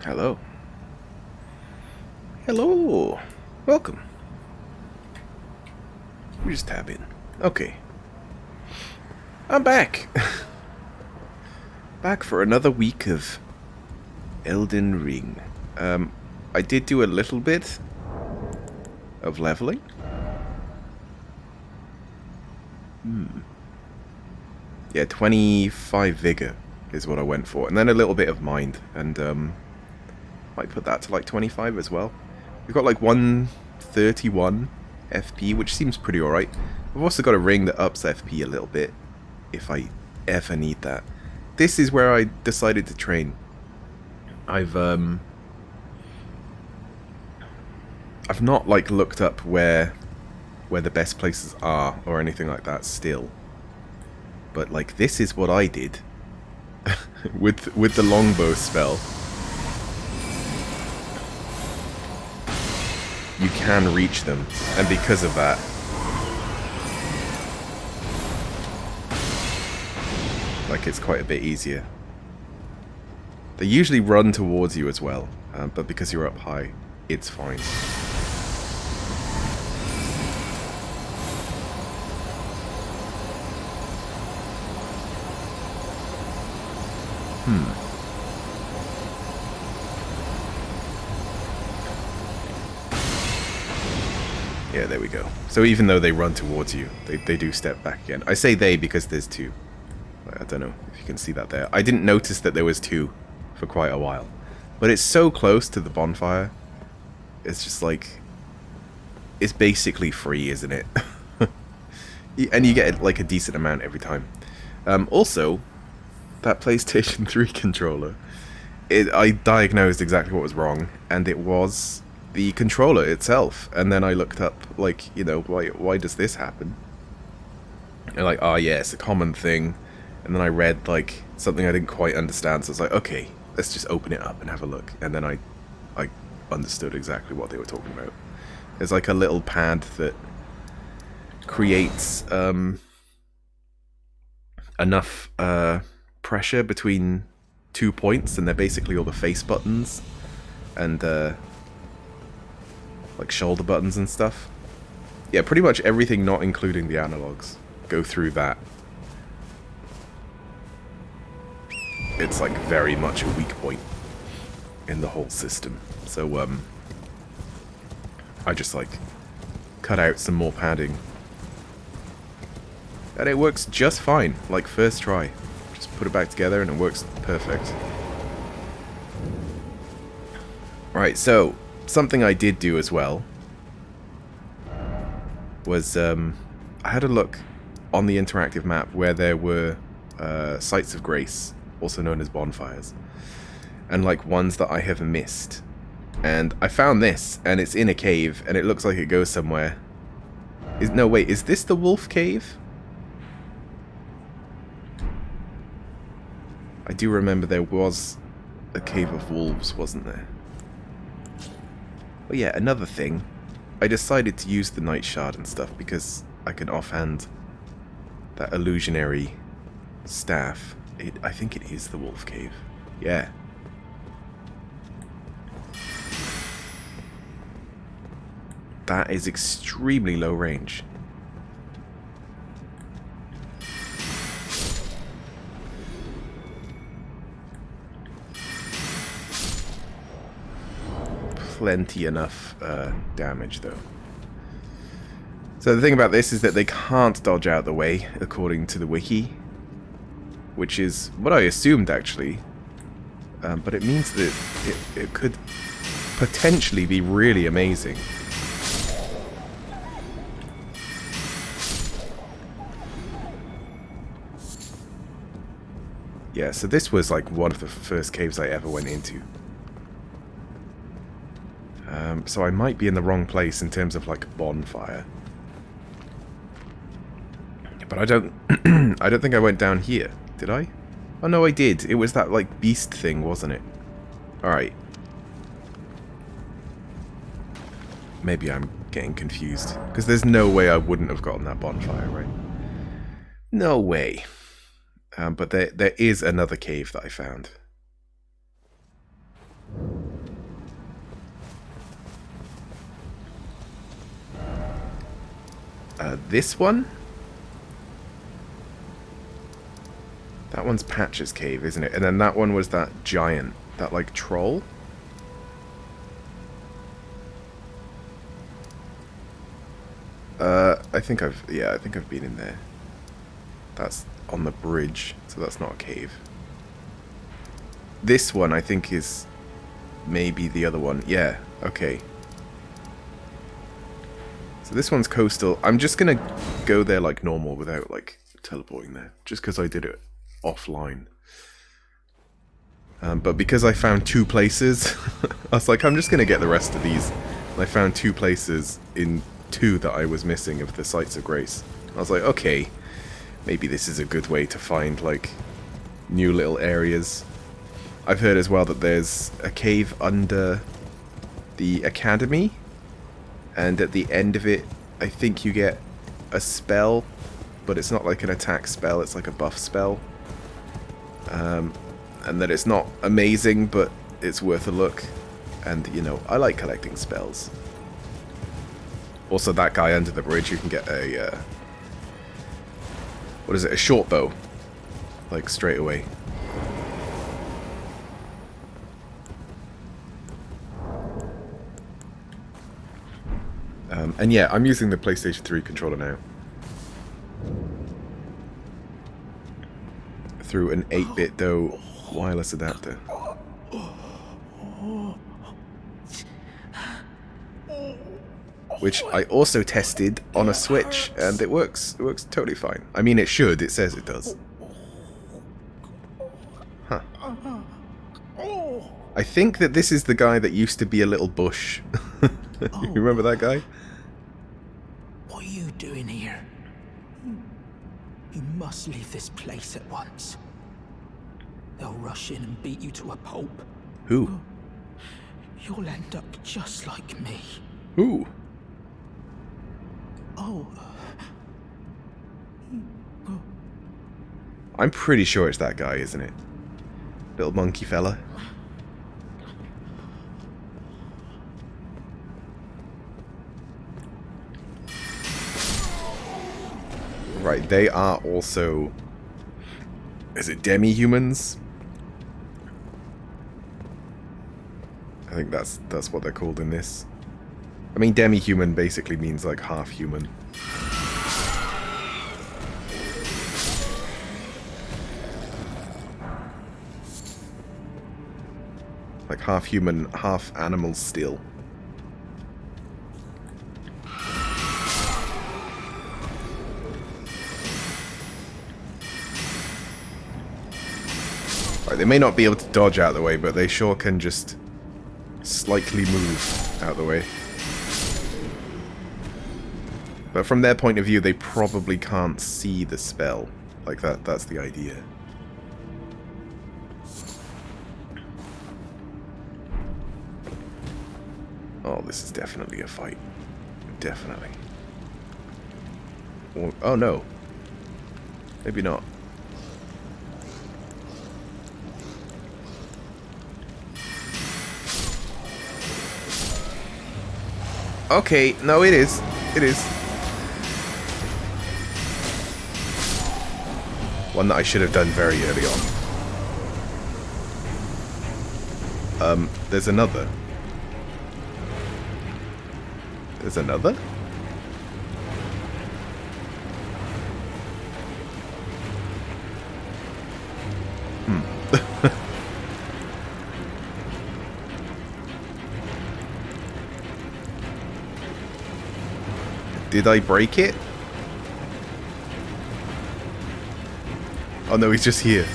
Hello. Hello. Welcome. We just tap in. Okay. I'm back. Back for another week of Elden Ring. I did do a little bit of leveling. Yeah, 25 vigor is what I went for. And then a little bit of mind. And might put that to like 25 as well. We've got like 131 FP, which seems pretty alright. I've also got a ring that ups FP a little bit, if I ever need that. This is where I decided to train. I've not like looked up where the best places are or anything like that still. But like this is what I did with the longbow spell. You can reach them, and because of that, like it's quite a bit easier. They usually run towards you as well, but because you're up high, it's fine. Yeah, there we go. So even though they run towards you, they do step back again. I say they because there's two. I don't know if you can see that there. I didn't notice that there was two for quite a while. But it's so close to the bonfire. It's just like... It's basically free, isn't it? And you get like a decent amount every time. Also, that PlayStation 3 controller, I diagnosed exactly what was wrong, and it was the controller itself. And then I looked up, like, you know, why does this happen? And like, oh yeah, it's a common thing. And then I read like something I didn't quite understand, so I was like, okay, let's just open it up and have a look. And then I understood exactly what they were talking about. There's like a little pad that creates enough pressure between 2 points, and they're basically all the face buttons and like shoulder buttons and stuff. Yeah, pretty much everything not including the analogs go through that. It's like very much a weak point in the whole system. So I just like cut out some more padding. And it works just fine, like first try. Just put it back together and it works perfect. Right, so something I did do as well was I had a look on the interactive map where there were sites of grace, also known as bonfires, and like ones that I have missed. And I found this, and it's in a cave, and it looks like it goes somewhere. No, wait, is this the wolf cave? I do remember there was a cave of wolves, wasn't there? But yeah, another thing. I decided to use the Night Shard and stuff because I can offhand that illusionary staff. I think it is the wolf cave. Yeah. That is extremely low range. Plenty enough damage though. So the thing about this is that they can't dodge out the way according to the wiki, which is what I assumed actually, but it means that it could potentially be really amazing. Yeah, so this was like one of the first caves I ever went into. So I might be in the wrong place in terms of like bonfire. But I don't I don't think I went down here, did I? Oh no, I did. It was that like beast thing, wasn't it? Alright. Maybe I'm getting confused. Because there's no way I wouldn't have gotten that bonfire, right? No way. But there is another cave that I found. This one? That one's Patch's Cave, isn't it? And then that one was that giant, that like troll? I think I've been in there. That's on the bridge, so that's not a cave. This one I think is maybe the other one. Yeah, okay. So this one's coastal. I'm just gonna go there like normal without like teleporting there, just because I did it offline. But because I found 2 places, I was like, I'm just gonna get the rest of these. And I found 2 places in 2 that I was missing of the Sites of Grace. I was like, okay, maybe this is a good way to find like new little areas. I've heard as well that there's a cave under the academy, and at the end of it I think you get a spell, but it's not like an attack spell, it's like a buff spell. And that it's not amazing, but it's worth a look. And you know, I like collecting spells. Also, that guy under the bridge, you can get a what is it, a short bow, like straight away. And yeah, I'm using the PlayStation 3 controller now. Through an 8-bit though wireless adapter. Which I also tested on a Switch, and it works. It works totally fine. I mean, it should. It says it does. Huh. I think that this is the guy that used to be a little bush. You remember that guy? What are you doing here? You must leave this place at once. They'll rush in and beat you to a pulp. Who? You'll end up just like me. Who? Oh. I'm pretty sure it's that guy, isn't it? Little monkey fella. Right, they are also... Is it demi-humans? I think that's what they're called in this. I mean, demi-human basically means like half-human. Like half-human, half-animal still. Right, they may not be able to dodge out of the way, but they sure can just slightly move out of the way. But from their point of view, they probably can't see the spell. Like that's the idea. Oh, this is definitely a fight. Definitely. Oh no. Maybe not. Okay, no, it is. It is. One that I should have done very early on. There's another. There's another? Did I break it? Oh no, he's just here.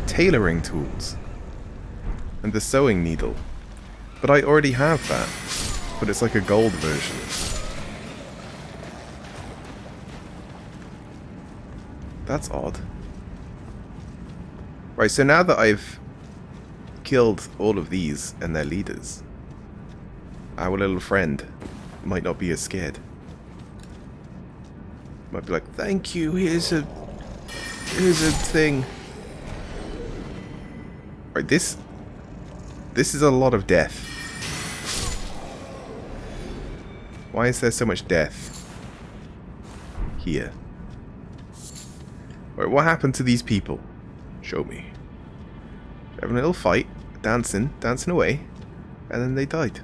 Tailoring tools. And the sewing needle. But I already have that. But it's like a gold version. That's odd. Right, so now that I've killed all of these and their leaders, our little friend might not be as scared. Might be like, thank you, here's a thing. Right, this is a lot of death. Why is there so much death here? Right, what happened to these people? Show me. Having a little fight, dancing away, and then they died.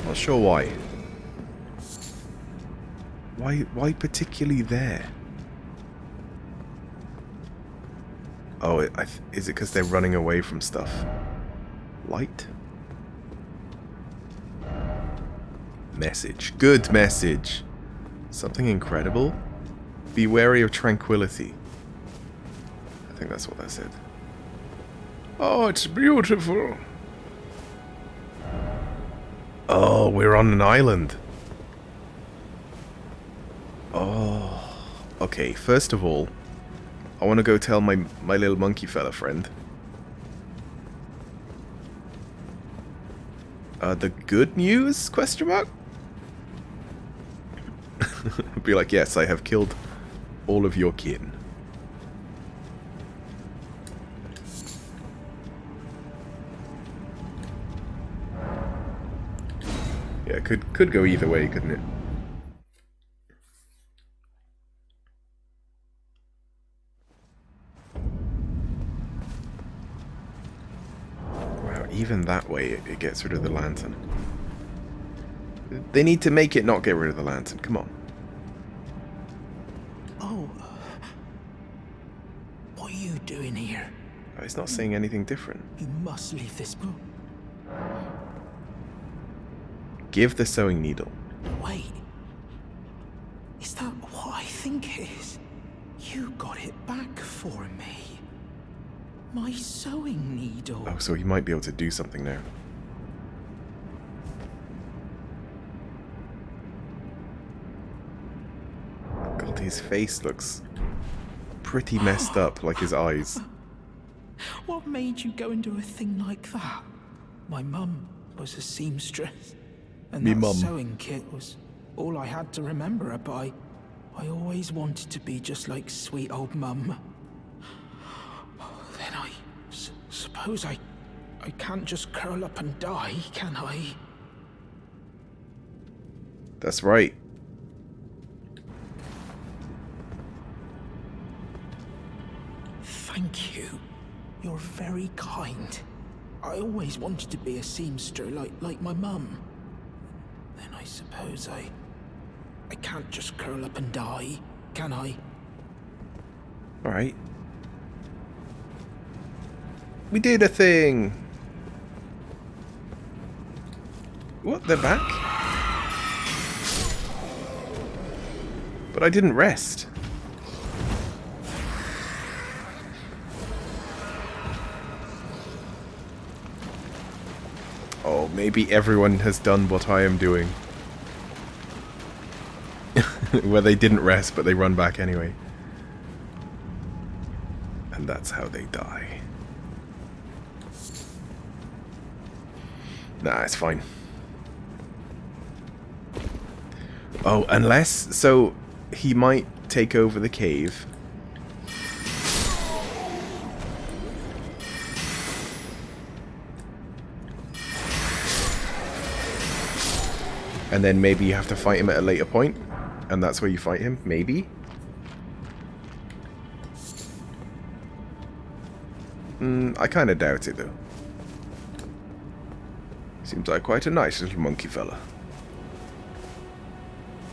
Not sure why. Why particularly there? Oh, is it because they're running away from stuff? Light? Message. Good message. Something incredible? Be wary of tranquility. I think that's what that said. Oh, it's beautiful. Oh, we're on an island. Oh. Okay, first of all, I want to go tell my little monkey fella friend. The good news? Question mark? Be like, yes, I have killed all of your kin. Yeah, could go either way, couldn't it? Wow, even that way it gets rid of the lantern. They need to make it not get rid of the lantern. Come on. Oh. What are you doing here? Oh, he's not saying anything different. You must leave this book. Give the sewing needle. Wait. Is that what I think it is? You got it back for me. My sewing needle. Oh, so he might be able to do something now. God, his face looks pretty messed up, like his eyes. What made you go and do a thing like that? My mum was a seamstress. And Me that mum. sewing kit was all I had to remember her by. I always wanted to be just like sweet old mum. Then I suppose I can't just curl up and die, can I? That's right. Thank you. You're very kind. I always wanted to be a seamster like my mum. Then I suppose I can't just curl up and die, can I? Alright. We did a thing! What? They're back? But I didn't rest. Oh, maybe everyone has done what I am doing. Where they didn't rest, but they run back anyway. And that's how they die. Nah, it's fine. Oh, unless... So, he might take over the cave. And then maybe you have to fight him at a later point. And that's where you fight him, maybe? I kind of doubt it, though. Seems like quite a nice little monkey fella.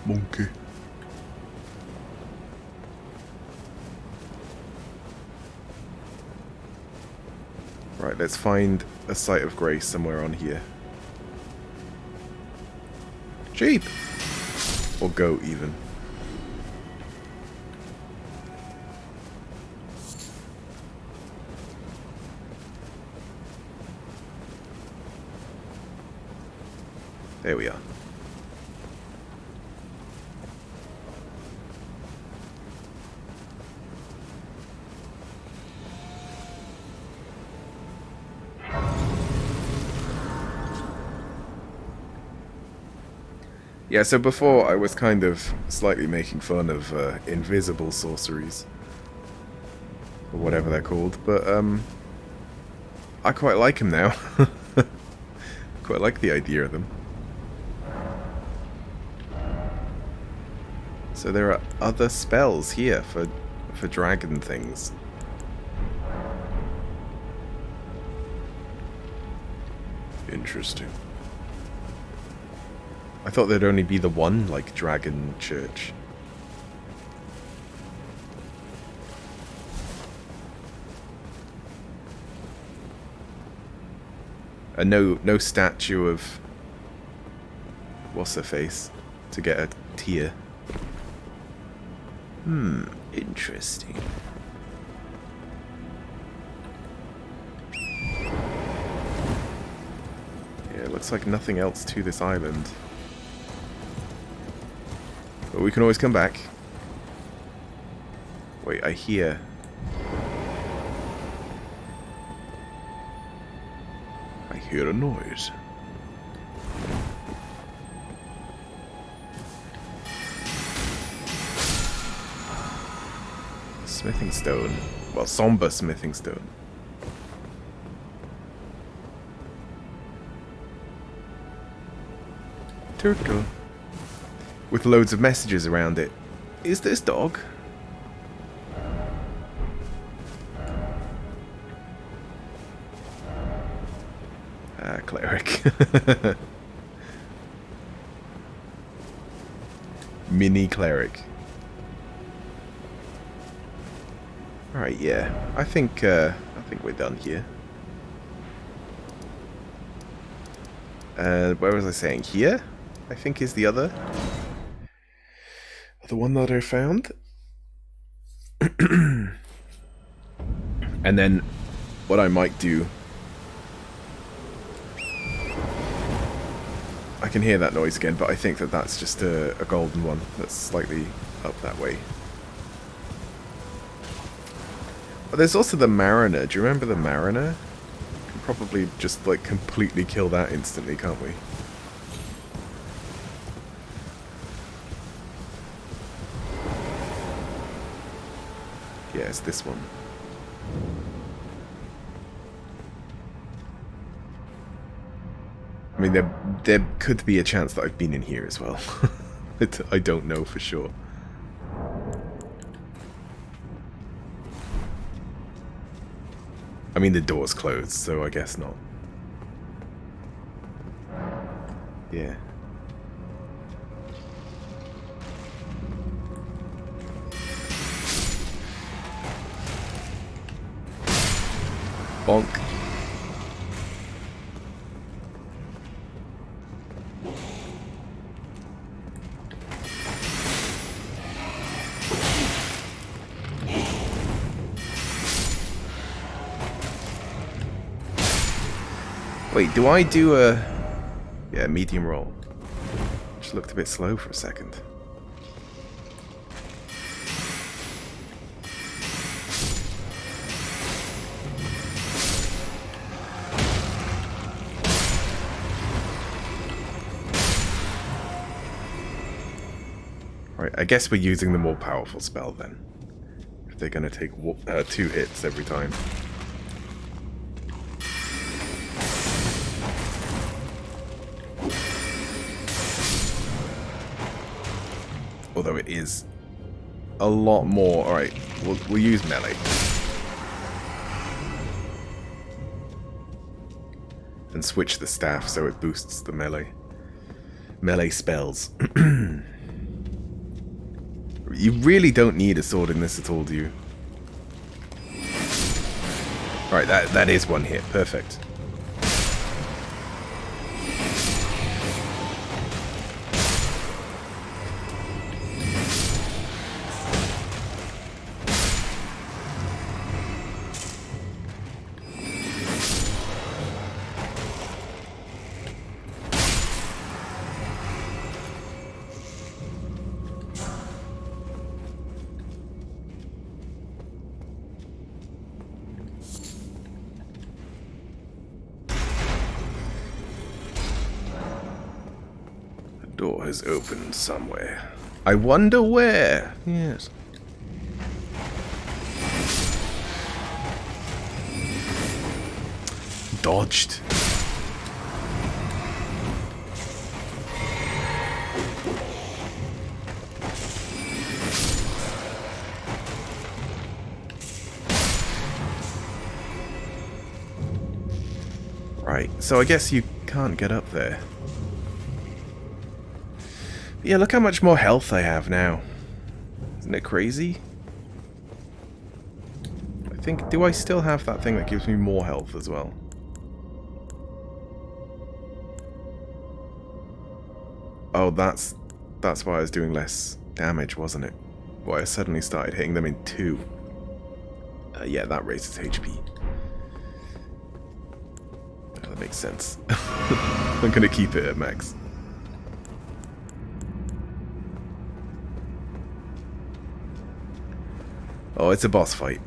Monkey. Right, let's find a site of grace somewhere on here. Sheep! Or goat, even. There we are. Yeah, so before I was kind of slightly making fun of invisible sorceries. Or whatever they're called, but I quite like them now. Quite like the idea of them. So there are other spells here for dragon things. Interesting. I thought there'd only be the one, like, dragon church. And no statue of what's her face to get a tier. Interesting. Yeah, it looks like nothing else to this island. But we can always come back. Wait, I hear... I hear a noise. Smithing stone. Well, somber smithing stone. Turtle. With loads of messages around it. Is this dog? Cleric. Mini cleric. Alright, yeah. I think we're done here. Where was I saying? Here? I think is the other one that I found. And then what I might do, I can hear that noise again, but I think that that's just a golden one that's slightly up that way. But there's also the Mariner. Do you remember the Mariner? We can probably just like completely kill that instantly, can't we? Yeah, it's this one. I mean, there could be a chance that I've been in here as well. I don't know for sure. I mean, the door's closed, so I guess not. Yeah. Bonk. Wait, do I do a... Yeah, medium roll. Just looked a bit slow for a second. Right, I guess we're using the more powerful spell then. If they're going to take 2 hits every time. Although it is a lot more. Alright, we'll use melee. And switch the staff so it boosts the melee spells. You really don't need a sword in this at all, do you? Alright, that is one hit. Perfect. door has opened somewhere. I wonder where. Yes. Dodged. Right, so I guess you can't get up there. Yeah, look how much more health I have now. Isn't it crazy? I think, do I still have that thing that gives me more health as well? Oh, that's why I was doing less damage, wasn't it? Why I suddenly started hitting them in 2. Yeah, that raises HP. Oh, that makes sense. I'm gonna keep it at max. Oh, it's a boss fight.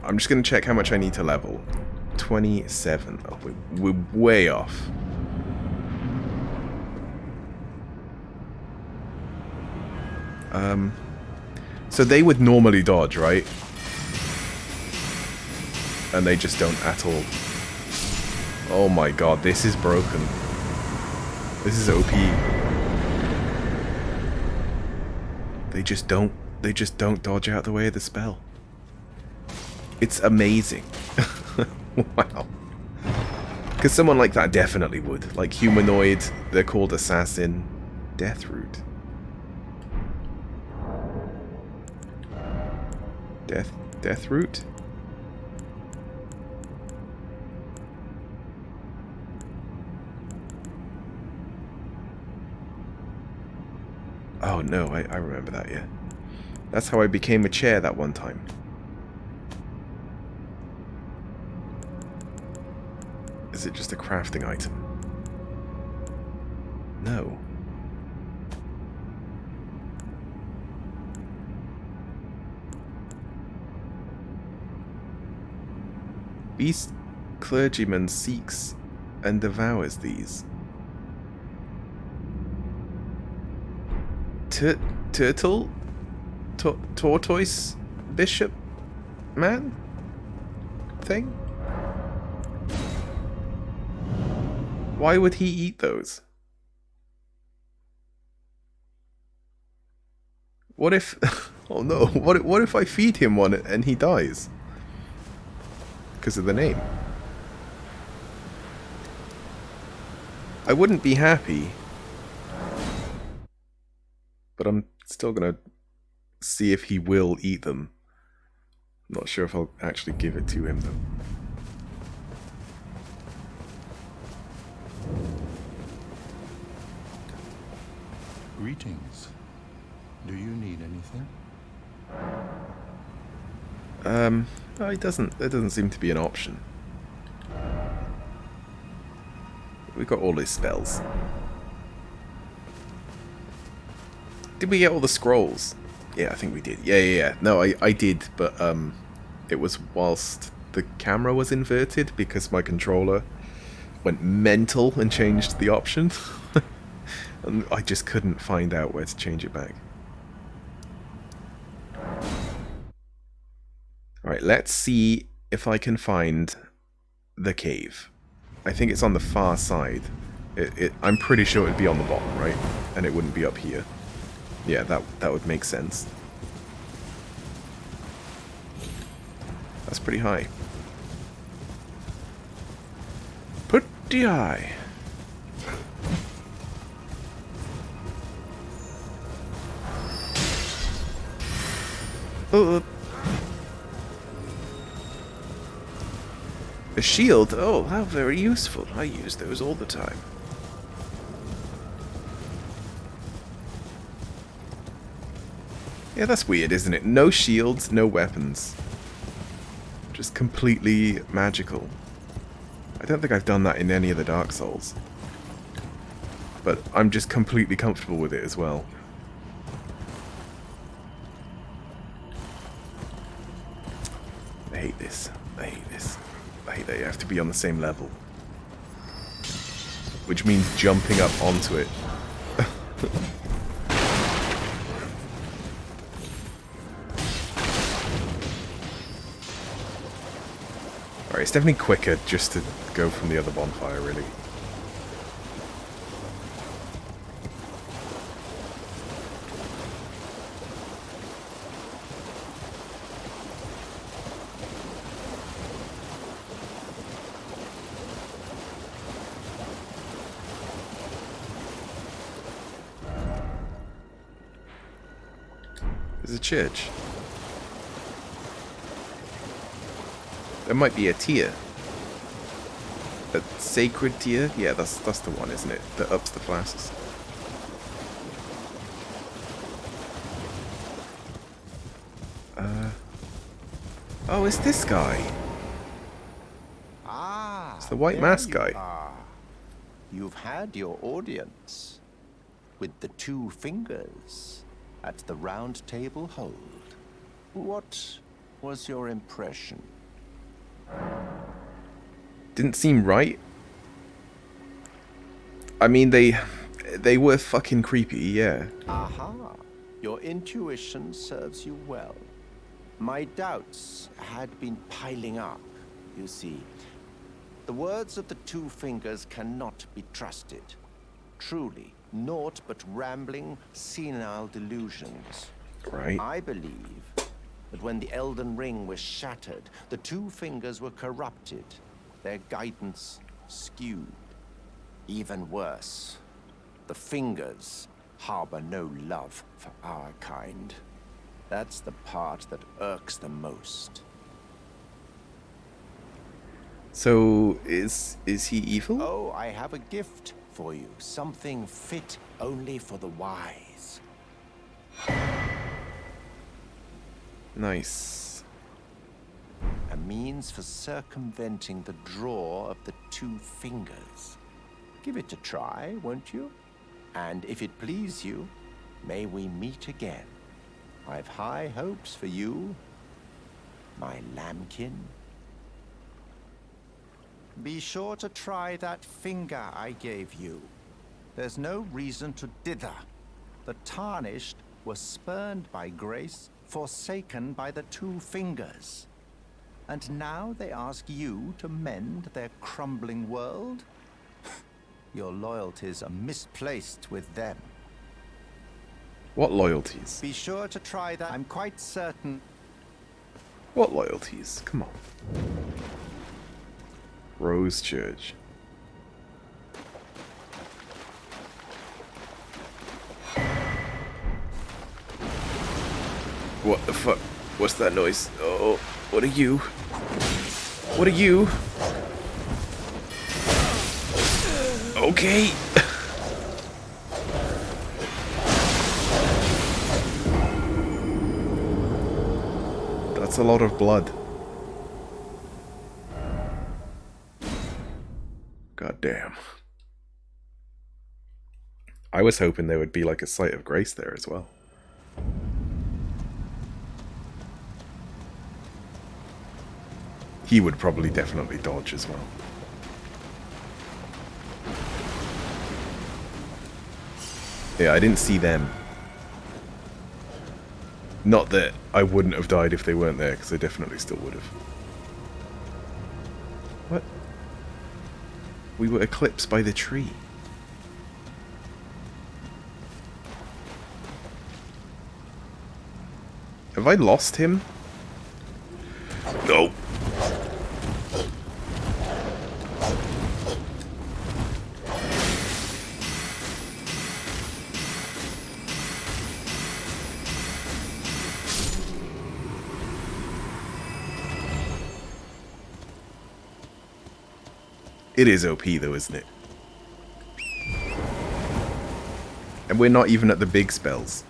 I'm just gonna check how much I need to level. 27. Oh, we're way off. So they would normally dodge, right? And they just don't at all. Oh my god, this is broken. This is OP. They just don't dodge out the way of the spell. It's amazing. Wow. Because someone like that definitely would. Like humanoid, they're called assassin, deathroot. Deathroot? Oh no, I remember that, yeah. That's how I became a chair that one time. Is it just a crafting item? No. Beast clergyman seeks and devours these. Turtle? Tortoise? Bishop? Man? Thing? Why would he eat those? What if... Oh no, what if I feed him one and he dies? Because of the name. I wouldn't be happy. But I'm still gonna see if he will eat them. I'm not sure if I'll actually give it to him though. Greetings. Do you need anything? No, it doesn't seem to be an option. We got all his spells. Did we get all the scrolls? Yeah, I think we did. Yeah. No, I did, but it was whilst the camera was inverted because my controller went mental and changed the option. And I just couldn't find out where to change it back. Alright, let's see if I can find the cave. I think it's on the far side. I'm pretty sure it'd be on the bottom, right? And it wouldn't be up here. Yeah, that would make sense. That's pretty high. Pretty high. Oh, a shield? Oh, how very useful. I use those all the time. Yeah, that's weird, isn't it? No shields, no weapons. Just completely magical. I don't think I've done that in any of the Dark Souls. But I'm just completely comfortable with it as well. I hate this. I hate this. I hate that you have to be on the same level. which means jumping up onto it. Alright, it's definitely quicker just to go from the other bonfire, really. There's a church. There might be a tier. A sacred tier? Yeah, that's the one, isn't it? That ups the flasks. Oh, it's this guy. Ah, It's the white mask guy. You've had your audience with the two fingers at the round table hold. What was your impression? Didn't seem right. I mean, they were fucking creepy, yeah. Aha, your intuition serves you well. My doubts had been piling up, you see. The words of the two fingers cannot be trusted. Truly, naught but rambling, senile delusions. Right. I believe that when the Elden Ring was shattered, the two fingers were corrupted, their guidance skewed. Even worse, the fingers harbor no love for our kind. That's the part that irks the most. So, is he evil? Oh, I have a gift for you. Something fit only for the wise. Nice. A means for circumventing the draw of the two fingers. Give it a try, won't you? And if it please you, may we meet again. I've high hopes for you, my lambkin. Be sure to try that finger I gave you. There's no reason to dither. The tarnished were spurned by grace, forsaken by the two fingers. And now they ask you to mend their crumbling world? Your loyalties are misplaced with them. What loyalties? Be sure to try that. I'm quite certain. What loyalties? Come on. Rose Church. What the fuck? What's that noise? Oh, what are you? What are you? Okay. That's a lot of blood. God damn. I was hoping there would be like a site of grace there as well. He would probably definitely dodge as well. Yeah, I didn't see them. Not that I wouldn't have died if they weren't there, because I definitely still would have. What? We were eclipsed by the tree. Have I lost him? No. It is OP though, isn't it? And we're not even at the big spells.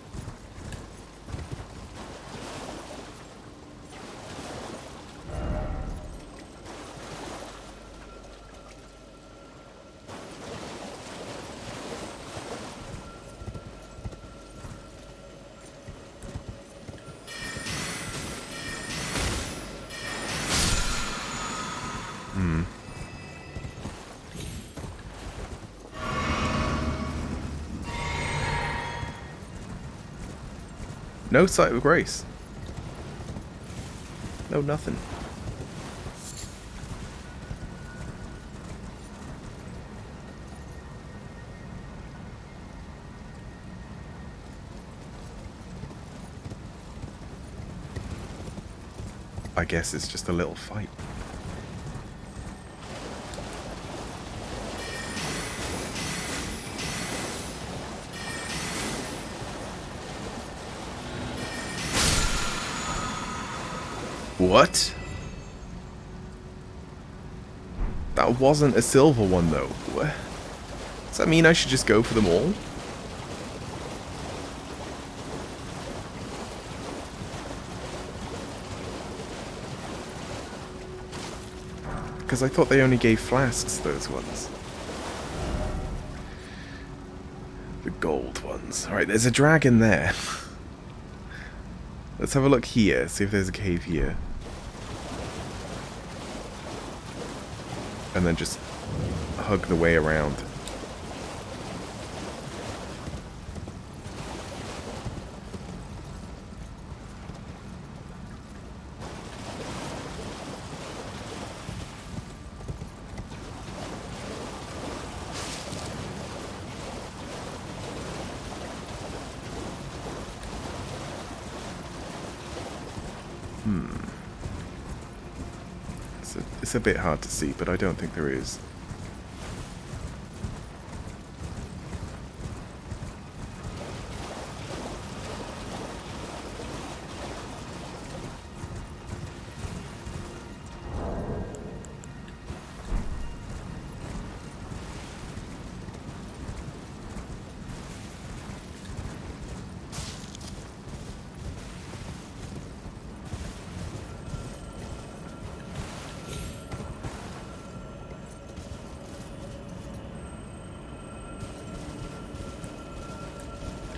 No sight of Grace. No, nothing. I guess it's just a little fight. What? That wasn't a silver one, though. Does that mean I should just go for them all? Because I thought they only gave flasks, those ones. The gold ones. Alright, there's a dragon there. Let's have a look here, see if there's a cave here. And then just hug the way around. It's a bit hard to see, but I don't think there is.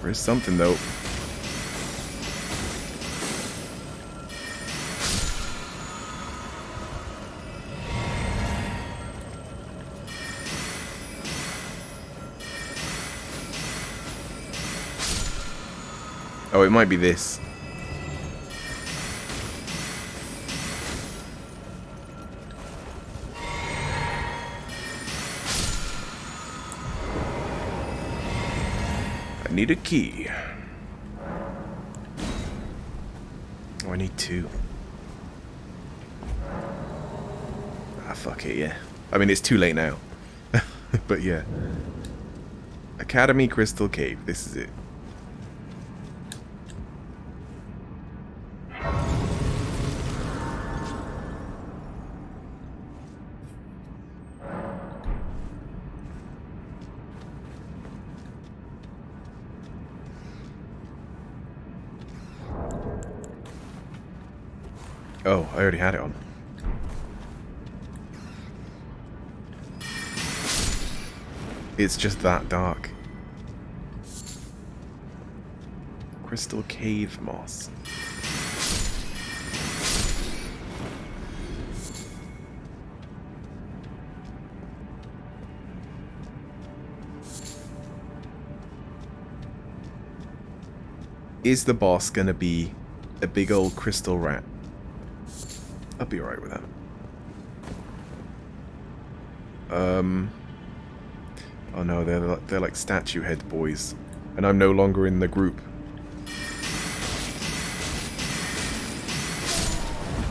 There is something, though. Oh, it might be this. I need a key. Oh, I need two. Ah, fuck it, yeah. I mean, it's too late now. But yeah. Academy Crystal Cave, this is it. Oh, I already had it on. It's just that dark. Crystal Cave Moss. Is the boss gonna be a big old crystal rat? I'll be alright with that. Oh no, they're like statue head boys, and I'm no longer in the group.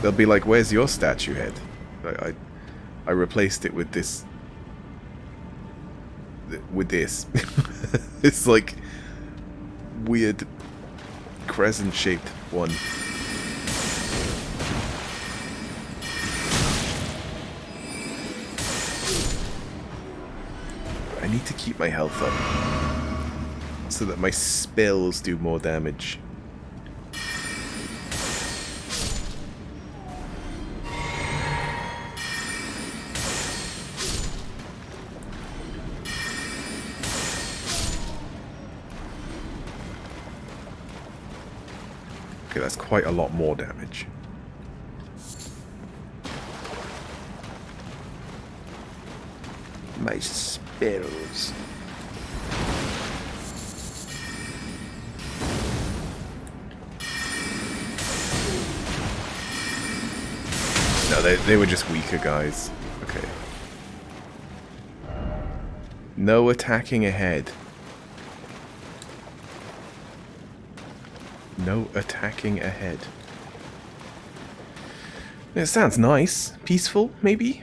They'll be like, "Where's your statue head?" I replaced it with this. With this. It's like weird crescent-shaped one. I need to keep my health up so that my spells do more damage. Okay, that's quite a lot more damage. My spells. No, they were just weaker guys. Okay. No attacking ahead. No attacking ahead. It sounds nice. Peaceful, maybe?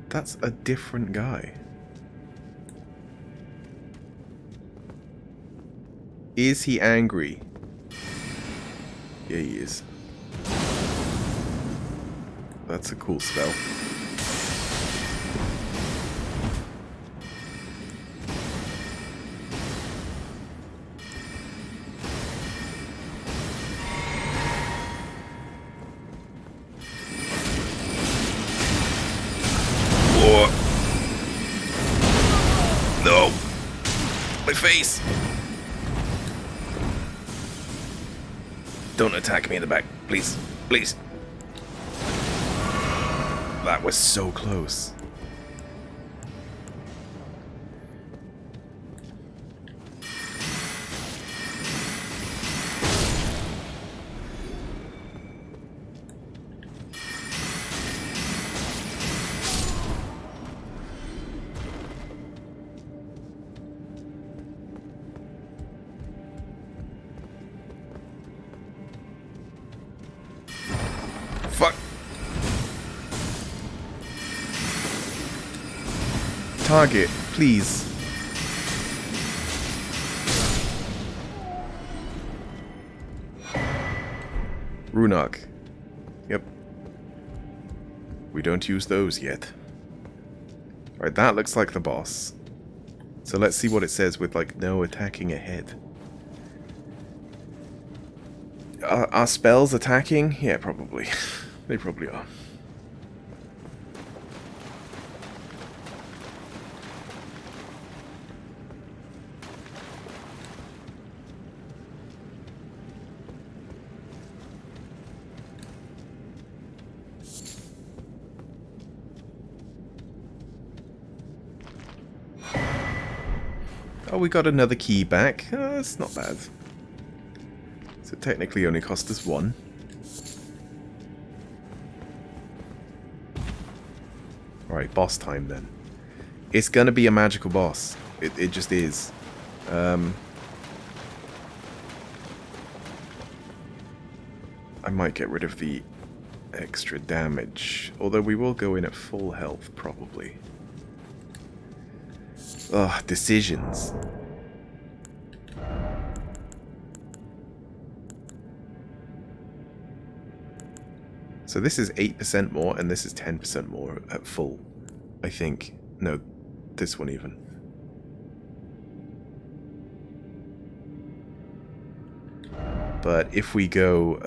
That's a different guy. Is he angry? Yeah, he is. That's a cool spell. Whoa. No! My face! Don't attack me in the back, please. Please. That was so close. Fuck. Target, please. Runok. Yep. We don't use those yet. Alright, that looks like the boss. So let's see what it says with, like, no attacking ahead. Are spells attacking? Yeah, probably. They probably are. Oh, we got another key back. That's not bad. So it technically only cost us one. Alright, boss time then. It's gonna be a magical boss. It just is. I might get rid of the extra damage. Although we will go in at full health, probably. Ugh, decisions. So this is 8% more, and this is 10% more at full, I think. No, this one even. But if we go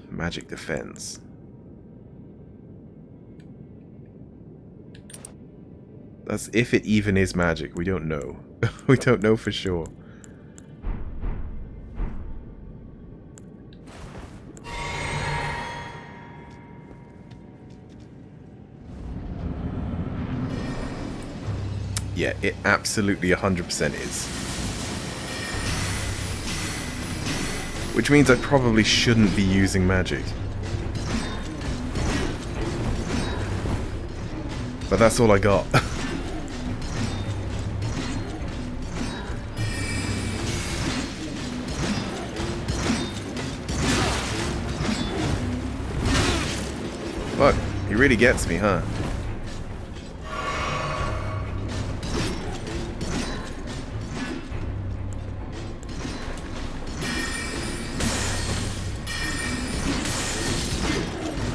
magic defense... That's if it even is magic. We don't know. We don't know for sure. Yeah, it absolutely 100% is. Which means I probably shouldn't be using magic. But that's all I got. Fuck, he really gets me, huh?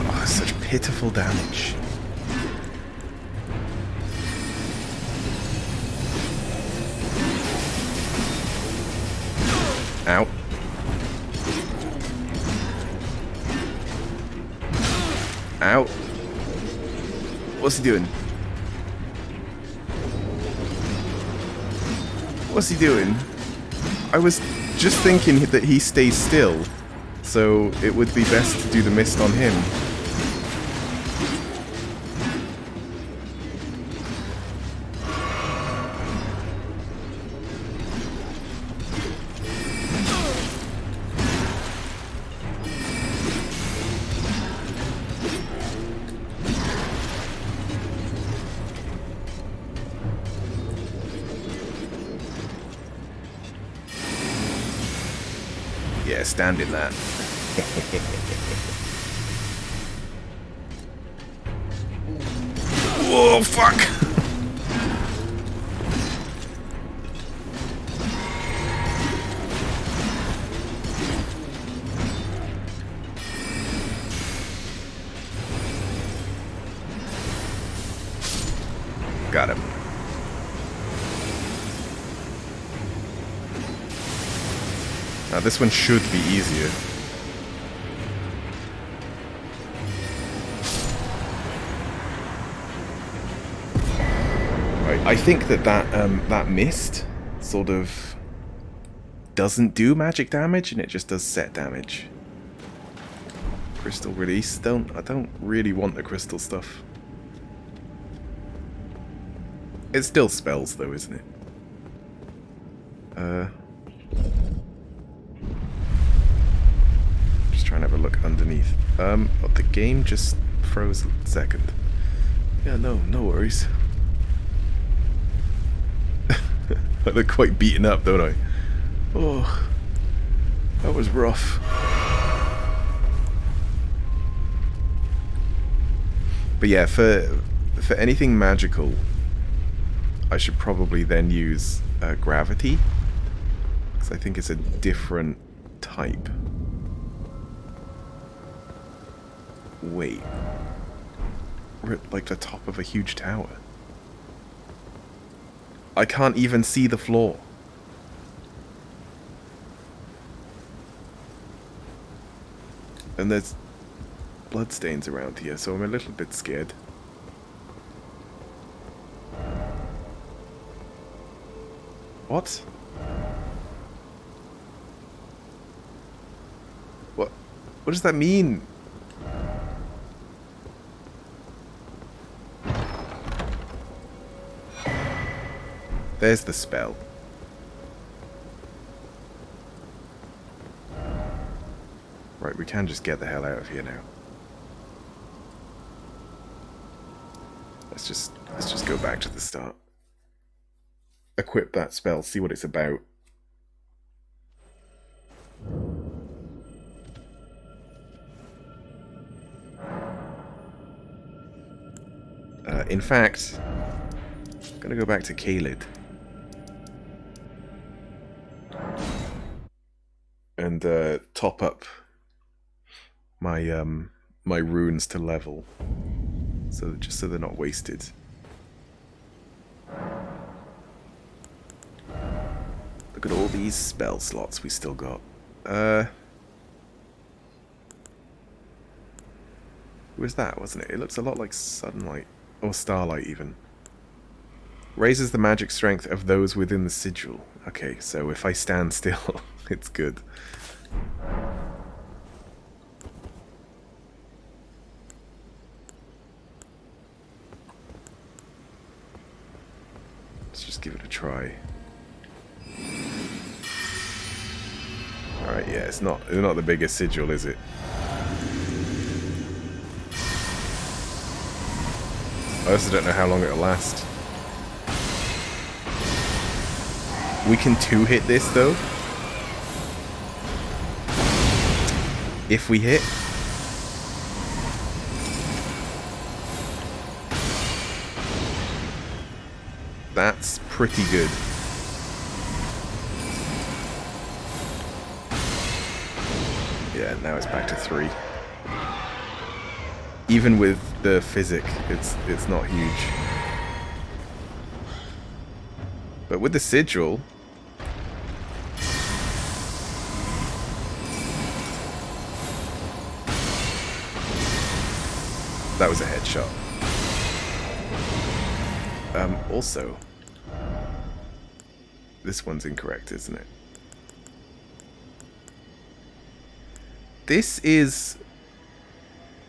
Oh, such pitiful damage. Ow. Ow. What's he doing? What's he doing? I was just thinking that he stays still, so it would be best to do the mist on him. stand in that. Whoa, fuck! Got him. Now this one should be easier. Right, I think that mist sort of doesn't do magic damage and it just does set damage. Crystal release. I don't really want the crystal stuff. It still spells though, isn't it? Just trying to have a look underneath. Oh, the game just froze a second. Yeah, no worries. I look quite beaten up, don't I? Oh, that was rough. But yeah, for anything magical, I should probably then use gravity, because I think it's a different type. Wait, we're at like the top of a huge tower. I can't even see the floor. And there's bloodstains around here, so I'm a little bit scared. What? What does that mean? There's the spell. Right, we can just get the hell out of here now. Let's just go back to the start. Equip that spell, see what it's about. In fact, I'm gonna go back to Kaled. And top up my my runes to level. So just so they're not wasted. Look at all these spell slots we still got. Who was that, wasn't it? It looks a lot like Sunlight. Or Starlight, even. Raises the magic strength of those within the sigil. Okay, so if I stand still, it's good. Let's just give it a try. Alright, yeah, it's not the biggest sigil, is it? I also don't know how long it'll last. We can two-hit this, though. If we hit. That's pretty good. Yeah, now it's back to 3. Even with the physic, it's not huge. But with the sigil, that was a headshot. Also, this one's incorrect, isn't it? This is...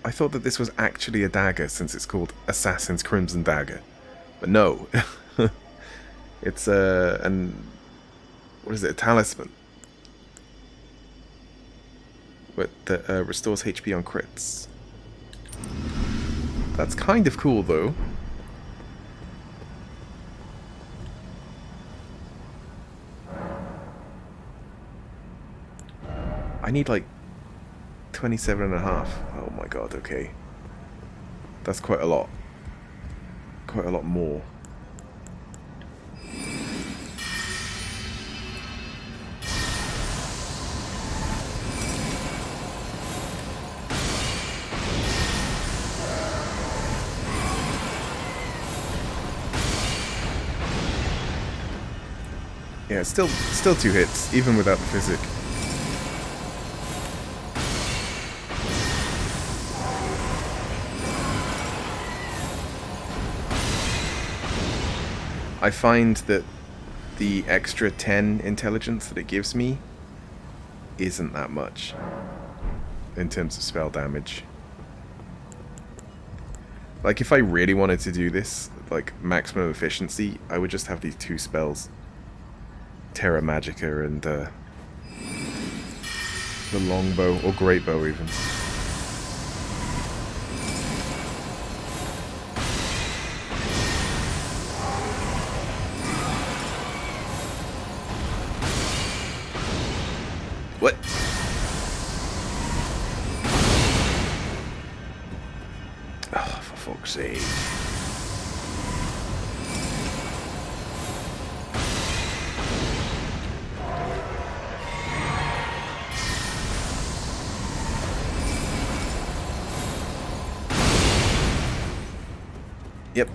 I thought that this was actually a dagger since it's called Assassin's Crimson Dagger. But no. It's what is it? A talisman. That restores HP on crits. That's kind of cool, though. I need like 27.5. Oh my god, okay. That's quite a lot. Quite a lot more. Yeah, it's still 2 hits, even without the physic. I find that the extra 10 intelligence that it gives me isn't that much in terms of spell damage. Like, if I really wanted to do this, like, maximum efficiency, I would just have these 2 spells. Terra Magica and the longbow, or great bow even. What? Oh, for fuck's sake. Yep.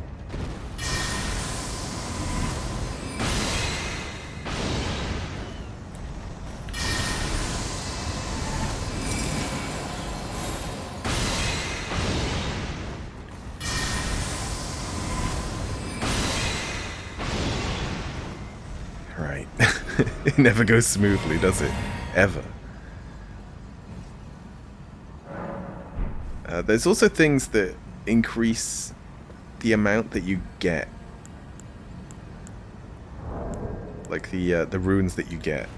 Right. It never goes smoothly, does it? Ever. There's also things that increase the amount that you get, like the runes that you get.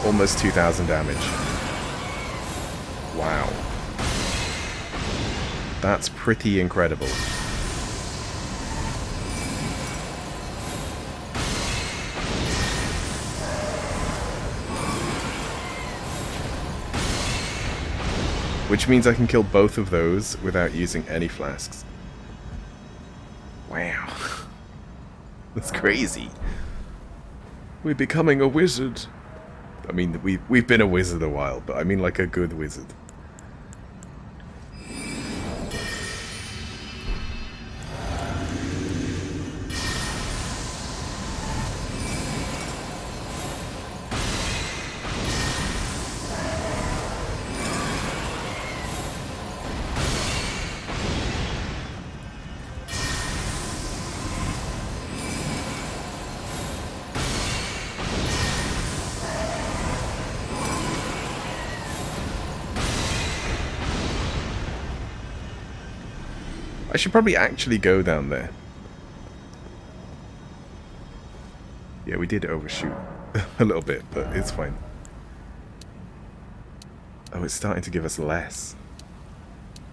Almost 2,000 damage. Wow. That's pretty incredible. Which means I can kill both of those without using any flasks. Wow. That's crazy. We're becoming a wizard. I mean, we've been a wizard a while, but I mean like a good wizard. I should probably actually go down there. Yeah, we did overshoot a little bit, but it's fine. Oh, it's starting to give us less.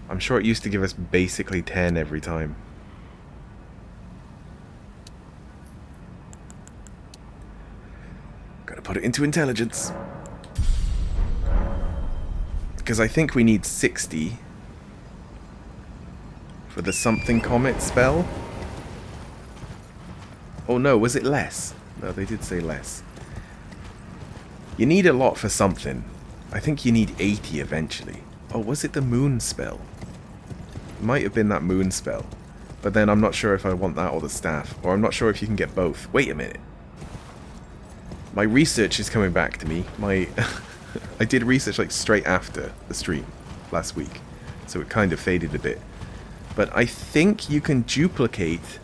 I'm sure it used to give us basically 10 every time. Gotta put it into intelligence. Because I think we need 60 for the something comet spell. Oh no, was it less? No, they did say less. You need a lot for something. I think you need 80 eventually. Oh, was it the moon spell? It might have been that moon spell. But then I'm not sure if I want that or the staff. Or I'm not sure if you can get both. Wait a minute. My research is coming back to me. I did research like straight after the stream last week. So it kind of faded a bit. But I think you can duplicate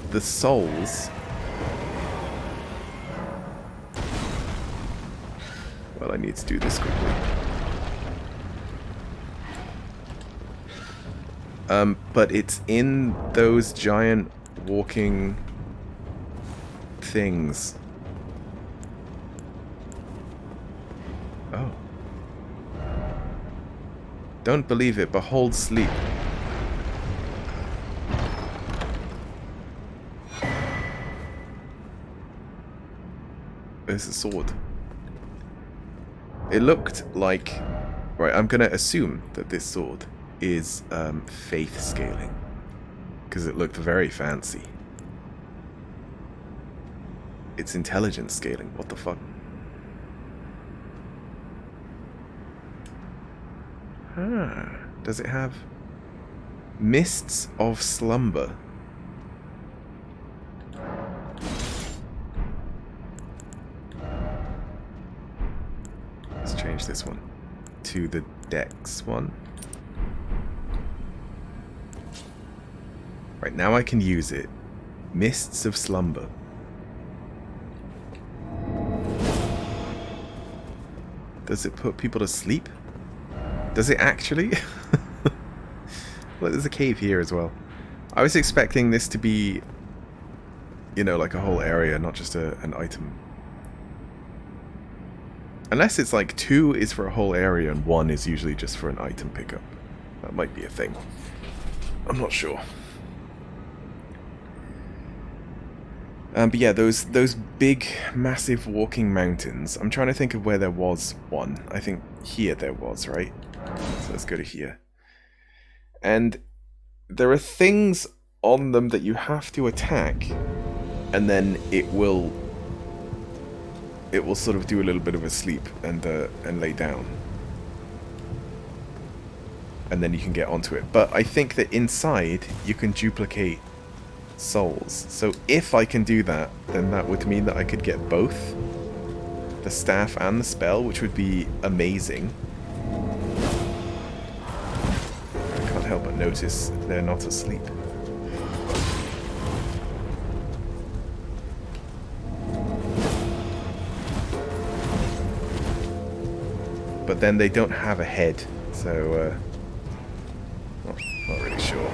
the souls. Well, I need to do this quickly. But it's in those giant walking things. Oh. Don't believe it. Behold sleep. There's a sword. It looked like... Right, I'm going to assume that this sword is faith scaling. Because it looked very fancy. It's intelligence scaling. What the fuck? Ah, does it have mists of slumber? Let's change this one to the Dex one. Right, now I can use it. Mists of slumber. Does it put people to sleep? Does it actually? Well, there's a cave here as well. I was expecting this to be, you know, like a whole area, not just an item. Unless it's like 2 is for a whole area and 1 is usually just for an item pickup. That might be a thing. I'm not sure. But yeah, those big, massive walking mountains. I'm trying to think of where there was one. I think here there was, right? So let's go to here. And there are things on them that you have to attack, and then it will sort of do a little bit of a sleep and lay down. And then you can get onto it. But I think that inside you can duplicate souls. So if I can do that, then that would mean that I could get both the staff and the spell, which would be amazing. I can't help but notice they're not asleep. But then they don't have a head, so not really sure.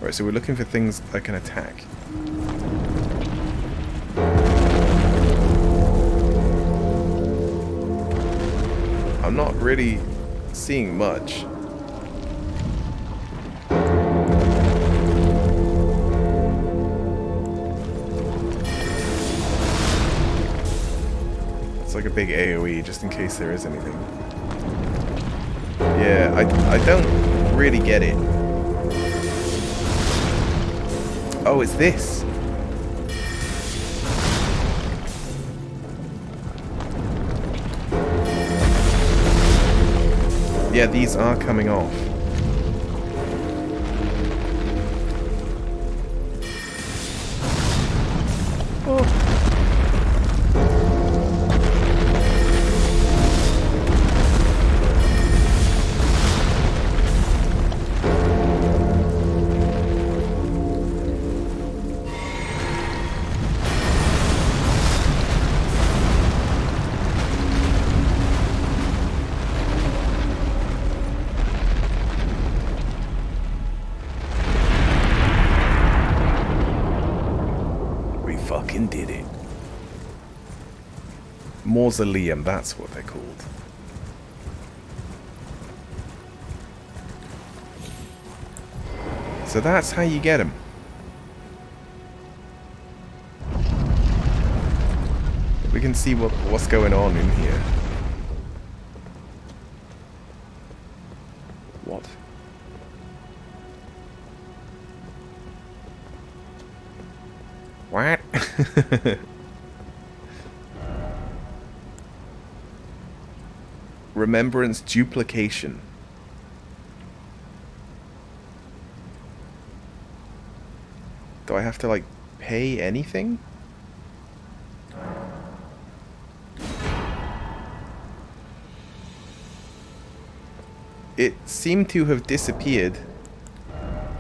Right, so we're looking for things I can attack. I'm not really seeing much. It's like a big AoE, just in case there is anything. Yeah, I don't really get it. Oh, it's this. Yeah, these are coming off. Oh. Fucking did it. Mausoleum, that's what they're called. So that's how you get them. We can see what's going on in here. What? What? Remembrance duplication. Do I have to, like, pay anything? It seemed to have disappeared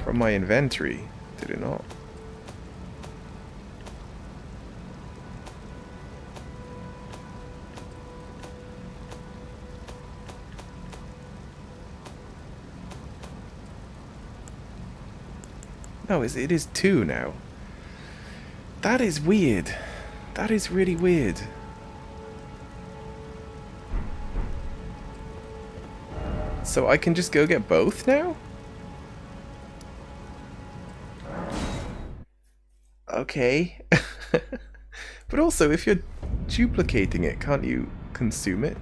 from my inventory, did it not? No, it is 2 now. That is weird. That is really weird. So I can just go get both now? Okay. But also, if you're duplicating it, can't you consume it?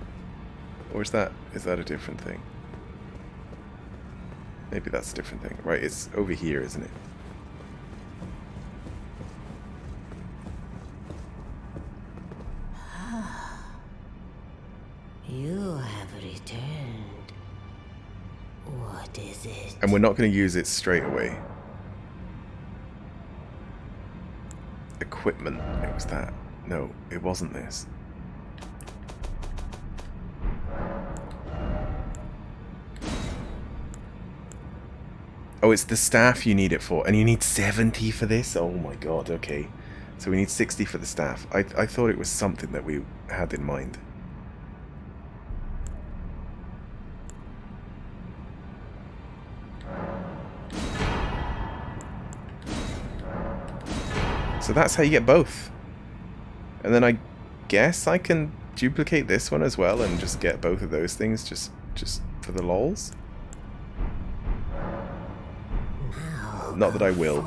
Or is that a different thing? Maybe that's a different thing. Right, it's over here, isn't it? You have returned. What is it? And we're not going to use it straight away. Equipment. It was that. No, it wasn't this. Oh, it's the staff you need it for. And you need 70 for this? Oh my god, okay. So we need 60 for the staff. I thought it was something that we had in mind. So that's how you get both. And then I guess I can duplicate this one as well and just get both of those things just for the lols. Not that I will,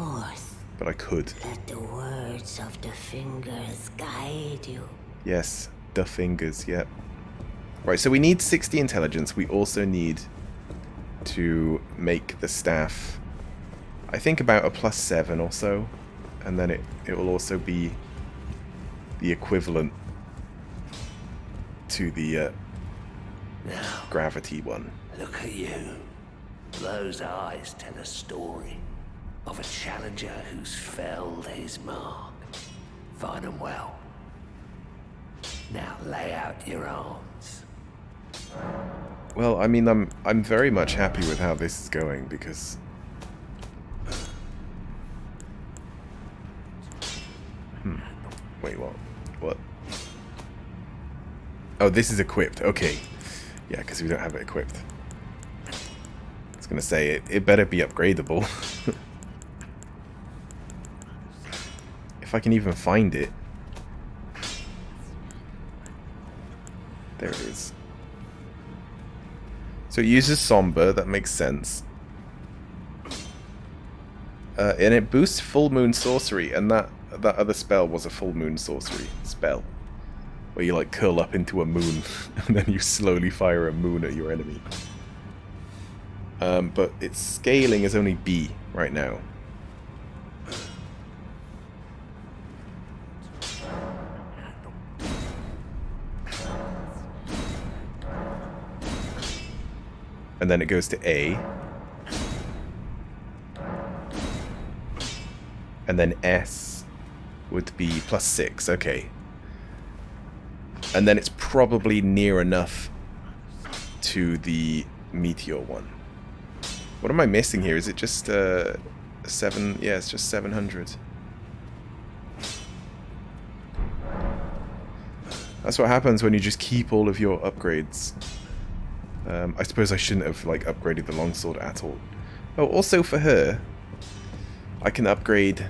but I could. Let the words of the fingers guide you. Yes, the fingers, yep. Right, so we need 60 intelligence. We also need to make the staff, I think, about a +7 or so. And then it will also be the equivalent to the Now, gravity one. look at you. Those eyes tell a story of a challenger who's felled his mark. Fine and well. Now lay out your arms. Well, I mean, I'm very much happy with how this is going because wait, what? What? Oh, this is equipped. Okay. Yeah, because we don't have it equipped. I was going to say, it better be upgradable. If I can even find it. There it is. So it uses Somber, that makes sense. And it boosts Full Moon Sorcery, and that other spell was a Full Moon Sorcery spell. Where you like curl up into a moon, and then you slowly fire a moon at your enemy. But its scaling is only B right now. And then it goes to A. And then S would be +6, okay. And then it's probably near enough to the Meteor one. What am I missing here? Is it just 7? Yeah, it's just 700. That's what happens when you just keep all of your upgrades. I suppose I shouldn't have like upgraded the longsword at all. Oh, also for her, I can upgrade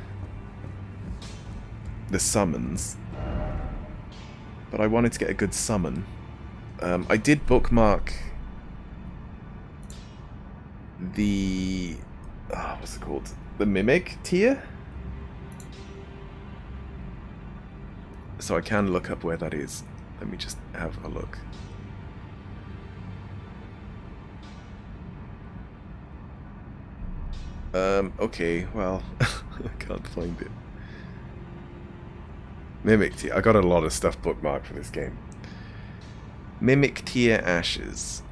the summons. But I wanted to get a good summon. I did bookmark the... what's it called? The Mimic tier? So I can look up where that is. Let me just have a look. Okay, well, I can't find it. Mimic tier. I got a lot of stuff bookmarked for this game. Mimic tier ashes.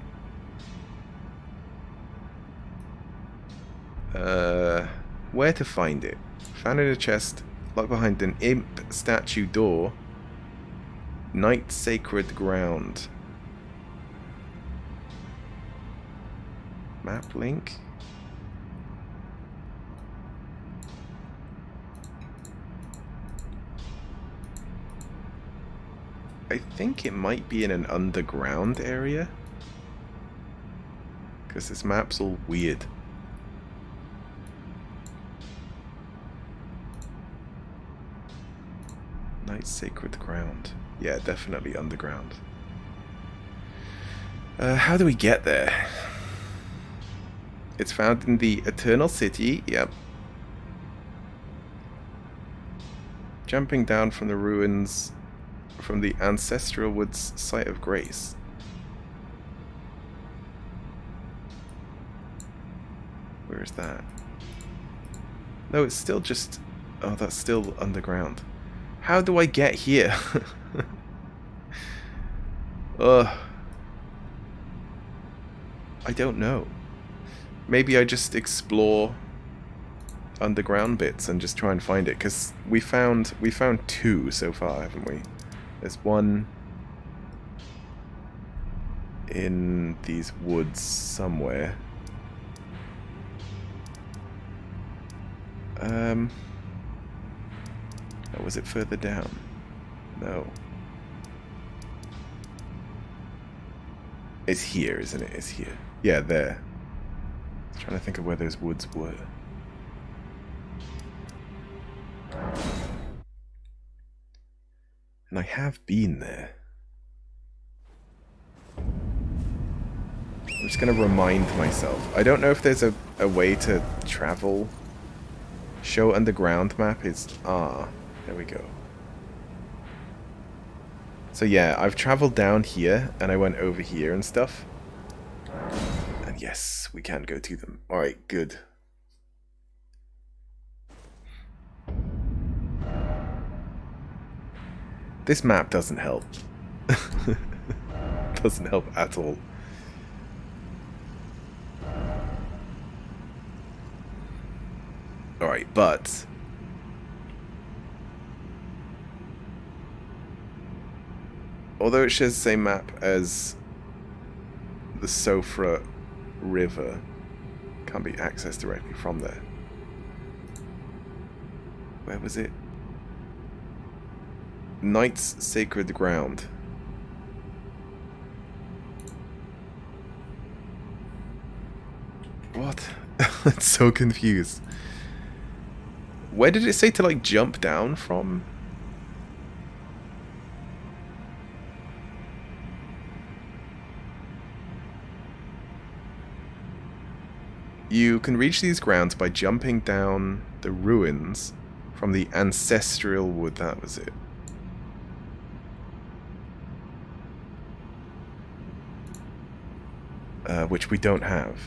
Where to find it? Found in a chest, locked behind an imp statue door. Night Sacred Ground. Map link? I think it might be in an underground area. Because this map's all weird. Night Sacred Ground. Yeah, definitely underground. How do we get there? It's found in the Eternal City. Yep. Jumping down from the ruins from the Ancestral Woods Site of Grace. Where is that? No, it's still just... Oh, that's still underground. How do I get here? Ugh. I don't know. Maybe I just explore underground bits and just try and find it, because we found 2 so far, haven't we? There's one in these woods somewhere. Or was it further down? No. It's here, isn't it? It's here. Yeah, there. I was trying to think of where those woods were. And I have been there. I'm just going to remind myself. I don't know if there's a way to travel. Show underground map is... Ah, there we go. So yeah, I've traveled down here, and I went over here and stuff. And yes, we can go to them. Alright, good. This map doesn't help. Doesn't help at all. Alright, but... although it shares the same map as the Sofra River, can't be accessed directly from there. Where was it? Night's Sacred Ground. What? I'm so confused. Where did it say to, like, jump down from? You can reach these grounds by jumping down the ruins from the Ancestral Wood. That was it. Which we don't have.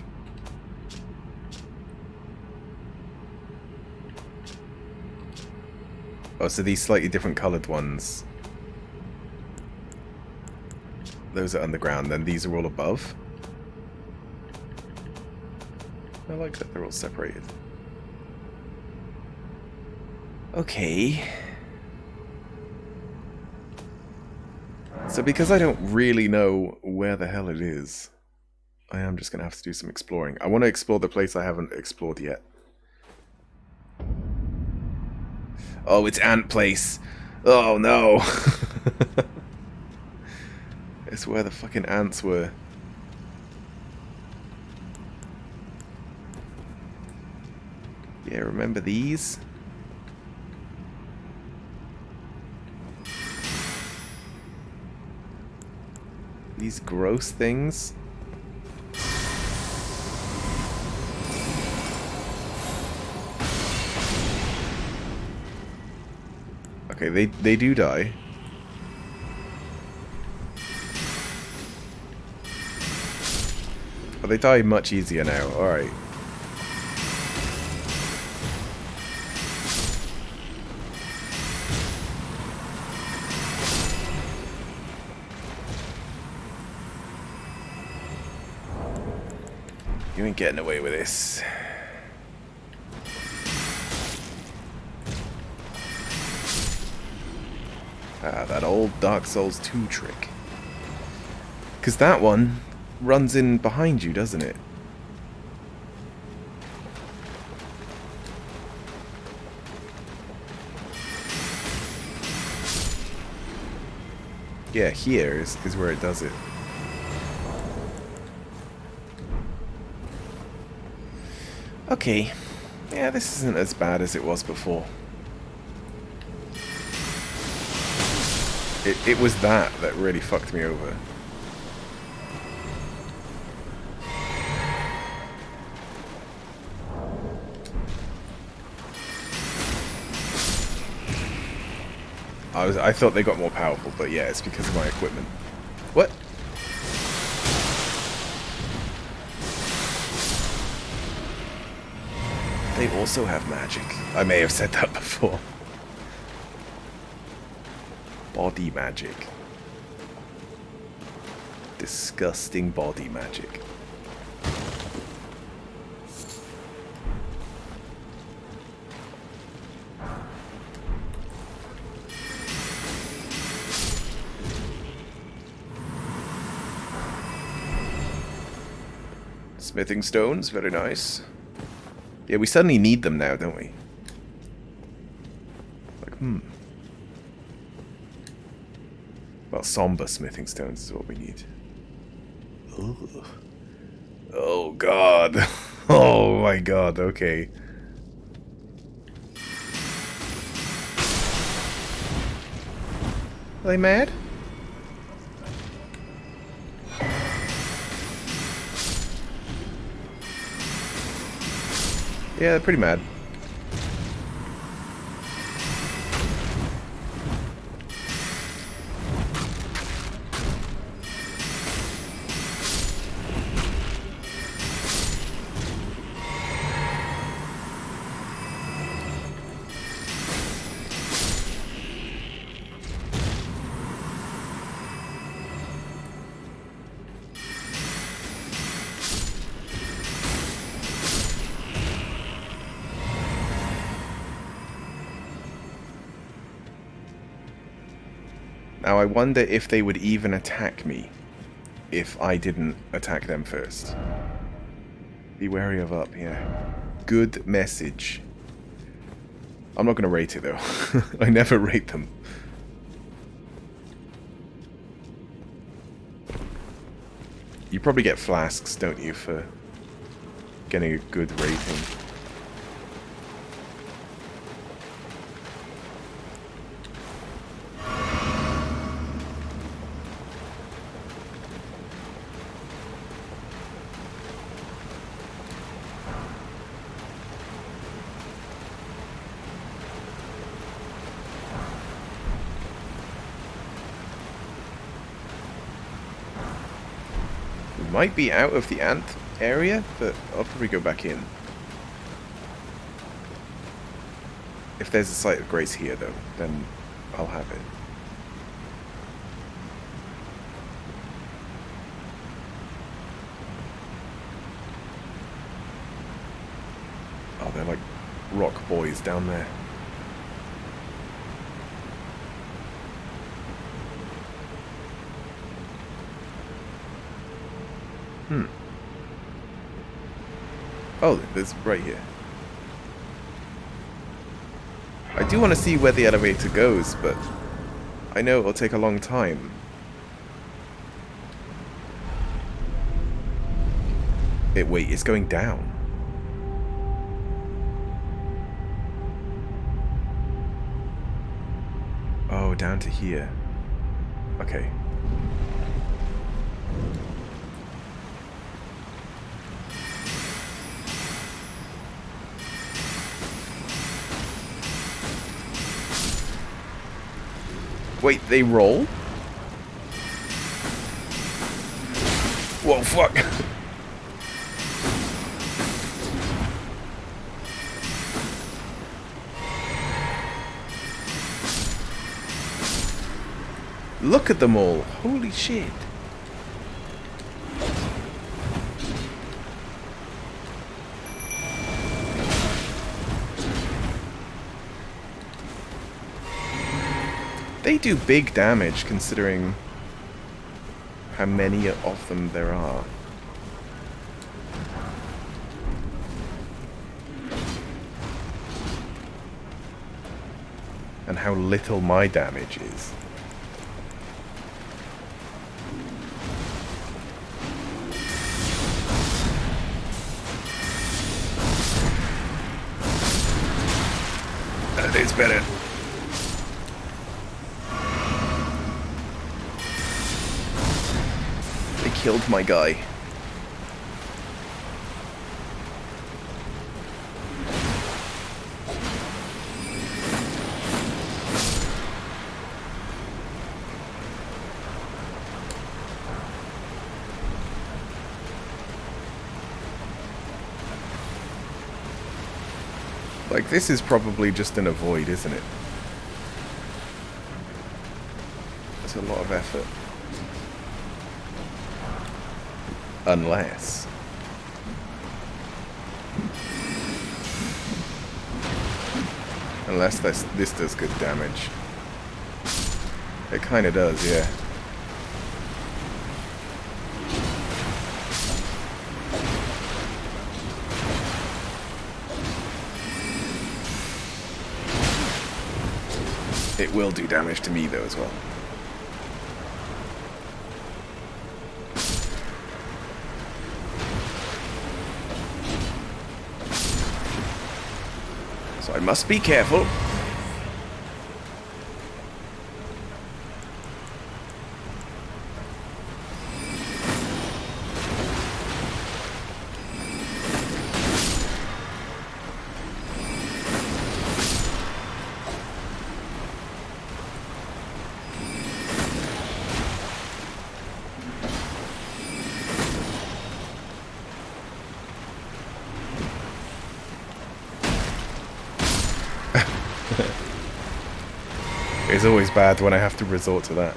Oh, so these slightly different coloured ones, those are underground, then these are all above. I like that they're all separated. Okay. So because I don't really know where the hell it is, I am just going to have to do some exploring. I want to explore the place I haven't explored yet. Oh, it's Ant Place. Oh, no. It's where the fucking ants were. Yeah, remember these? These gross things? Okay, they do die. But they die much easier now. Alright. You ain't getting away with this. Ah, that old Dark Souls 2 trick. Because that one runs in behind you, doesn't it? Yeah, here is where it does it. Okay. Yeah, this isn't as bad as it was before. It was that really fucked me over. I thought they got more powerful, but yeah, it's because of my equipment. What? They also have magic. I may have said that before. Body magic. Disgusting body magic. Smithing stones, very nice. Yeah, we suddenly need them now, don't we? Like, well, somber smithing stones is what we need. Ugh. Oh, God. Oh, my God, okay. Are they mad? Yeah, they're pretty mad. Now I wonder if they would even attack me if I didn't attack them first. Be wary of up, yeah. Good message. I'm not going to rate it though. I never rate them. You probably get flasks, don't you, for getting a good rating. Might be out of the ant area, but I'll probably go back in. If there's a site of grace here, though, then I'll have it. Oh, they're like rock boys down there. Oh, there's right here. I do want to see where the elevator goes, but I know it'll take a long time. Wait, it's going down. Oh, down to here. Okay. Wait, they roll? Whoa, fuck. Look at them all. Holy shit. They do big damage considering how many of them there are. And how little my damage is. That is better. killed my guy. Like, this is probably just an avoid, isn't it? It's a lot of effort. Unless... Unless this does good damage. It kind of does, yeah. It will do damage to me, though, as well. So I must be careful. It's always bad when I have to resort to that.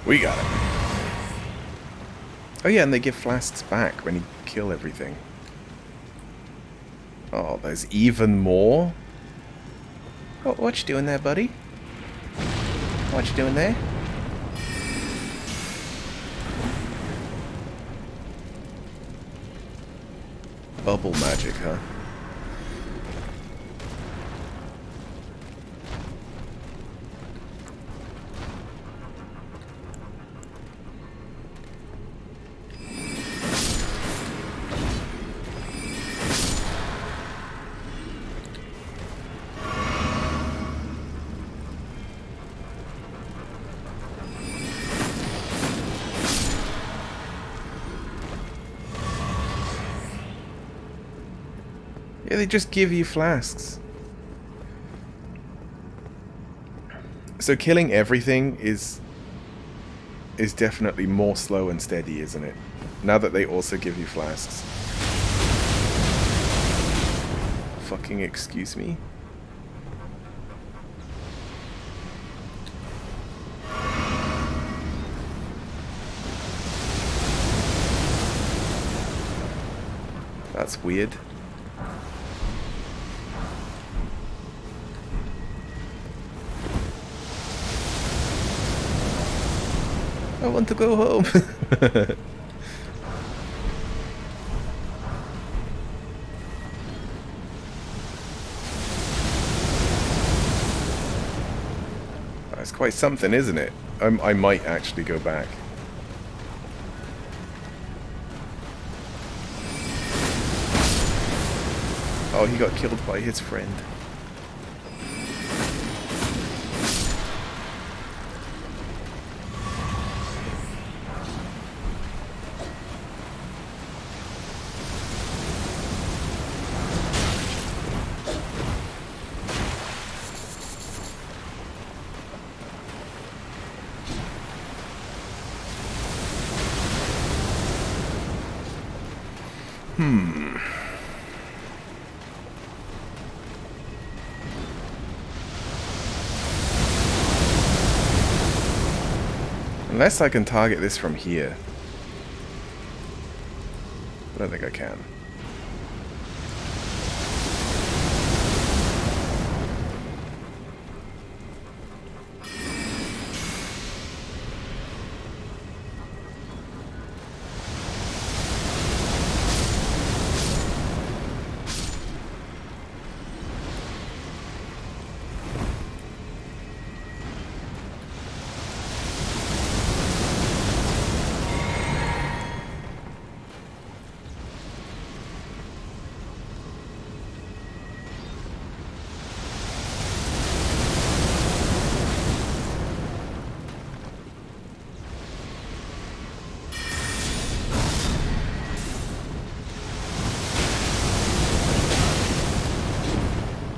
We got it. Oh yeah, and they give flasks back when you kill everything. Oh, there's even more? What you doing there, buddy? What you doing there? Bubble magic, huh? Yeah, they just give you flasks. So killing everything is definitely more slow and steady, isn't it? Now that they also give you flasks. Fucking excuse me? That's weird. I want to go home. That's quite something, isn't it? I might actually go back. Oh, he got killed by his friend. Unless I can target this from here. I don't think I can.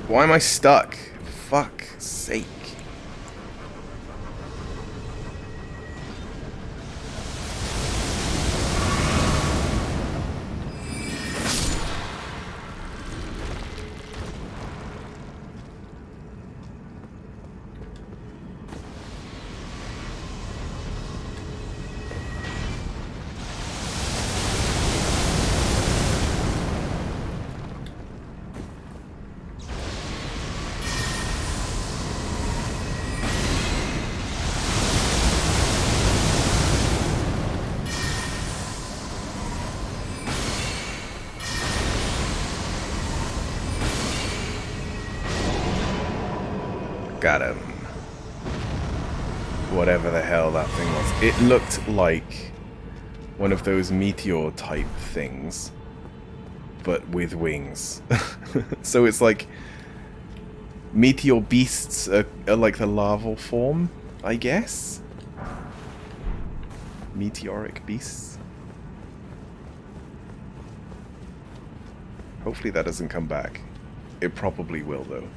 Why am I stuck? Fuck's sake. Got him. Whatever the hell that thing was. It looked like one of those meteor type things, but with wings. So it's like meteor beasts are like the larval form, I guess? Meteoric beasts? Hopefully that doesn't come back. It probably will, though.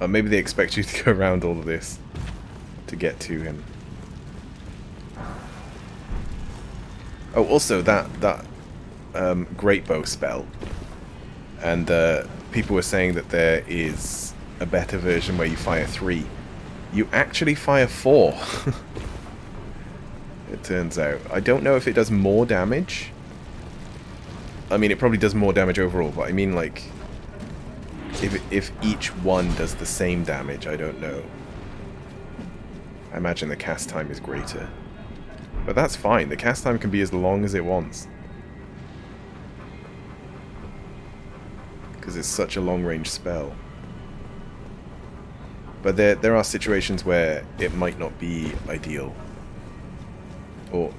Maybe they expect you to go around all of this to get to him. Oh, also that great bow spell. And people were saying that there is a better version where you fire 3. You actually fire 4. It turns out. I don't know if it does more damage. I mean, it probably does more damage overall, but I mean, like, if each one does the same damage, I don't know. I imagine the cast time is greater. But that's fine. The cast time can be as long as it wants. Because it's such a long-range spell. But there are situations where it might not be ideal. Or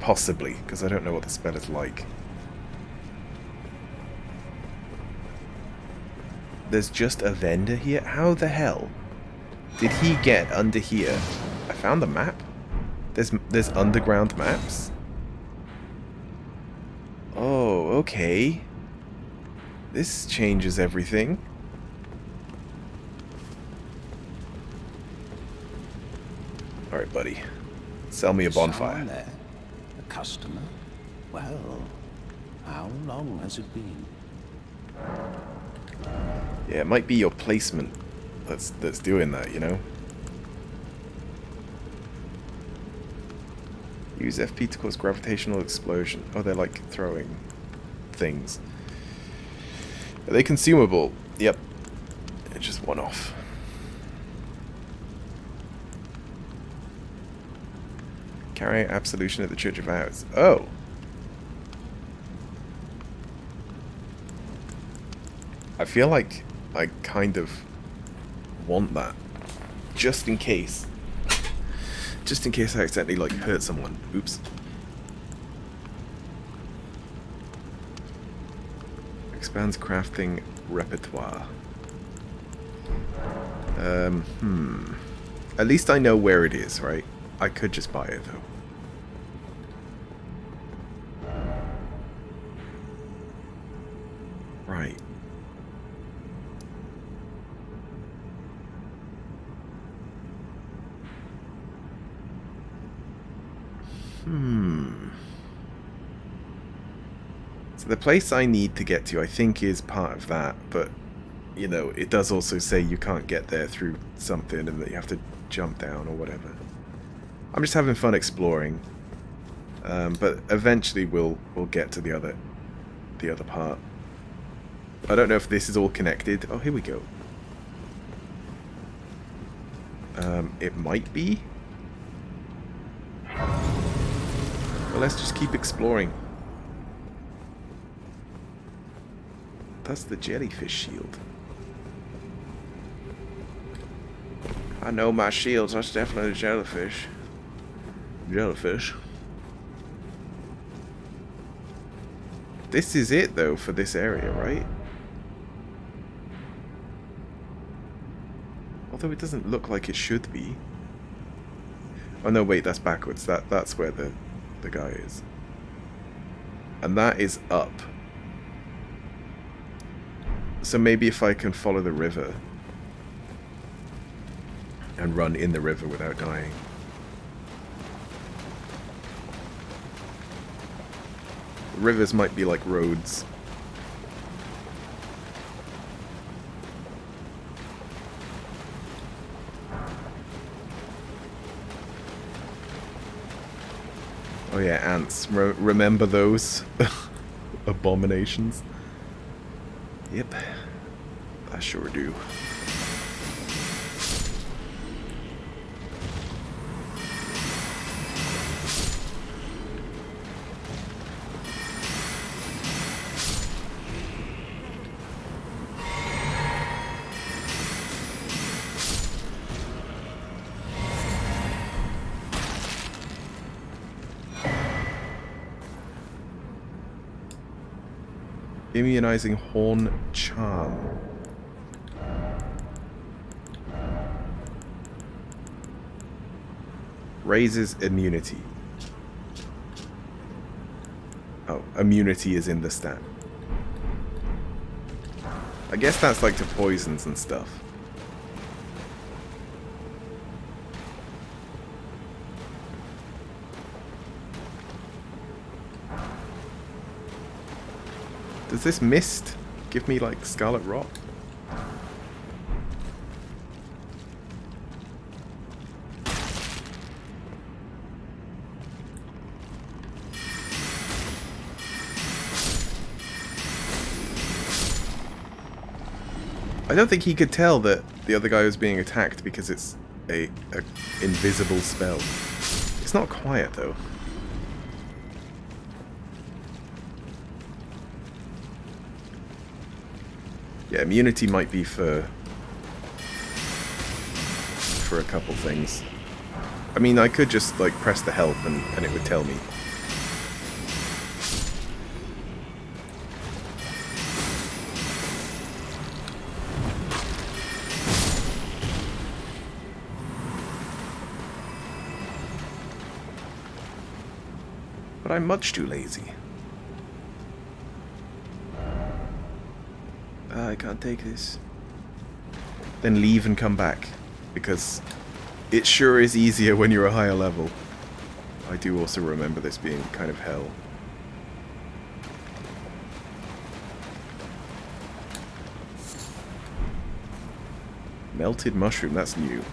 possibly, because I don't know what the spell is like. There's just a vendor here? How the hell did he get under here? I found the map. There's underground maps? Oh, okay. This changes everything. Alright, buddy. Sell me a bonfire. Someone there? A customer? Well, how long has it been? Yeah, it might be your placement that's doing that, you know? Use FP to cause gravitational explosion. Oh, they're like throwing things. Are they consumable? Yep. It's just one off. Carry out absolution at the Church of Hours. Oh! I feel like I kind of want that. Just in case. Just in case I accidentally, like, hurt someone. Oops. Expands crafting repertoire. At least I know where it is, right? I could just buy it, though. Right. So the place I need to get to, I think, is part of that, but, you know, it does also say you can't get there through something and that you have to jump down or whatever. I'm just having fun exploring, but eventually we'll get to the other part. I don't know if this is all connected. Oh, here we go. It might be. Well, let's just keep exploring. That's the jellyfish shield. I know my shields. That's definitely jellyfish. Jellyfish. This is it, though, for this area, right? Although it doesn't look like it should be. Oh no, wait, that's backwards. That's where the guy is. And that is up. So maybe if I can follow the river and run in the river without dying. Rivers might be like roads. Oh yeah, ants. Remember those? Abominations? Yep. I sure do. Immunizing Horn Charm. Raises immunity. Oh, immunity is in the stat. I guess that's like to poisons and stuff. Does this mist give me like Scarlet Rot? I don't think he could tell that the other guy was being attacked because it's a invisible spell. It's not quiet though. Yeah, immunity might be for a couple things. I mean, I could just like press the help and it would tell me. But I'm much too lazy. I can't take this. Then leave and come back, because it sure is easier when you're a higher level. I do also remember this being kind of hell. Melted mushroom, that's new.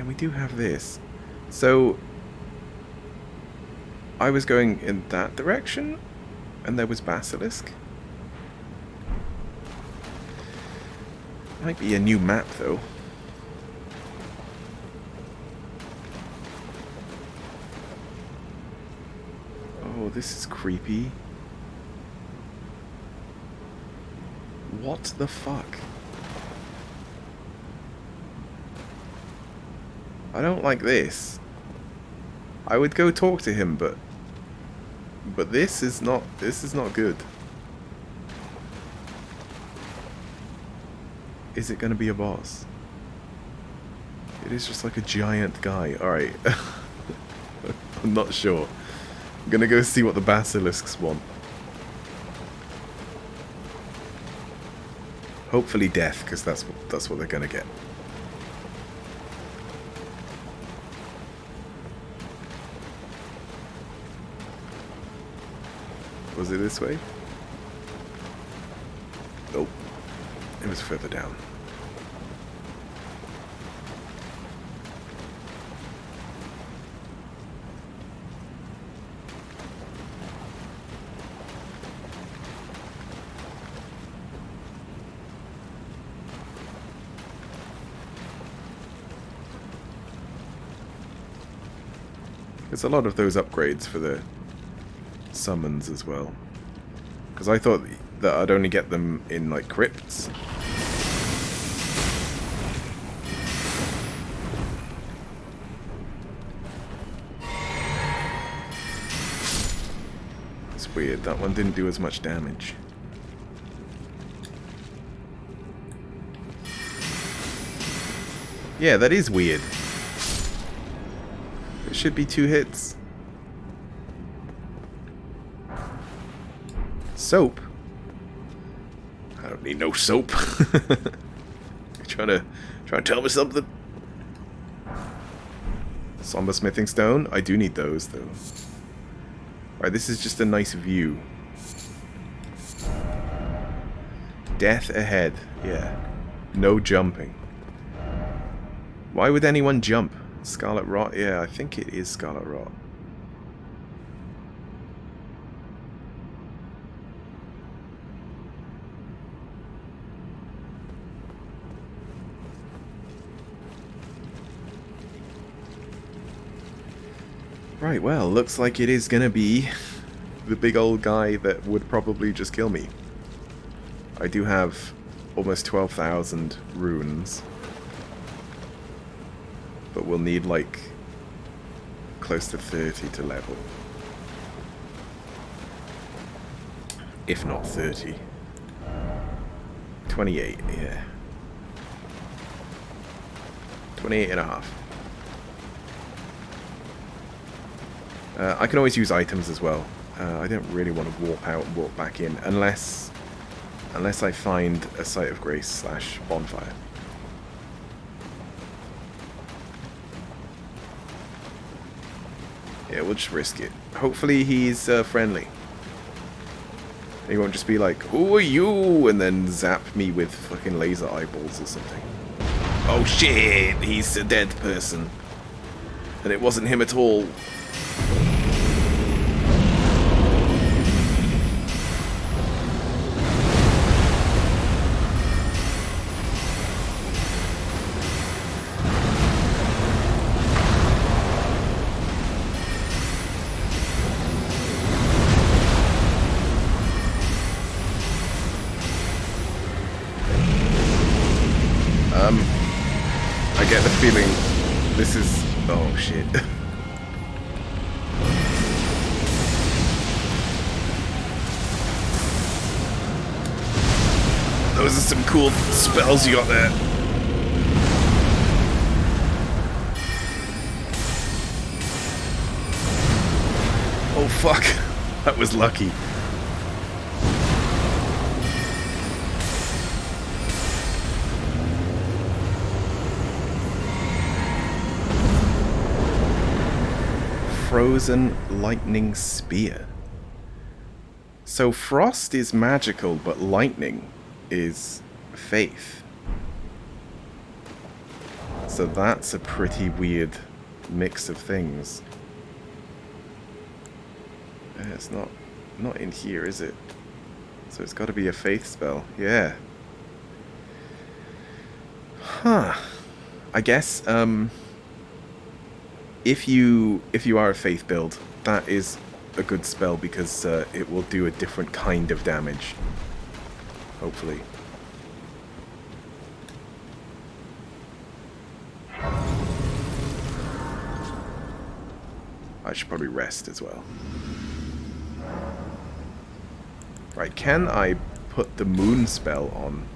We do have this. So I was going in that direction and there was basilisk. Might be a new map though. Oh, this is creepy. What the fuck? I don't like this. I would go talk to him, but this is not good. Is it going to be a boss? It is just like a giant guy. Alright. I'm not sure. I'm going to go see what the basilisks want. Hopefully death, because that's what they're going to get. Was it this way? Nope. It was further down. There's a lot of those upgrades for the summons as well, because I thought that I'd only get them in like crypts. It's weird. That one didn't do as much damage. Yeah, that is weird. It should be 2 hits. Soap? I don't need no soap. You trying to tell me something? Somber smithing stone? I do need those though. Alright, this is just a nice view. Death ahead. Yeah. No jumping. Why would anyone jump? Scarlet Rot? Yeah, I think it is Scarlet Rot. Right, well, looks like it is gonna be the big old guy that would probably just kill me. I do have almost 12,000 runes. But we'll need like close to 30 to level. If not 30. 28, yeah. 28 and a half. I can always use items as well. I don't really want to warp out and warp back in unless I find a site of grace / bonfire. Yeah, we'll just risk it. Hopefully he's friendly. He won't just be like, "Who are you?" and then zap me with fucking laser eyeballs or something. Oh shit, he's a dead person. And it wasn't him at all. I get the feeling this is... oh shit. Those are some cool spells you got there. Oh fuck, that was lucky. Frozen Lightning Spear. So frost is magical, but lightning is faith. So that's a pretty weird mix of things. It's not in here, is it? So it's got to be a faith spell. Yeah. Huh. I guess if you are a faith build, that is a good spell because it will do a different kind of damage. Hopefully. I should probably rest as well. Right, can I put the moon spell on?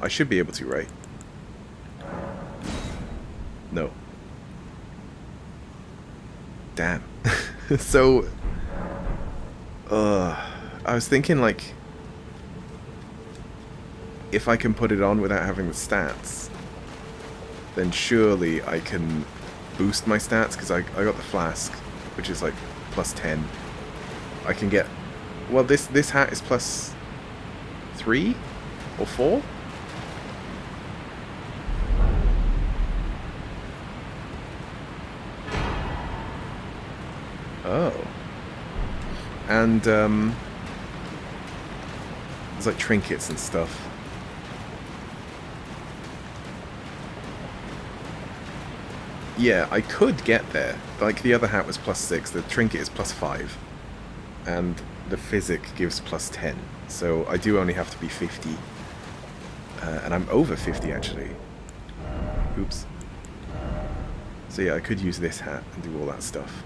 I should be able to, right? No. Damn. So, I was thinking, like, if I can put it on without having the stats, then surely I can boost my stats, because I got the flask, which is, like, plus 10. I can get... well, this hat is plus 3 or 4? Oh. And, there's like trinkets and stuff. Yeah, I could get there. Like, the other hat was plus 6, the trinket is plus 5. And the physic gives plus 10. So I do only have to be 50. And I'm over 50, actually. Oops. So yeah, I could use this hat and do all that stuff.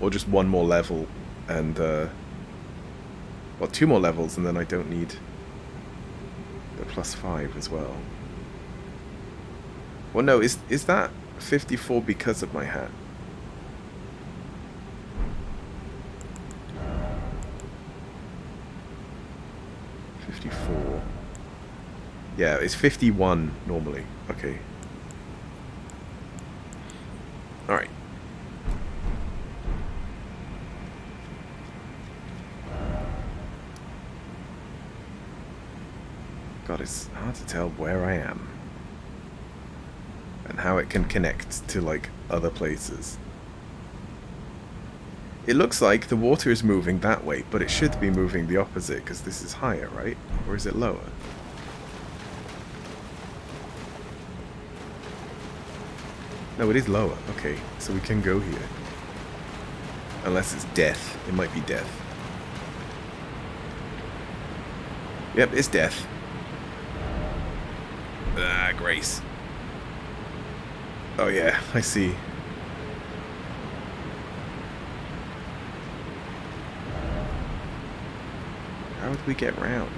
Or just one more level and, well, 2 more levels and then I don't need the +5 as well. Well, no, is that 54 because of my hat? Yeah, it's 51 normally. Okay. Alright. God, it's hard to tell where I am. And how it can connect to, like, other places. It looks like the water is moving that way, but it should be moving the opposite, because this is higher, right? Or is it lower? No, it is lower. Okay, so we can go here. Unless it's death. It might be death. Yep, it's death. Ah, Grace. Oh yeah, I see. How would we get round?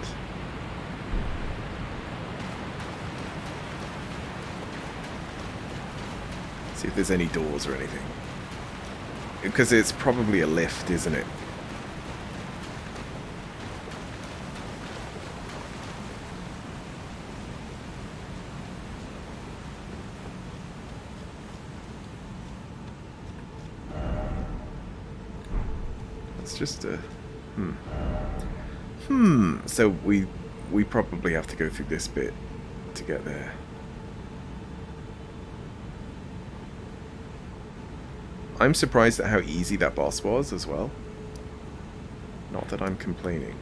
See if there's any doors or anything. Because it's probably a lift, isn't it? It's just a... So we probably have to go through this bit to get there. I'm surprised at how easy that boss was as well. Not that I'm complaining.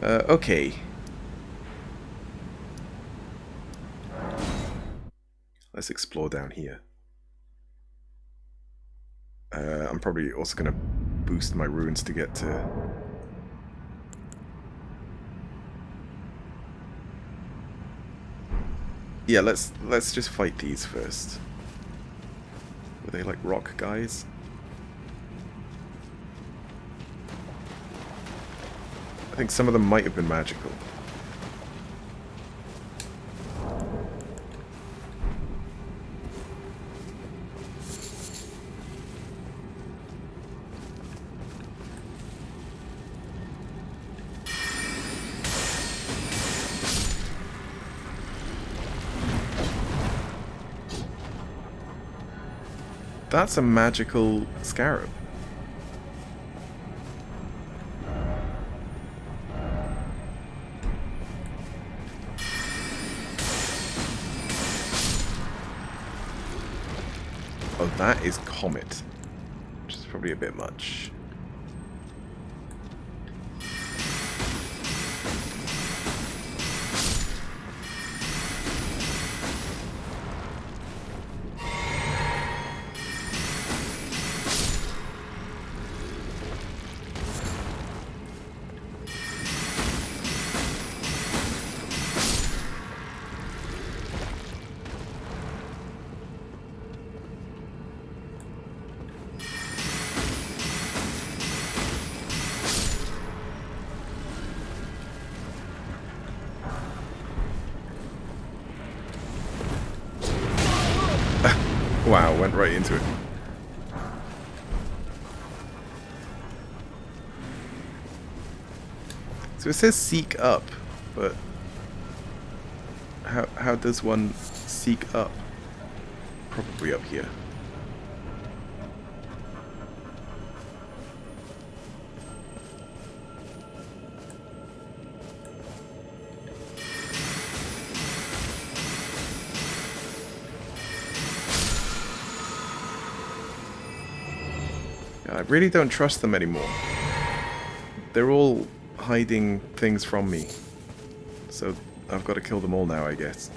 Okay. Let's explore down here. I'm probably also going to boost my runes to get to... Yeah, let's just fight these first. Were they like rock guys? I think some of them might have been magical. That's a magical scarab. Oh, that is Comet, which is probably a bit much. Wow, went right into it. So it says seek up, but how does one seek up? Probably up here. I really don't trust them anymore. They're all hiding things from me. So I've got to kill them all now, I guess.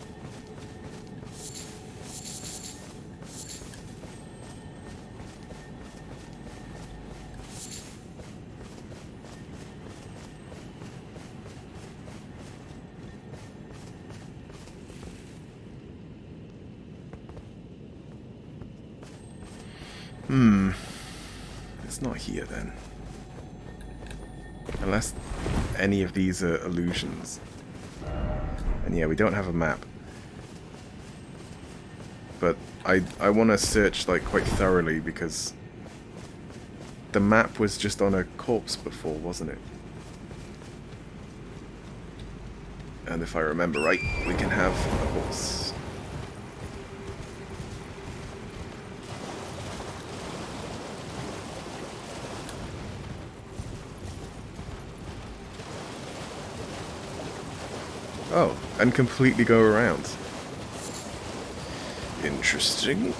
It's not here then. Unless any of these are illusions. And yeah, we don't have a map. But I want to search like quite thoroughly because the map was just on a corpse before, wasn't it? And if I remember right, we can have a horse. Oh, and completely go around. Interesting.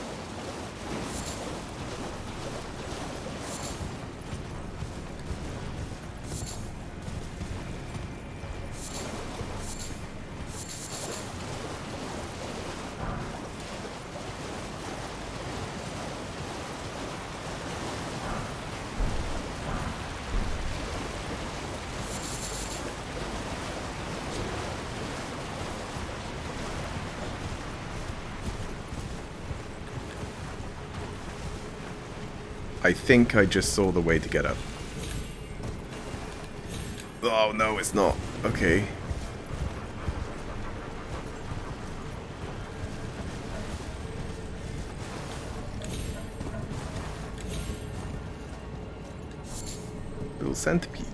I think I just saw the way to get up. Oh no, it's not. Okay. Little centipede.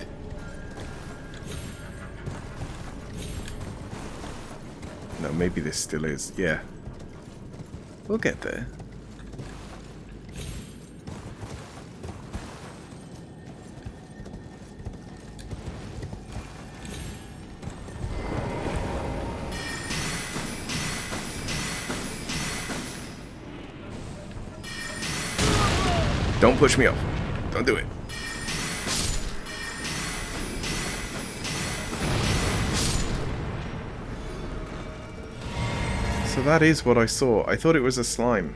No, maybe this still is. Yeah. We'll get there. Don't push me off. Don't do it. So that is what I saw. I thought it was a slime.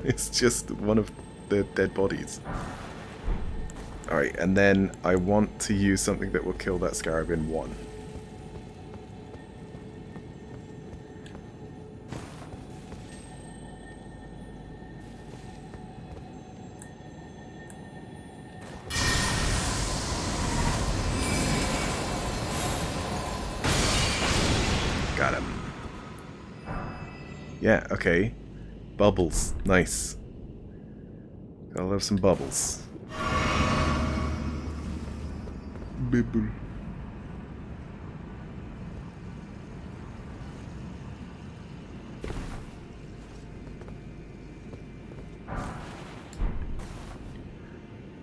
It's just one of the dead bodies. Alright, and then I want to use something that will kill that scarab in one. Got him. Yeah, okay. Bubbles. Nice. Gotta love some bubbles. Bibble.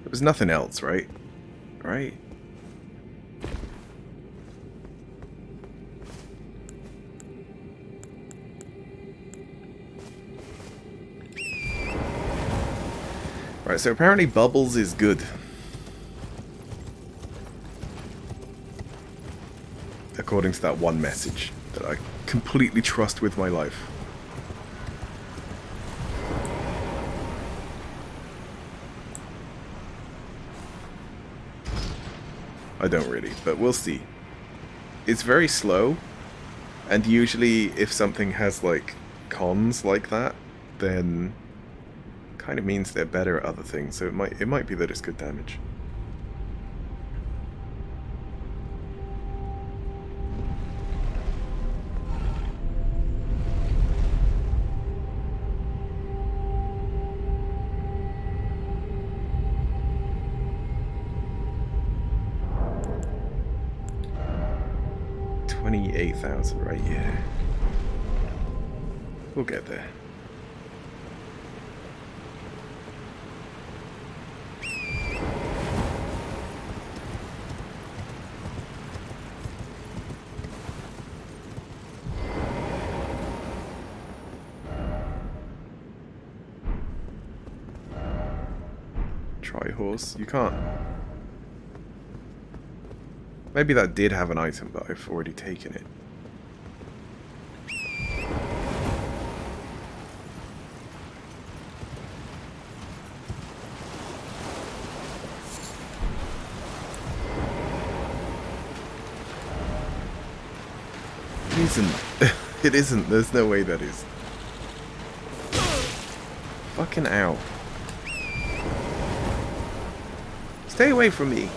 There was nothing else, right? Right? Right, so apparently bubbles is good. According to that one message that I completely trust with my life. I don't really, but we'll see. It's very slow, and usually if something has like cons like that, then kind of means they're better at other things, so it might be that it's good damage. $28,000, right? Yeah. We'll get there. Try horse. You can't. Maybe that did have an item, but I've already taken it. It isn't. It isn't. There's no way that is. Fucking ow. Stay away from me.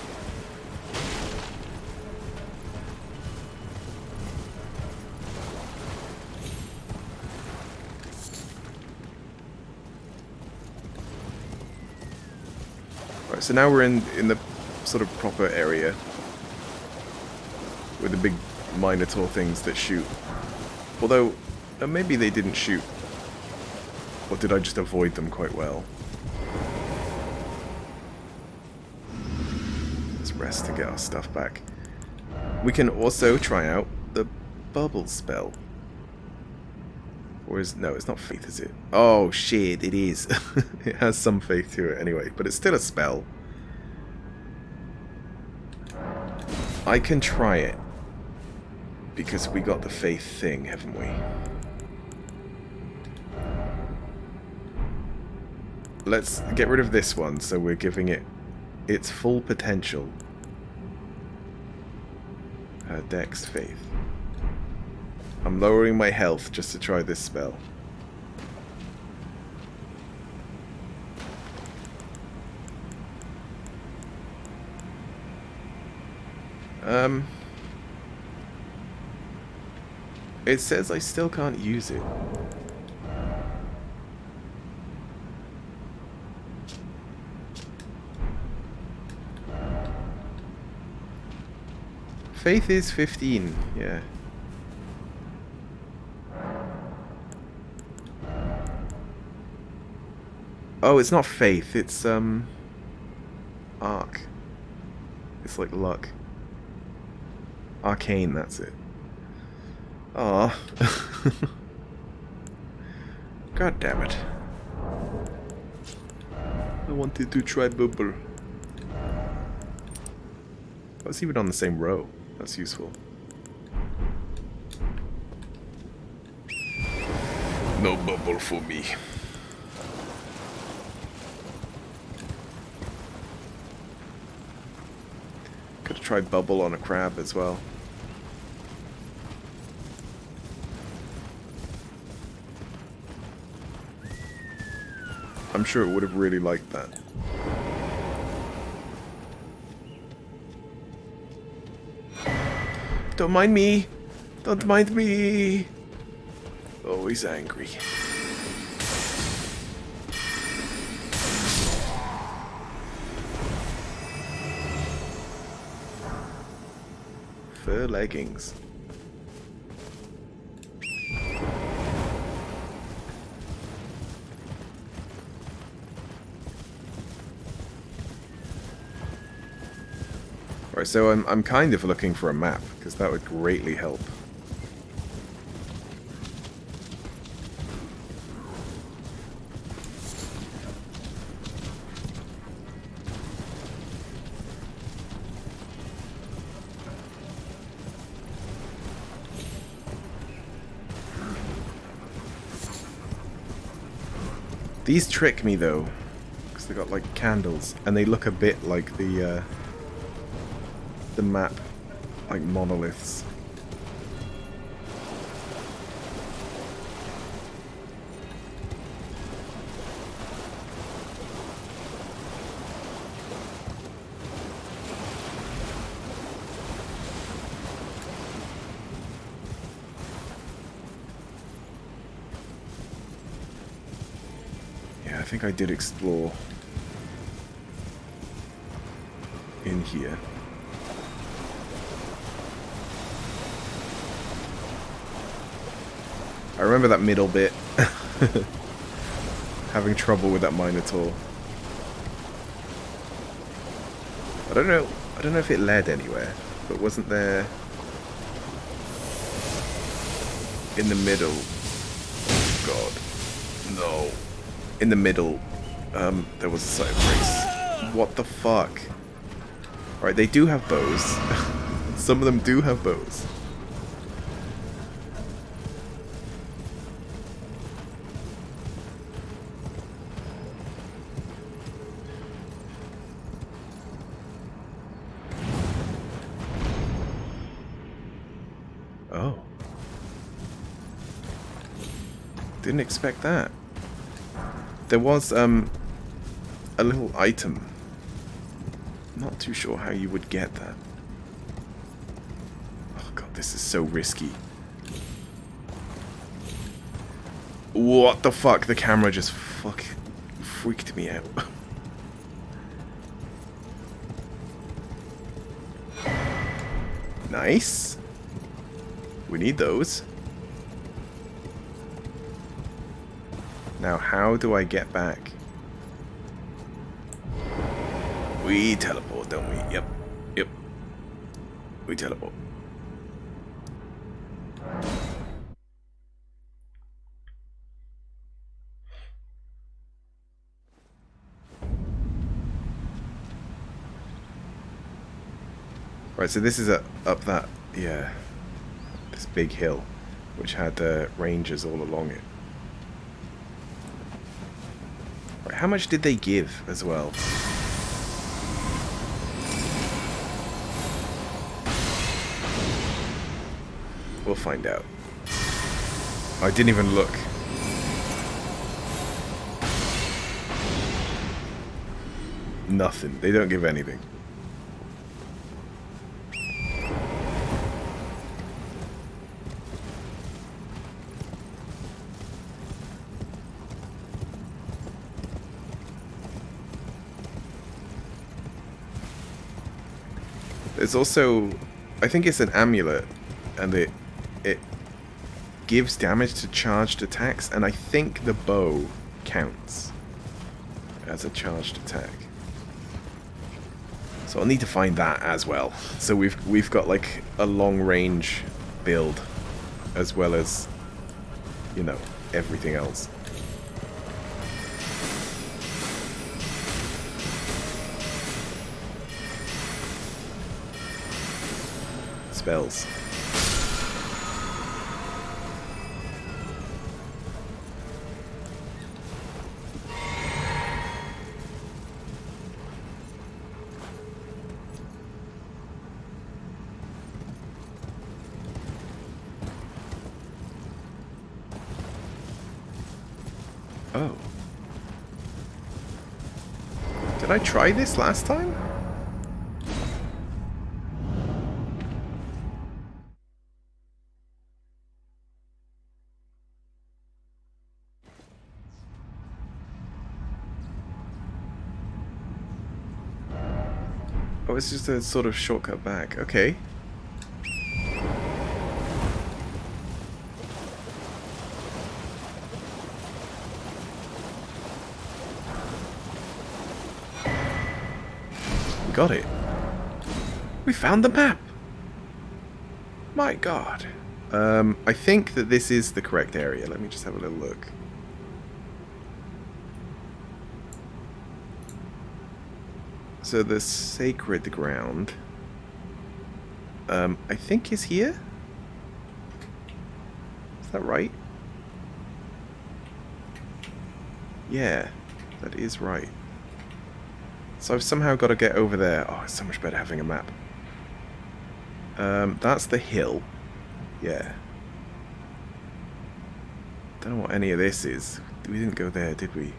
Right, so now we're in the sort of proper area with the big Minotaur things that shoot. Although, maybe they didn't shoot. Or did I just avoid them quite well? Let's rest to get our stuff back. We can also try out the bubble spell. Or is... no, it's not faith, is it? Oh, shit, it is. It has some faith to it anyway, but it's still a spell. I can try it. Because we got the faith thing, haven't we? Let's get rid of this one, so we're giving it its full potential. Dex faith. I'm lowering my health just to try this spell. It says I still can't use it. Faith is 15, yeah. Oh, it's not faith, it's, arc. It's like luck. Arcane, that's it. Ah. God damn it. I wanted to try bubble. Oh, it's even on the same row. That's useful. No bubble for me. Could have tried bubble on a crab as well. I'm sure it would have really liked that. Don't mind me! Don't mind me! Oh, he's angry. Fur leggings. Right, so I'm kind of looking for a map, because that would greatly help. These trick me though, because they got like candles, and they look a bit like the map, like monoliths. Yeah, I think I did explore in here. I remember that middle bit. Having trouble with that Minotaur. I don't know if it led anywhere, but wasn't there in the middle? God. No. In the middle, there was a site of grace. What the fuck? Alright, they do have bows. Some of them do have bows. Oh. Didn't expect that. There was, a little item Not too sure how you would get that. Oh god, this is so risky. What the fuck? The camera just fucking freaked me out. Nice. We need those. Now, how do I get back? We teleport, don't we? Yep. Yep. We teleport. Right, so this is up that, yeah, this big hill, which had rangers all along it. Right, how much did they give as well? We'll find out. I didn't even look. Nothing. They don't give anything. There's also, I think it's an amulet, and it gives damage to charged attacks, and I think the bow counts as a charged attack. So I'll need to find that as well. So we've got like a long range build, as well as, you know, everything else. Spells. Oh. Did I try this last time? Oh, it's just a sort of shortcut back. Okay. We got it. We found the map. My god. I think that this is the correct area. Let me just have a little look. So the sacred ground, I think is here? Is that right? Yeah, that is right. So I've somehow got to get over there. Oh, it's so much better having a map. That's the hill. Yeah. Don't know what any of this is. We didn't go there, did we?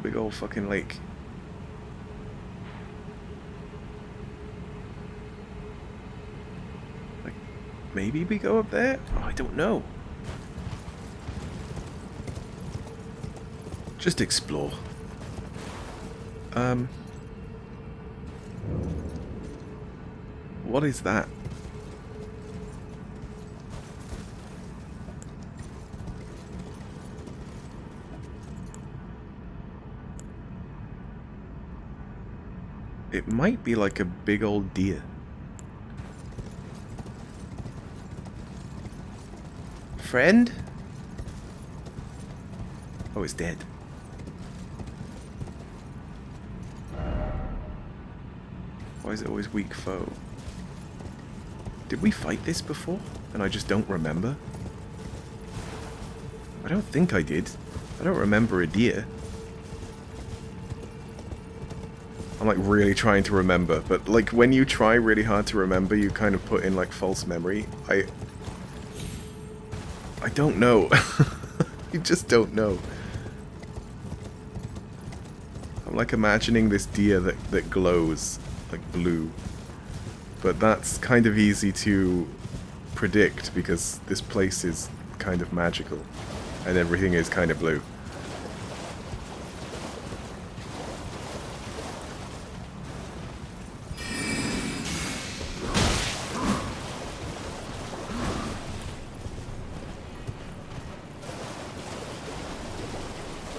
Big old fucking lake. Like, maybe we go up there? Oh, I don't know. Just explore. What is that? It might be like a big old deer. Friend? Oh, it's dead. Why is it always weak foe? Did we fight this before? And I just don't remember? I don't think I did. I don't remember a deer. I'm like really trying to remember, but like when you try really hard to remember, you kind of put in like false memory. I don't know. You just don't know. I'm like imagining this deer that glows like blue. But that's kind of easy to predict because this place is kind of magical and everything is kind of blue.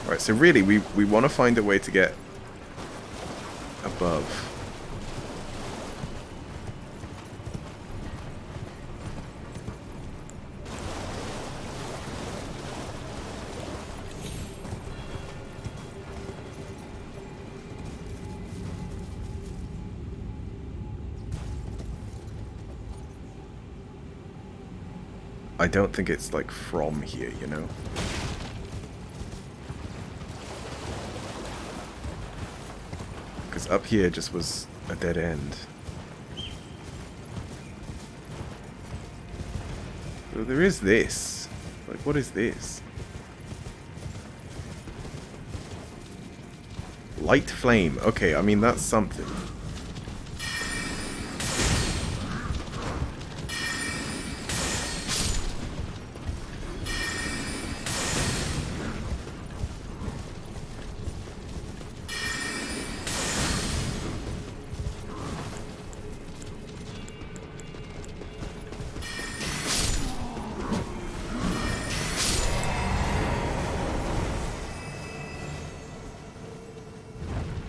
Right, so really we want to find a way to get above. I don't think it's like from here, you know? Because up here just was a dead end. So there is this. Like, what is this? Light flame. Okay, I mean, that's something.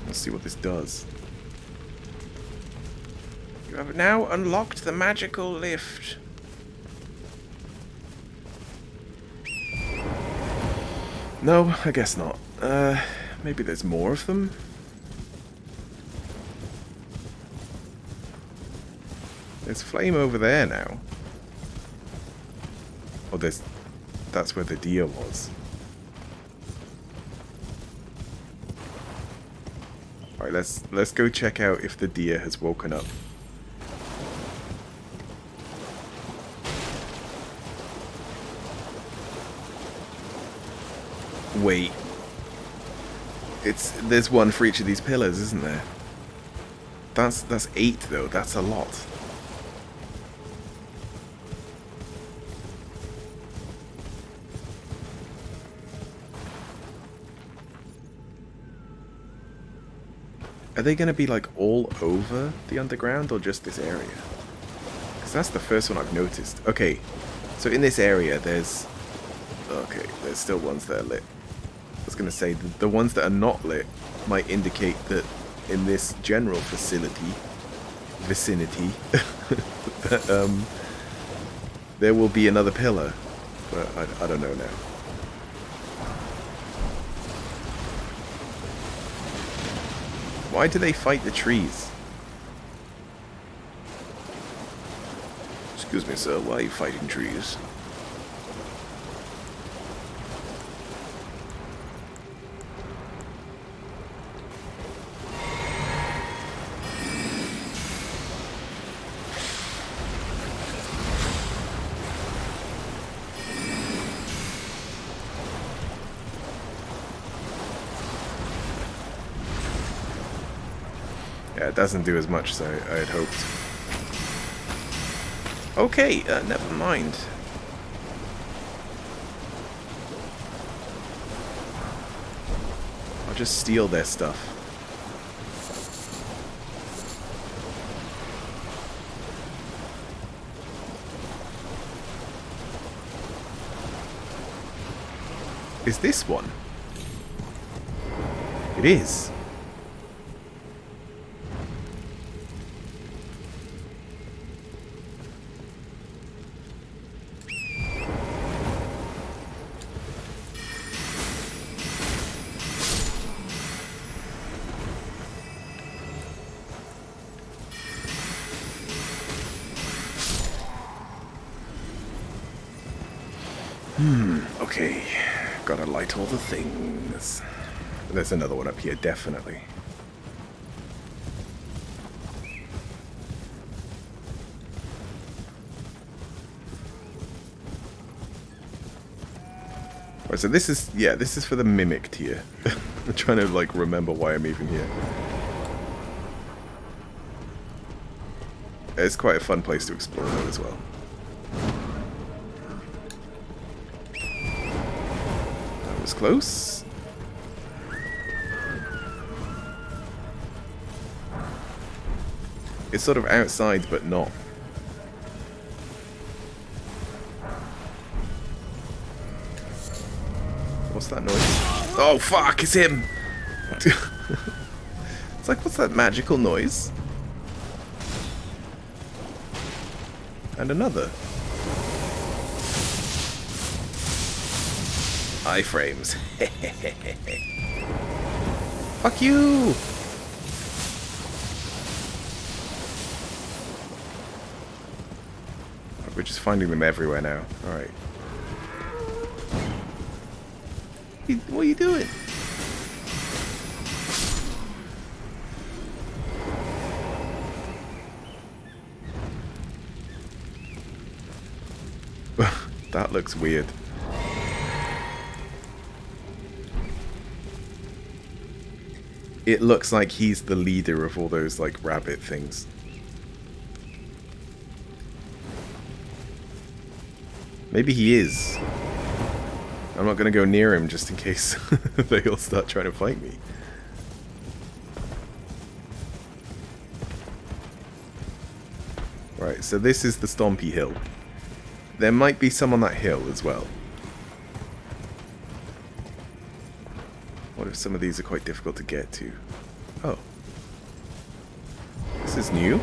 Let's see what this does. You have now unlocked the magical lift. No, I guess not. Maybe there's more of them? There's flame over there now. Oh, that's where the deer was. Alright, let's go check out if the deer has woken up. Wait. There's one for each of these pillars, isn't there? That's 8 though, that's a lot. Are they going to be like all over the underground or just this area? Because that's the first one I've noticed. Okay, so in this area there's... Okay, there's still ones that are lit. I was going to say, the ones that are not lit might indicate that in this general vicinity, that, there will be another pillar. But I don't know now. Why do they fight the trees? Excuse me, sir, why are you fighting trees? Yeah, it doesn't do as much as I had hoped. Okay, never mind. I'll just steal their stuff. Is this one? It is. Okay. Gotta light all the things. There's another one up here, definitely. Right, so this is, yeah, this is for the mimic tier. I'm trying to, like, remember why I'm even here. It's quite a fun place to explore, though, as well. That was close. It's sort of outside, but not. What's that noise? Oh, fuck, it's him! It's like, what's that magical noise? And another. Iframes. Fuck you! We're just finding them everywhere now. Alright. What are you doing? That looks weird. It looks like he's the leader of all those, like, rabbit things. Maybe he is. I'm not going to go near him just in case they all start trying to fight me. Right, so this is the Stompy Hill. There might be some on that hill as well. What if some of these are quite difficult to get to? Oh. This is new.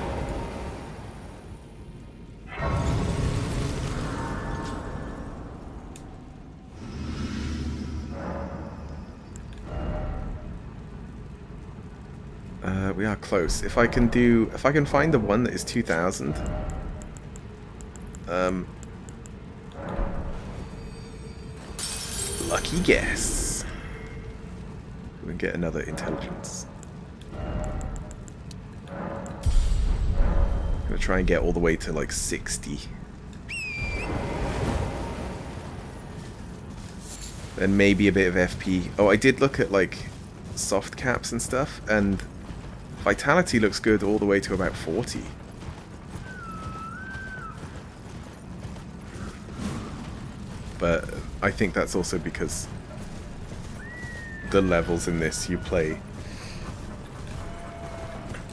We are close. If I can find the one that is 2000. Lucky guess. We can get another intelligence. I'm gonna try and get all the way to like 60. Then maybe a bit of FP. Oh, I did look at like soft caps and stuff, and vitality looks good all the way to about 40. But I think that's also because the levels in this you play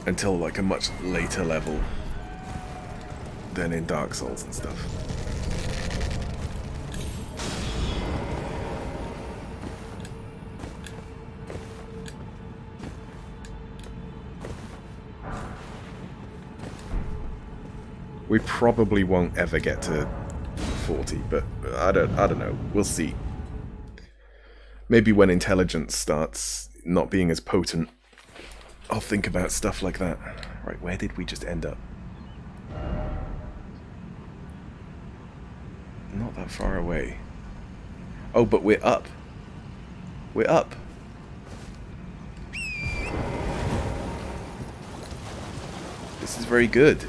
until like a much later level than in Dark Souls and stuff. We probably won't ever get to 40, but I don't know. We'll see. Maybe when intelligence starts not being as potent, I'll think about stuff like that. Right, where did we just end up? Not that far away. Oh, but we're up. We're up. This is very good.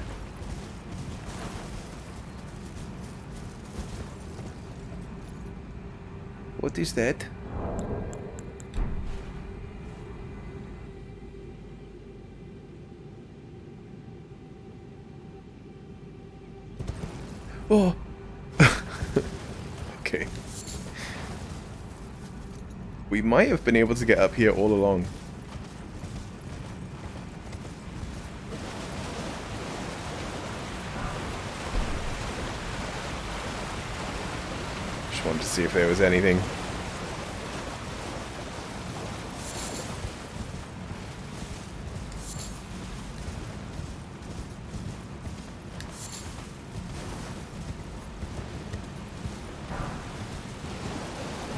What is that? Oh! Okay. We might have been able to get up here all along. Just wanted to see if there was anything.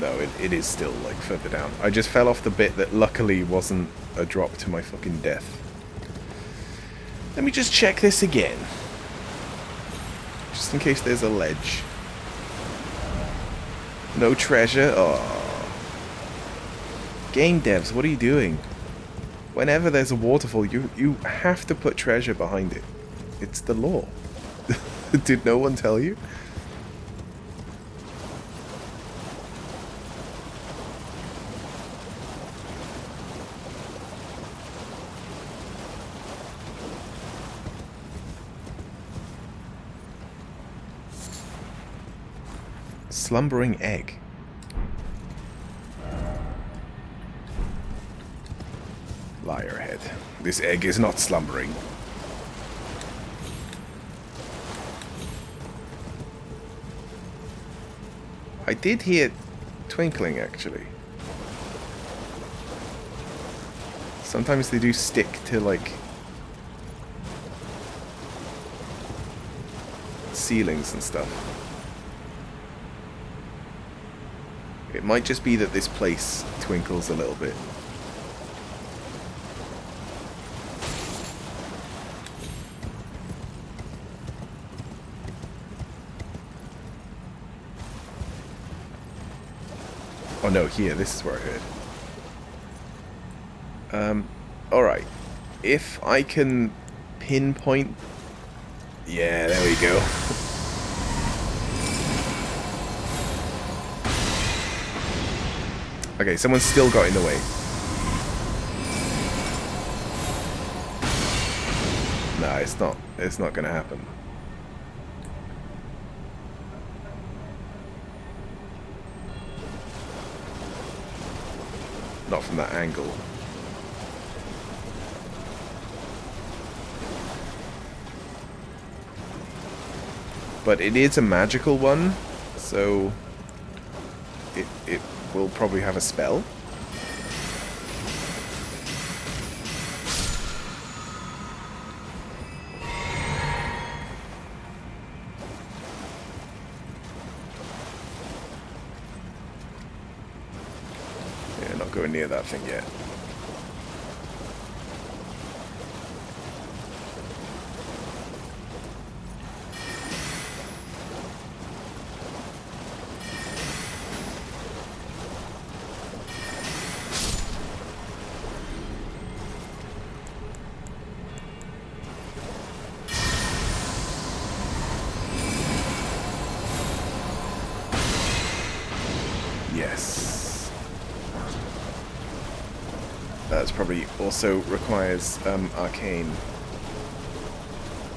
No, it is still, like, further down. I just fell off the bit that luckily wasn't a drop to my fucking death. Let me just check this again. Just in case there's a ledge. No treasure? Oh. Game devs, what are you doing? Whenever there's a waterfall, you have to put treasure behind it. It's the law. Did no one tell you? Slumbering egg. Liarhead. This egg is not slumbering. I did hear twinkling, actually. Sometimes they do stick to, like, ceilings and stuff. It might just be that this place twinkles a little bit. Oh no, here, this is where I heard. Alright. If I can pinpoint... Yeah, there we go. Okay, someone's still got in the way. Nah, it's not. It's not gonna happen. Not from that angle. But it is a magical one, so it will probably have a spell. Yeah, not going near that thing yet. Yes. That's probably also requires arcane.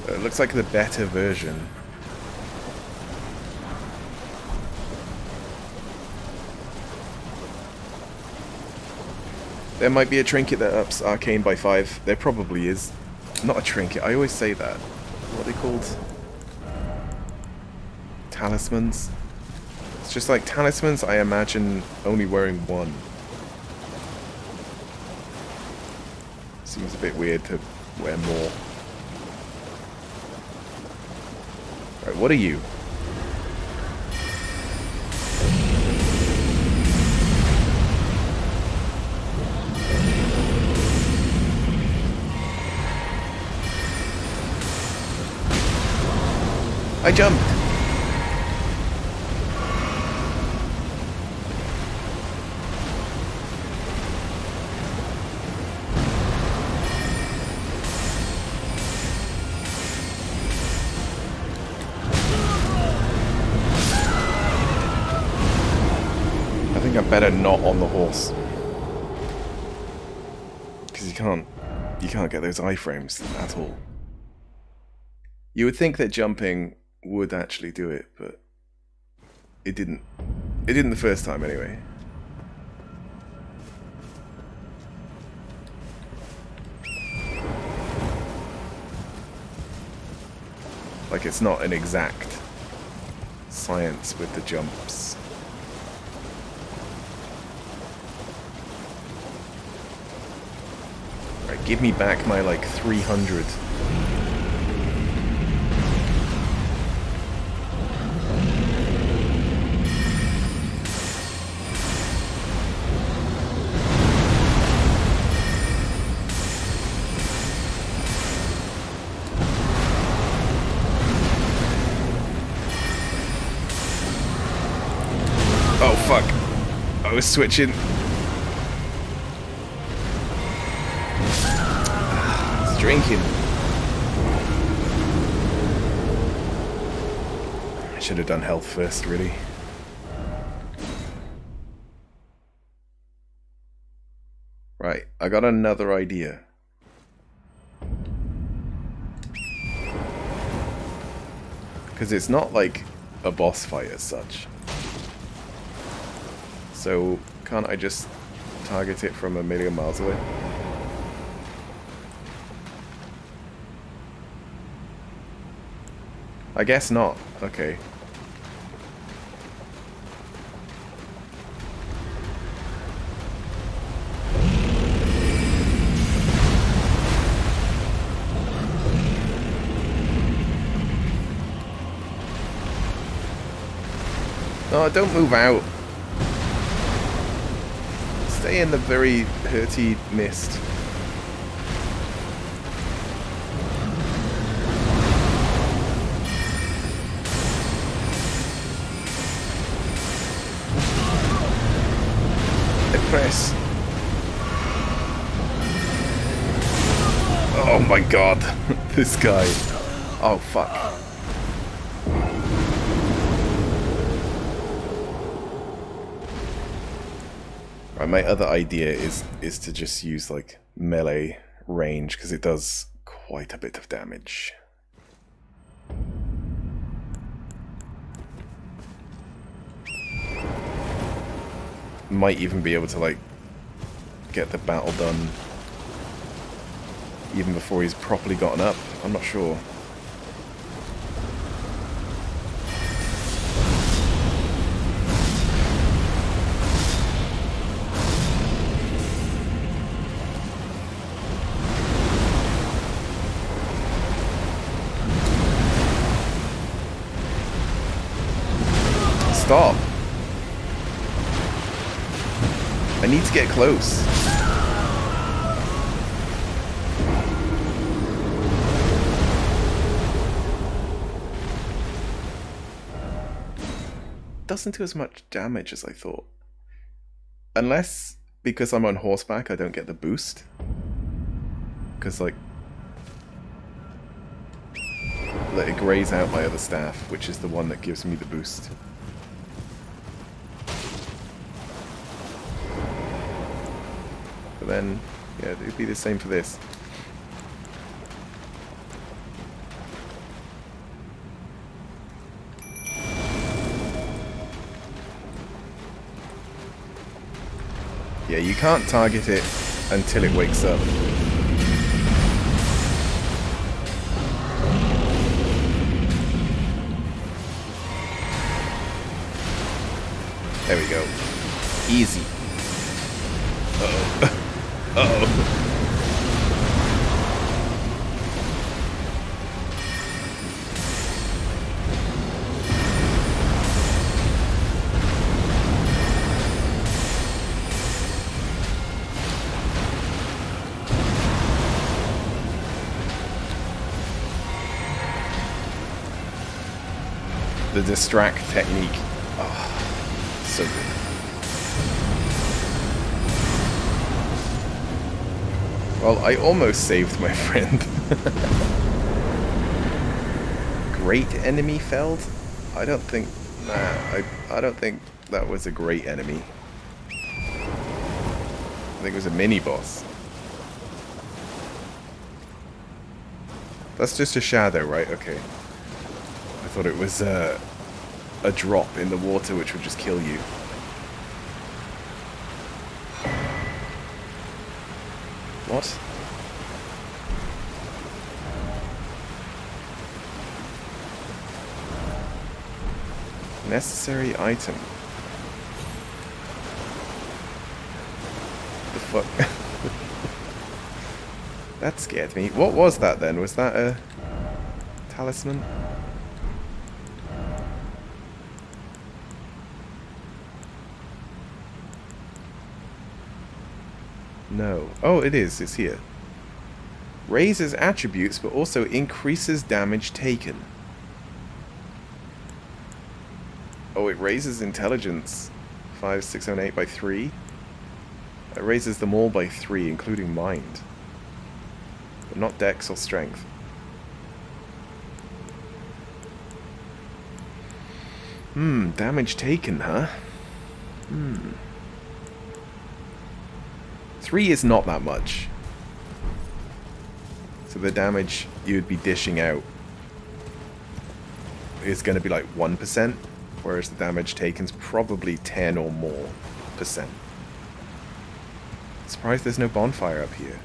It looks like the better version. There might be a trinket that ups arcane by 5. There probably is. Not a trinket, I always say that. What are they called? Talismans? It's just like talismans, I imagine only wearing one. Seems a bit weird to wear more. Right, what are you? I jumped! I think I'm better not on the horse. Because you can't get those iframes at all. You would think that jumping would actually do it, but it didn't. It didn't the first time anyway. Like, it's not an exact science with the jumps. Right, give me back my, like, 300. Oh, fuck. I was switching. It's drinking. I should have done health first, really. Right, I got another idea. Because it's not like a boss fight as such. So, can't I just target it from a million miles away? I guess not. Okay. No, don't move out. Stay in the very hurty mist. Press. Oh my god. This guy. Oh fuck. Right, my other idea is to just use like melee range because it does quite a bit of damage. Might even be able to like get the battle done even before he's properly gotten up. I'm not sure. Stop. I need to get close. Doesn't do as much damage as I thought. Unless, because I'm on horseback, I don't get the boost. Because, like, it grays out my other staff, which is the one that gives me the boost. But then, yeah, it'd be the same for this. Yeah, you can't target it until it wakes up. There we go. Easy. Uh-oh. Uh-oh. The distract technique. Oh, so good. Well, I almost saved my friend. Great enemy felled? I don't think... Nah, I don't think that was a great enemy. I think it was a mini-boss. That's just a shadow, right? Okay. I thought it was a drop in the water which would just kill you. What? Necessary item. The fuck? That scared me. What was that then? Was that a talisman? No. Oh, it is. It's here. Raises attributes, but also increases damage taken. Oh, it raises intelligence. 5, 6, 7, 8 by 3. It raises them all by 3, including mind. But not dex or strength. Damage taken, huh? 3 is not that much. So the damage you'd be dishing out is going to be like 1%, whereas the damage taken's probably 10 or more. 8%. Surprised there's no bonfire up here.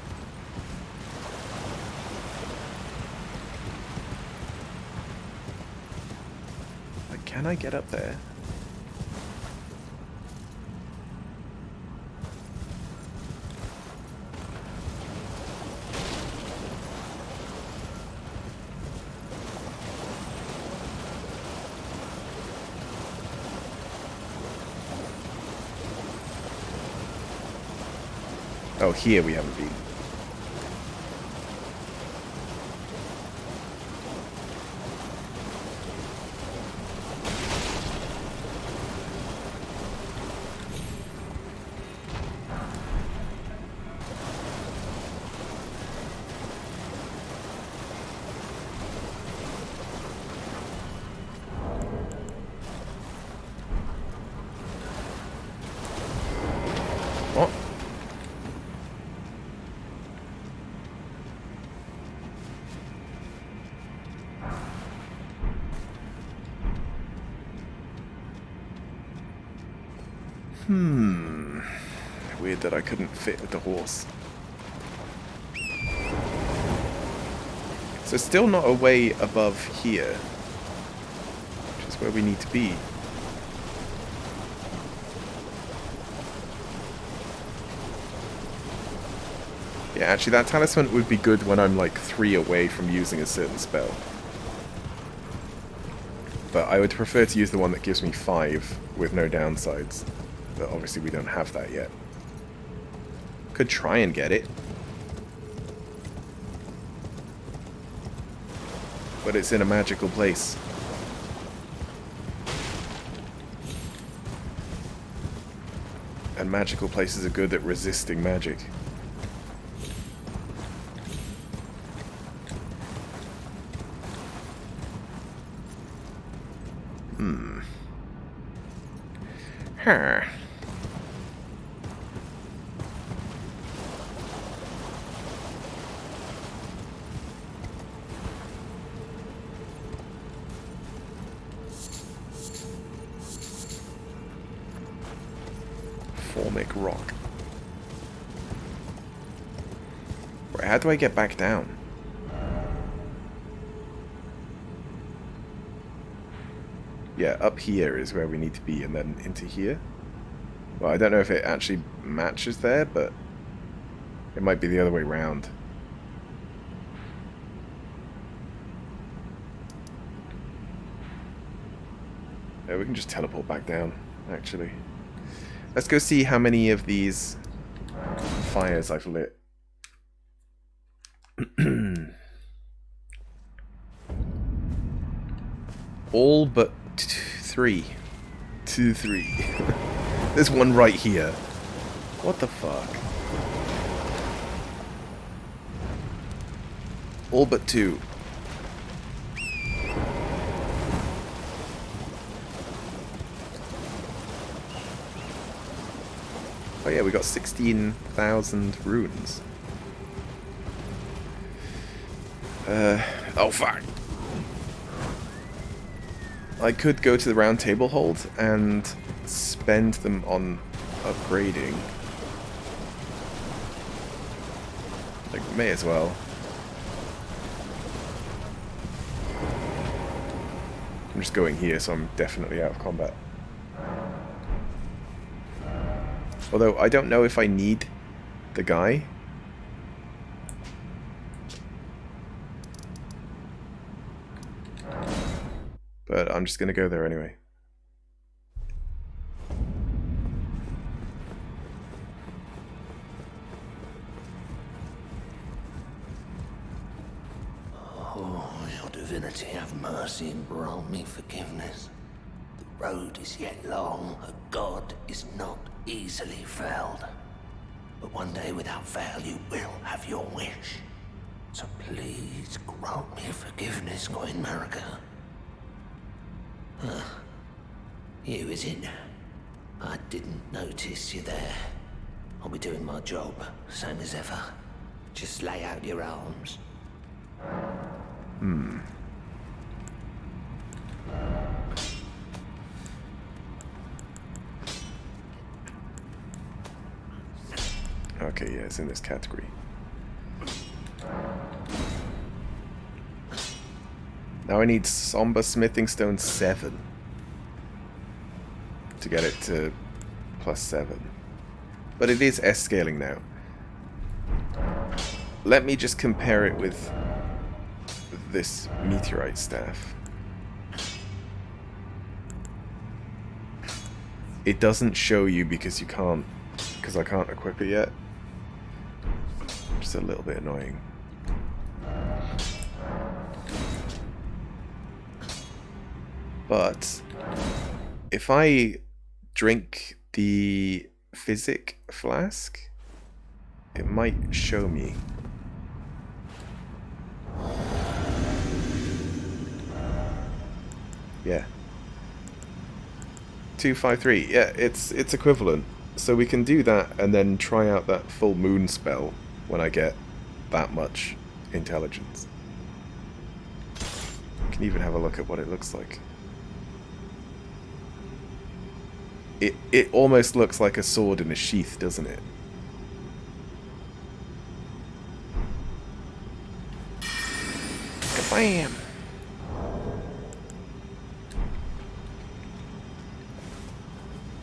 Like, can I get up there? Oh, here we haven't been. What? Weird that I couldn't fit with the horse. So still not a way above here, which is where we need to be. Yeah, actually that talisman would be good when I'm like 3 away from using a certain spell. But I would prefer to use the one that gives me 5 with no downsides. But obviously we don't have that yet. Could try and get it. But it's in a magical place. And magical places are good at resisting magic. Huh. Formic rock. Right, how do I get back down? Yeah, up here is where we need to be, and then into here. Well, I don't know if it actually matches there, but it might be the other way round. Yeah, we can just teleport back down, actually. Let's go see how many of these fires I've lit. All but 3. 2, 3. There's one right here. What the fuck? All but 2. Oh yeah, we got 16,000 runes. Oh fuck. I could go to the round table hold and spend them on upgrading. Like, may as well. I'm just going here, so I'm definitely out of combat. Although, I don't know if I need the guy. But I'm just going to go there anyway. Oh, your divinity, have mercy and grant me forgiveness. The road is yet long, a god is not easily felled. But one day without fail you will have your wish. So please grant me forgiveness, Queen Marika. You, is it? I didn't notice you there. I'll be doing my job, same as ever. Just lay out your arms. Okay, yeah, it's in this category. Now I need Somber Smithing Stone 7 to get it to +7. But it is S-scaling now. Let me just compare it with this meteorite staff. It doesn't show you because I can't equip it yet. Just a little bit annoying. But if I drink the physic flask, it might show me. Yeah. 253. Yeah, it's equivalent. So we can do that and then try out that full moon spell when I get that much intelligence. We can even have a look at what it looks like. It almost looks like a sword in a sheath, doesn't it? Kabam!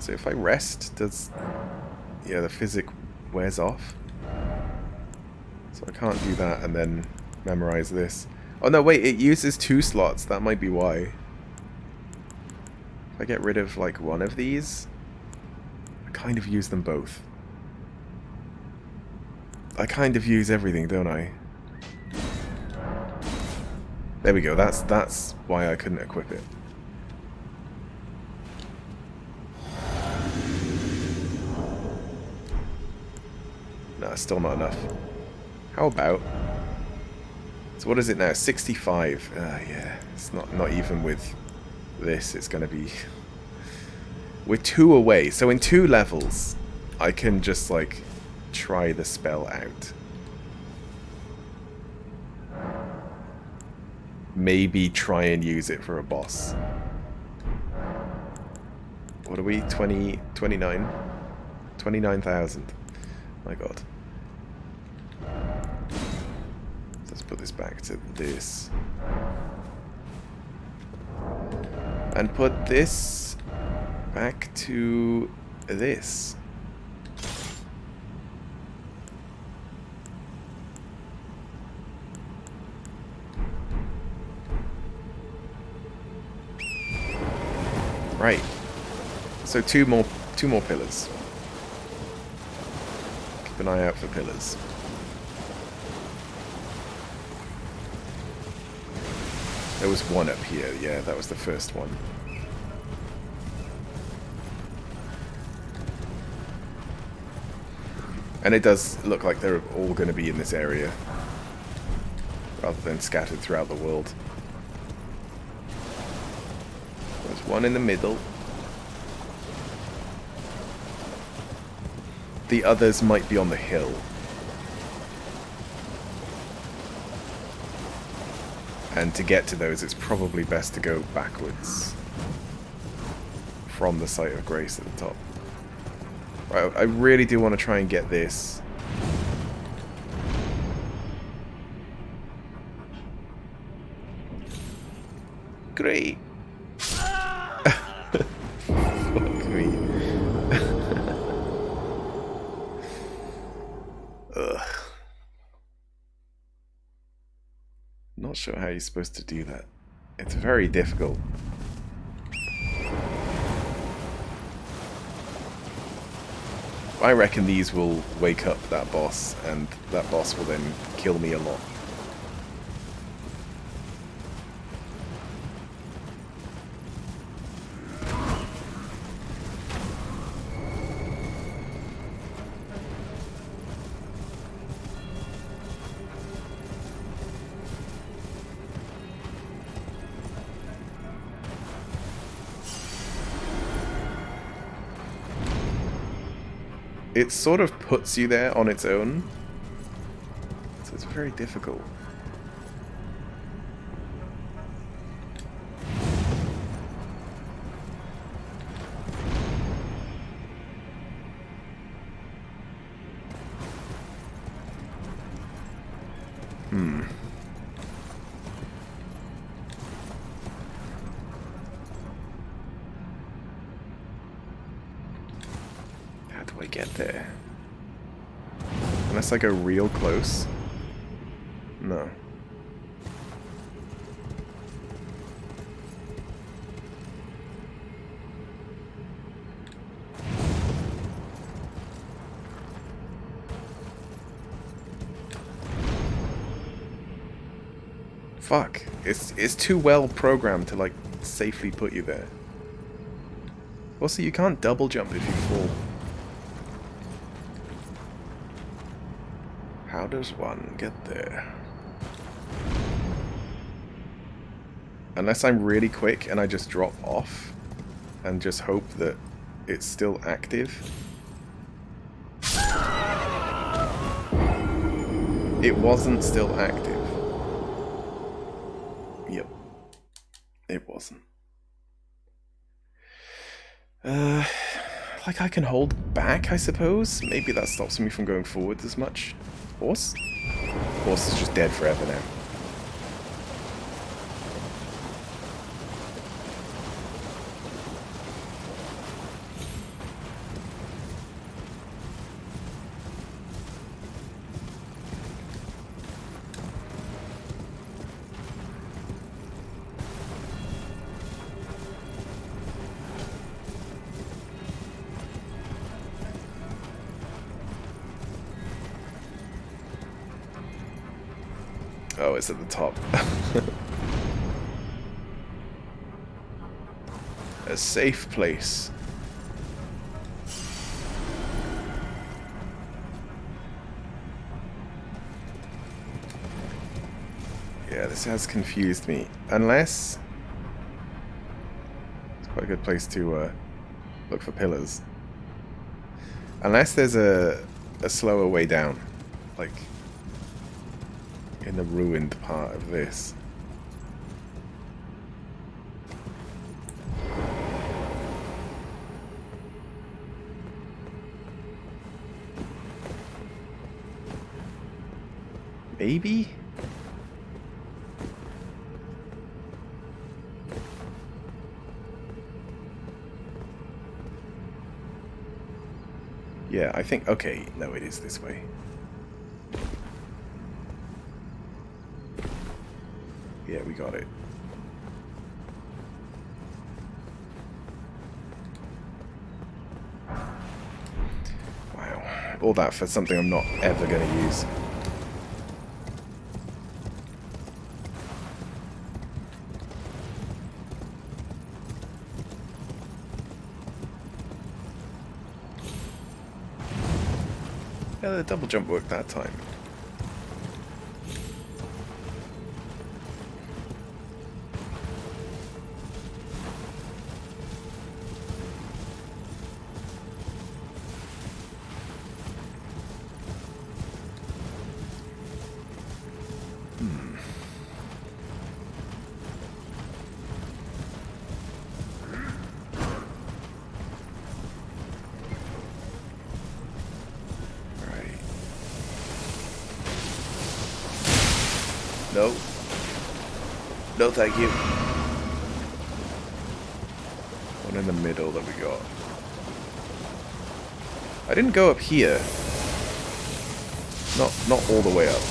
So if I rest, yeah, the physic wears off. So I can't do that and then memorize this. Oh no, wait, it uses 2 slots. That might be why. If I get rid of like one of these, I kind of use them both. I kind of use everything, don't I? There we go. That's why I couldn't equip it. No, still not enough. How about... So what is it now? 65. Yeah, it's not even with this. It's going to be... We're 2 away. So in 2 levels, I can just, like, try the spell out. Maybe try and use it for a boss. What are we? 29? 29,000. My god. Let's put this back to this. And put this back to this. Right. So two more pillars. Keep an eye out for pillars. There was one up here, yeah, that was the first one. And it does look like they're all going to be in this area, rather than scattered throughout the world. There's one in the middle. The others might be on the hill. And to get to those, it's probably best to go backwards from the site of grace at the top. Right, I really do want to try and get this. Great. Fuck me. Ugh. Not sure how you're supposed to do that. It's very difficult. I reckon these will wake up that boss, and that boss will then kill me a lot. It sort of puts you there on its own, so it's very difficult. How do I get there? Unless I go real close. No. Fuck. It's too well programmed to, like, safely put you there. Also, you can't double jump if you fall. How does one get there? Unless I'm really quick and I just drop off and just hope that it's still active. It wasn't still active. Yep. It wasn't. Like I can hold back, I suppose? Maybe that stops me from going forward as much. Horse? Horse is just dead forever now. Oh, it's at the top. A safe place. Yeah, this has confused me. Unless... It's quite a good place to look for pillars. Unless there's a slower way down. Like... in the ruined part of this. Maybe? Yeah, I think... Okay, no, it is this way. Yeah, we got it. Wow. All that for something I'm not ever going to use. Yeah, the double jump worked that time. No. No, thank you. One in the middle that we got. I didn't go up here. Not all the way up.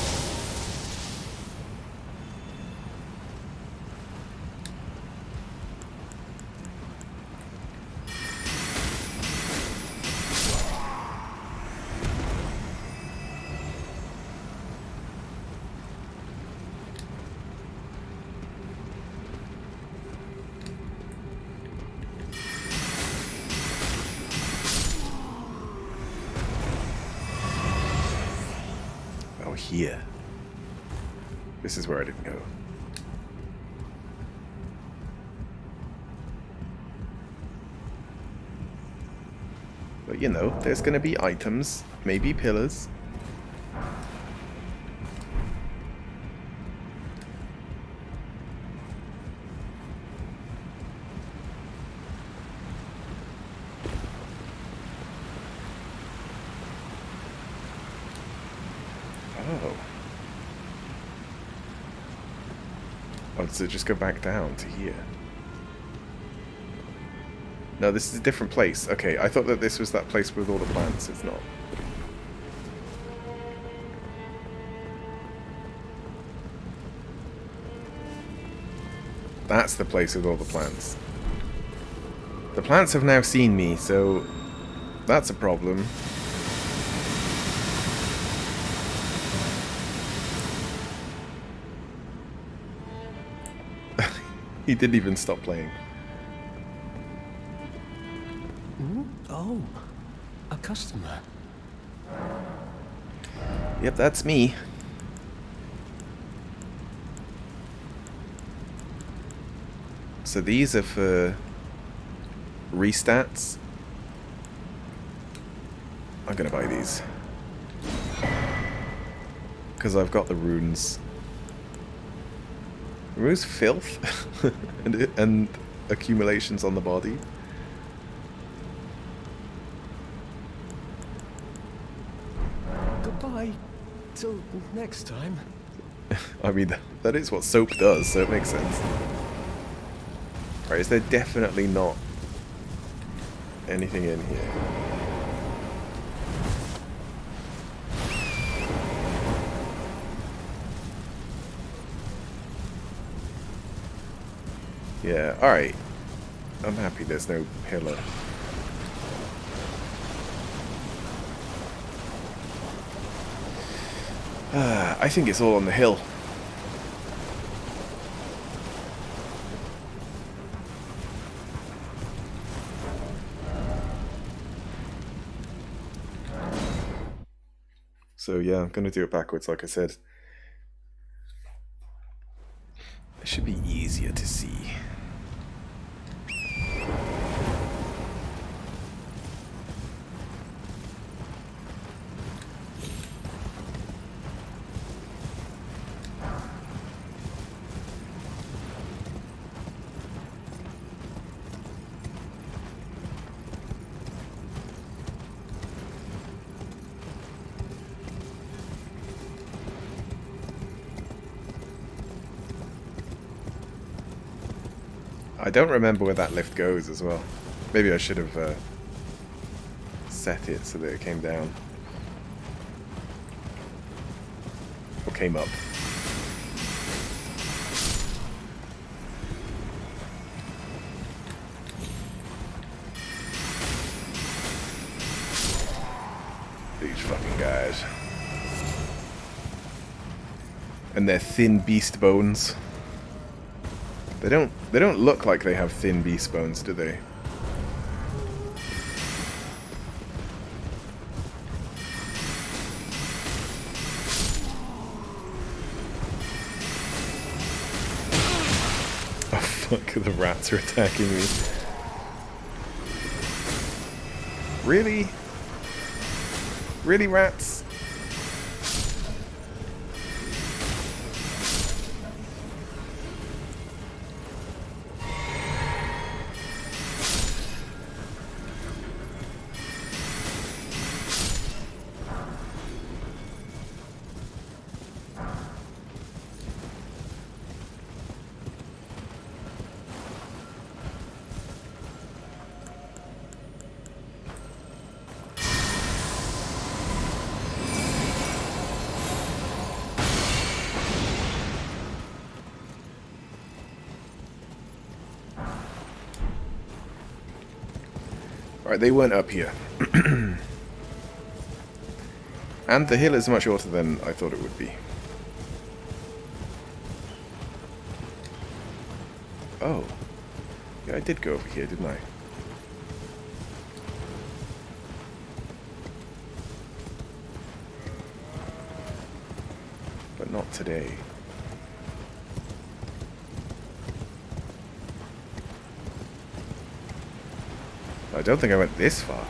Here. This is where I didn't go. But you know, there's gonna be items, maybe pillars. Oh. does it just go back down to here? No, this is a different place. Okay, I thought that this was that place with all the plants. It's not. That's the place with all the plants. The plants have now seen me, so that's a problem. He didn't even stop playing. Oh, a customer. Yep, that's me. So these are for restats. I'm gonna buy these because I've got the runes. Removes filth and accumulations on the body. Goodbye. Till next time. I mean, that is what soap does, so it makes sense. Right, is there definitely not anything in here? Yeah, alright. I'm happy there's no pillar. I think it's all on the hill. So yeah, I'm gonna do it backwards like I said. It should be easier to see. I don't remember where that lift goes as well. Maybe I should have set it so that it came down. Or came up. These fucking guys. And their thin beast bones. They don't look like they have thin beast bones, do they? Oh fuck, the rats are attacking me. Really? Really, rats? Alright, they weren't up here. And the hill is much shorter than I thought it would be. Oh. Yeah, I did go over here, didn't I? But not today. I don't think I went this far.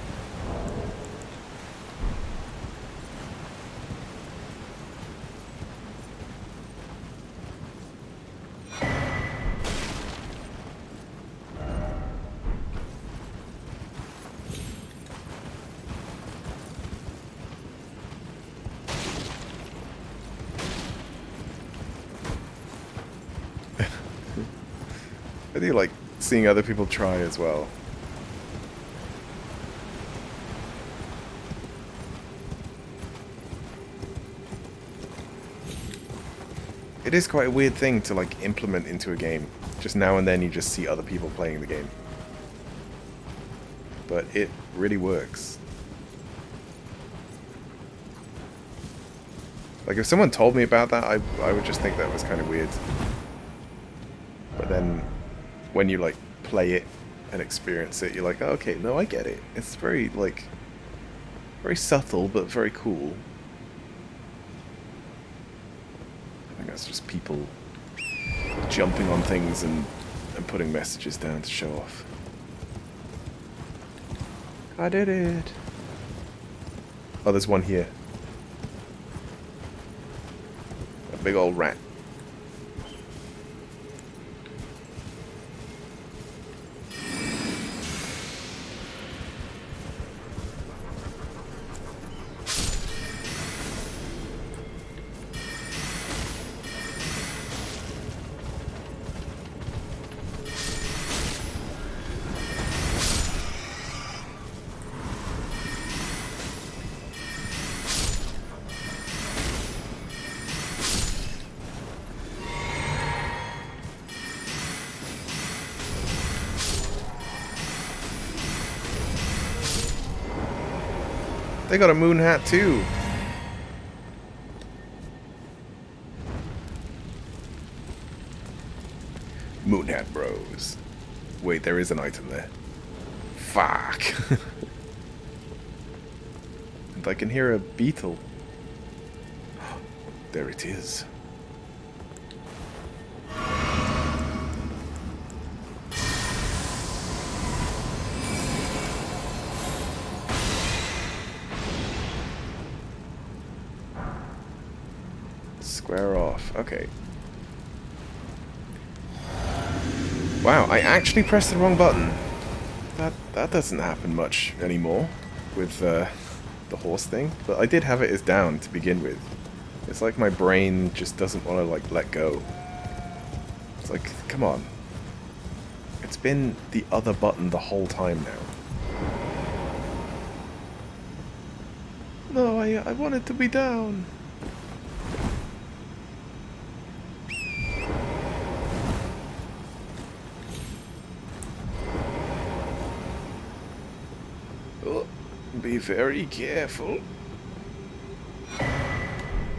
I do like seeing other people try as well. It is quite a weird thing to like implement into a game. Just now and then you just see other people playing the game. But it really works. Like if someone told me about that, I would just think that was kind of weird. But then when you like play it and experience it, you're like, oh, okay, no, I get it. It's very like very subtle but very cool. I think that's just people jumping on things and putting messages down to show off. I did it. Oh, there's one here. A big old rat. They got a moon hat too. Moon hat bros. Wait, there is an item there. Fuck. And I can hear a beetle. There it is. Square off. Okay. Wow, I actually pressed the wrong button. That doesn't happen much anymore with the horse thing, but I did have it as down to begin with. It's like my brain just doesn't want to like let go. It's like, come on. It's been the other button the whole time now. No, I want it to be down. Be very careful.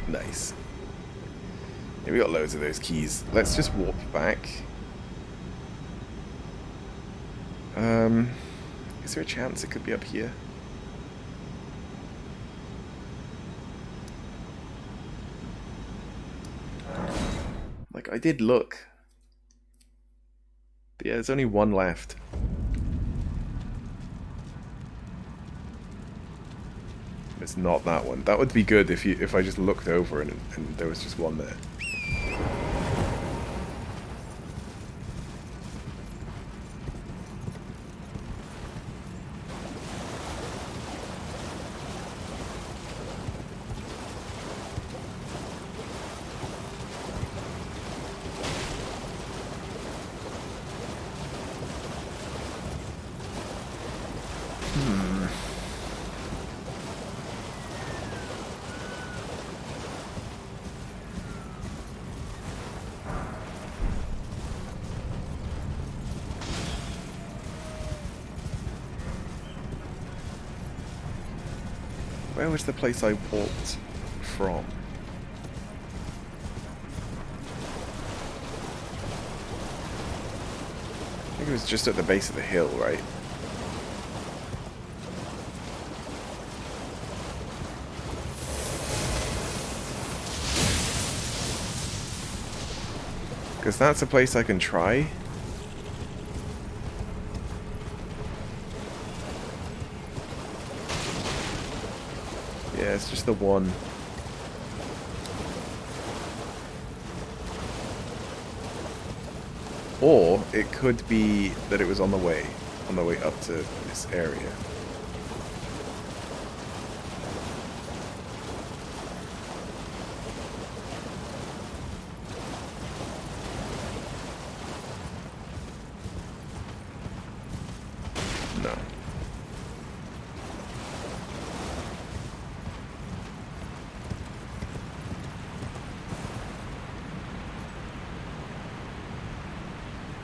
Nice. Yeah, we got loads of those keys. Let's just warp back. Is there a chance it could be up here? Like, I did look. But yeah, there's only one left. It's not that one. That would be good if I just looked over and there was just one there. Where was the place I walked from? I think it was just at the base of the hill, right? Because that's a place I can try. Yeah, it's just the one. Or it could be that it was on the way up to this area. No.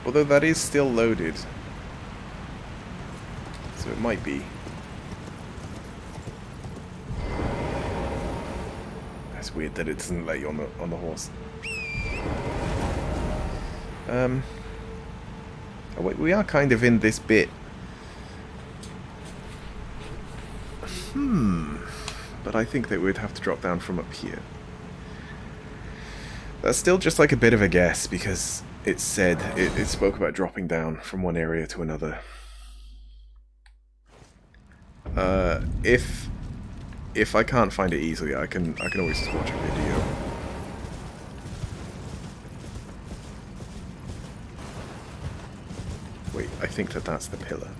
Although that is still loaded. So it might be. That's weird that it doesn't let you on the horse. Oh, we are kind of in this bit. But I think that we'd have to drop down from up here. That's still just like a bit of a guess, because it said, it spoke about dropping down from one area to another. If I can't find it easily, I can always just watch a video. Wait, I think that's the pillar.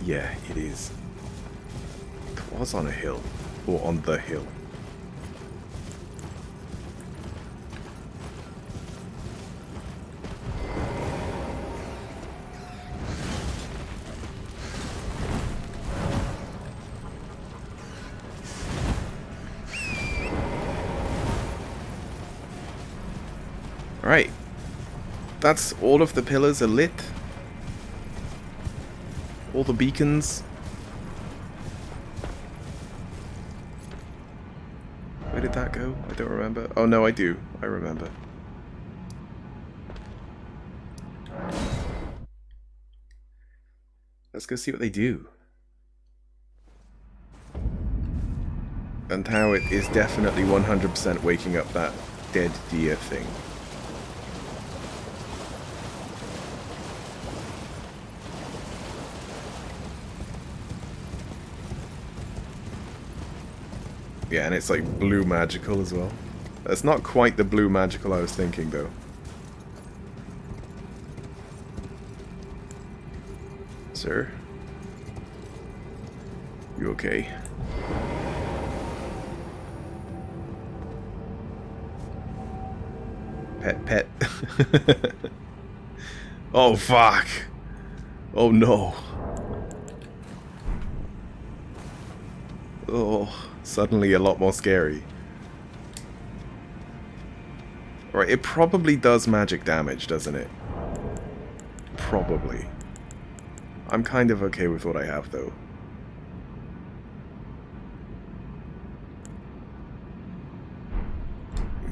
Yeah, it is. It was on a hill. Or on the hill. Alright. That's all of the pillars are lit. All the beacons. Where did that go? I don't remember. Oh no, I do. I remember. Let's go see what they do. And how it is definitely 100% waking up that dead deer thing. Yeah, and it's like blue magical as well. That's not quite the blue magical I was thinking, though. Sir? You okay? Pet. Oh, fuck. Oh, no. Oh, suddenly a lot more scary. Right, it probably does magic damage, doesn't it? Probably. I'm kind of okay with what I have, though.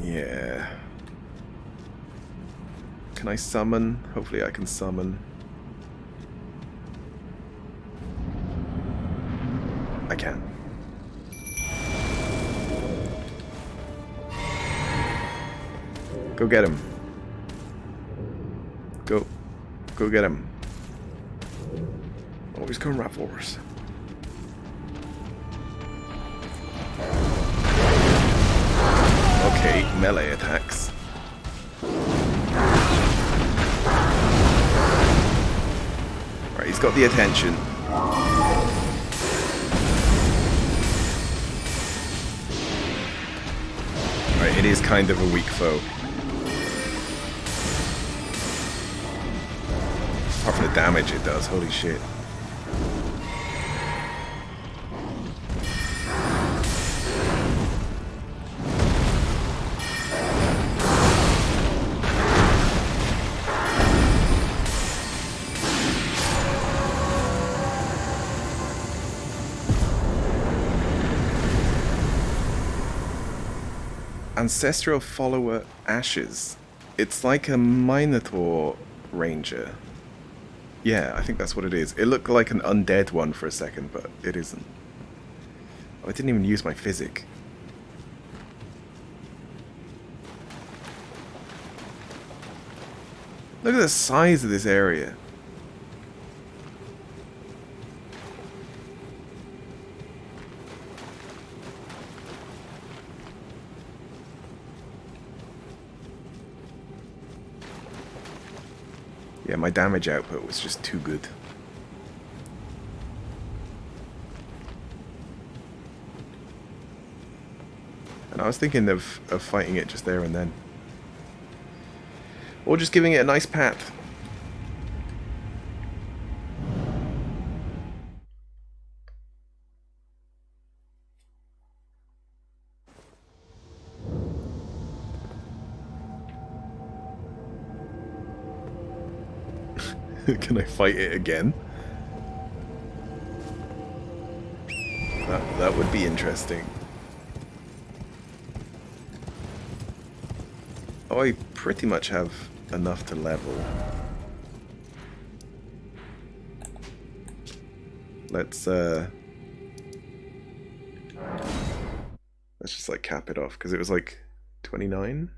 Yeah. Can I summon? Hopefully I can summon. I can. Go get him. Go get him. Oh, he's coming right for us. Okay, melee attacks. Right, he's got the attention. Right, it is kind of a weak foe. Apart from the damage it does, holy shit. Ancestral follower ashes. It's like a Minotaur ranger. Yeah, I think that's what it is. It looked like an undead one for a second, but it isn't. Oh, I didn't even use my physic. Look at the size of this area. Yeah, my damage output was just too good. And I was thinking of fighting it just there and then. Or just giving it a nice pat. Can I fight it again? That would be interesting. Oh, I pretty much have enough to level. Let's just like cap it off because it was like 29.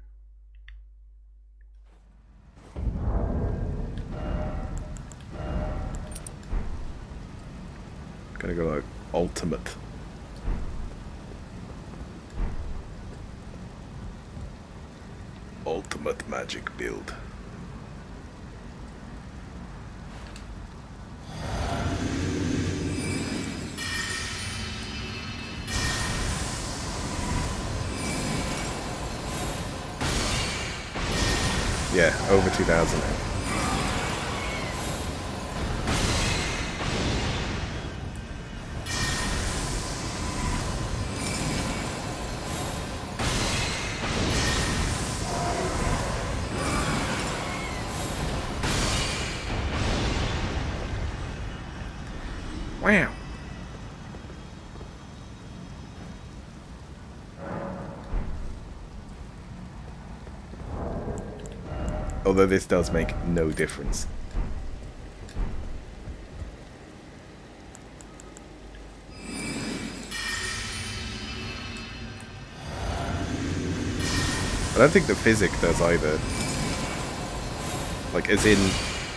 Gonna go like ultimate. Ultimate magic build. Yeah, over 2,000 now. Wow. Although this does make no difference. I don't think the physic does either. Like, as in,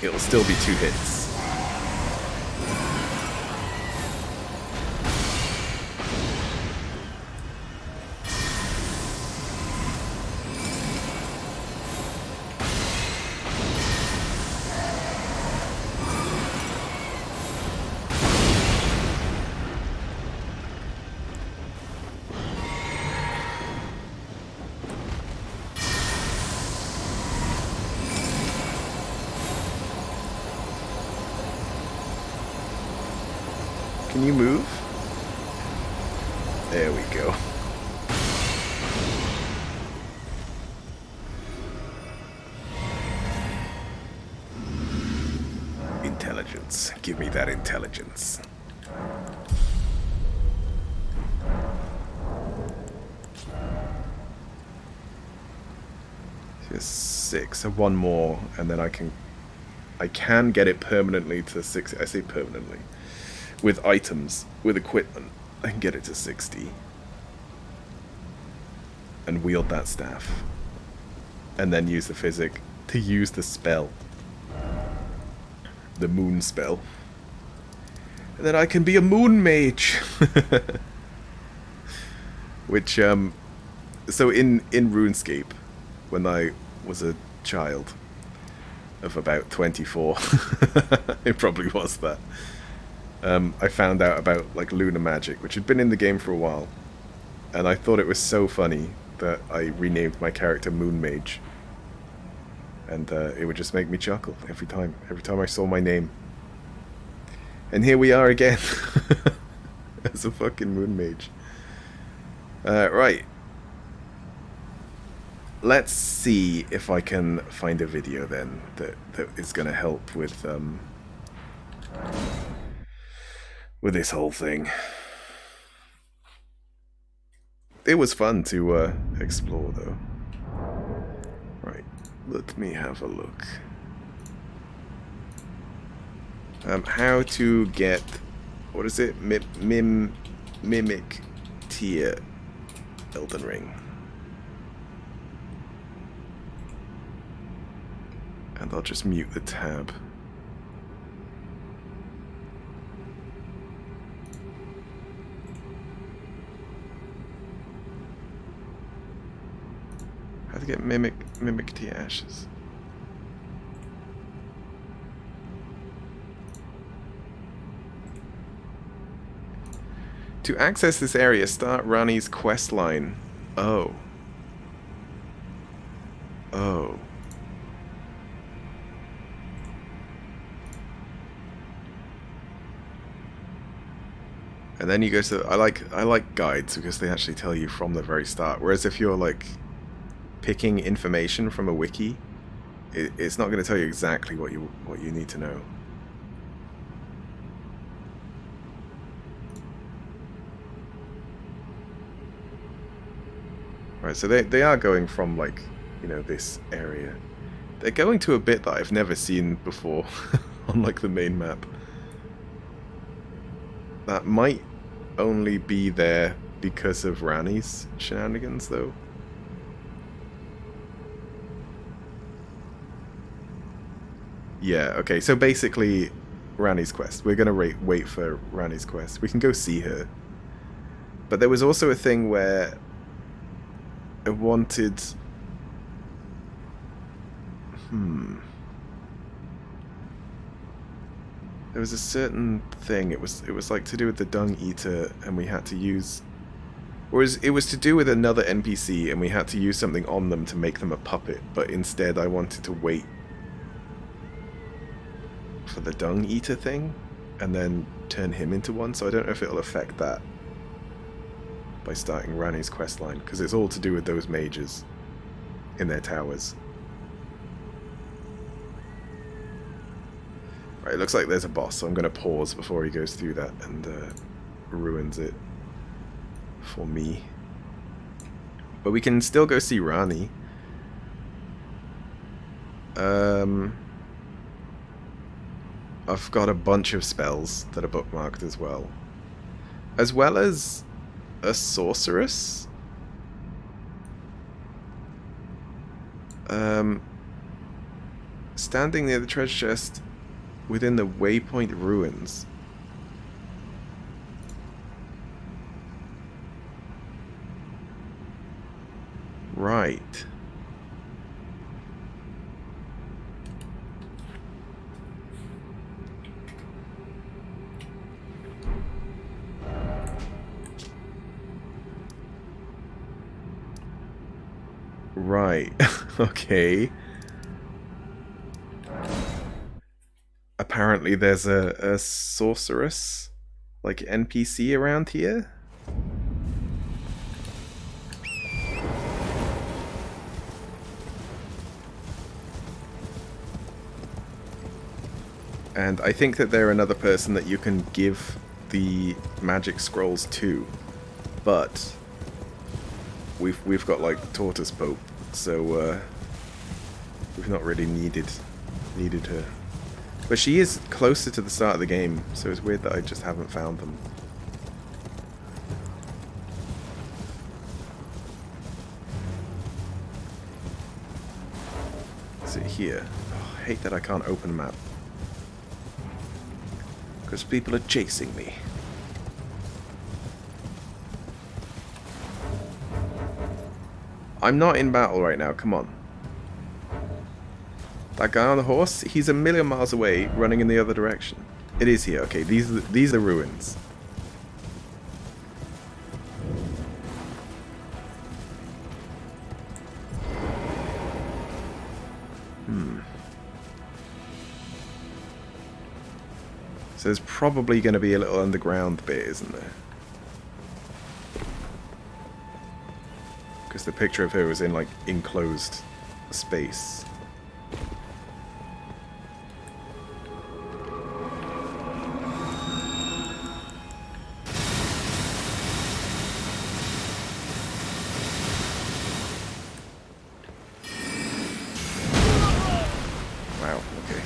it'll still be 2 hits. Can you move? There we go. Intelligence. Give me that intelligence. Just 6. So one more, and then I can get it permanently to 6. I say permanently. With items, with equipment, I can get it to 60. And wield that staff. And then use the physic to use the spell. The moon spell. And then I can be a moon mage! Which, so in RuneScape, when I was a child of about 24, it probably was that. I found out about like lunar magic, which had been in the game for a while, and I thought it was so funny that I renamed my character Moon Mage, and it would just make me chuckle every time I saw my name. And here we are again as a fucking Moon Mage. Right. Let's see if I can find a video then that is going to help with this whole thing. It was fun to explore, though. Right, let me have a look. How to get... what is it? Mimic tier Elden Ring. And I'll just mute the tab. How to get mimic tea ashes. To access this area, start Rani's quest line Oh. Oh. And then you go to... I like guides because they actually tell you from the very start. Whereas if you're like picking information from a wiki, it's not going to tell you exactly what you need to know. Right, so they are going from, like, you know, this area. They're going to a bit that I've never seen before on, like, the main map. That might only be there because of Rani's shenanigans, though. Yeah, okay, so basically, Rani's quest. We're gonna wait for Rani's quest. We can go see her. But there was also a thing where I wanted... There was a certain thing, it was like to do with the Dung Eater, and we had to use... Or it was to do with another NPC, and we had to use something on them to make them a puppet, but instead I wanted to wait for the Dung Eater thing, and then turn him into one, so I don't know if it'll affect that by starting Rani's questline, because it's all to do with those mages in their towers. Right, it looks like there's a boss, so I'm going to pause before he goes through that and ruins it for me. But we can still go see Rani. I've got a bunch of spells that are bookmarked as well. As well as a sorceress. Standing near the treasure chest within the Waypoint ruins. Right. Right. Okay. Apparently there's a sorceress, like, NPC around here. And I think that they're another person that you can give the magic scrolls to. But we've got, like, Tortoise Pope, so we've not really needed her. But she is closer to the start of the game, so it's weird that I just haven't found them. Is it here? Oh, I hate that I can't open a map. Because people are chasing me. I'm not in battle right now, come on. That guy on the horse, he's a million miles away, running in the other direction. It is here. Okay, these are ruins. So there's probably going to be a little underground bit, isn't there? Because the picture of her was in, like, enclosed space. Wow, okay.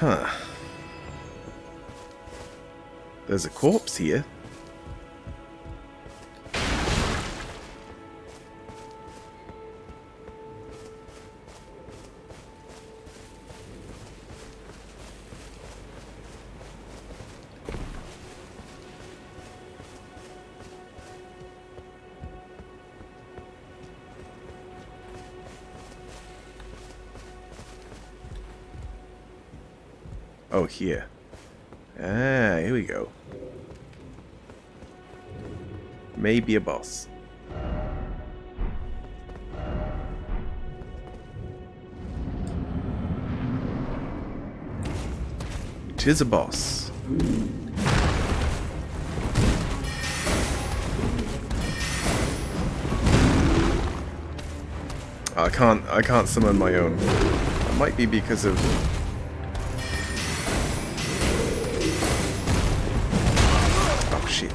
Huh. There's a corpse here. Oh, here. Ah, here we go. Maybe a boss. Tis a boss. I can't summon my own. That might be because of oh shit.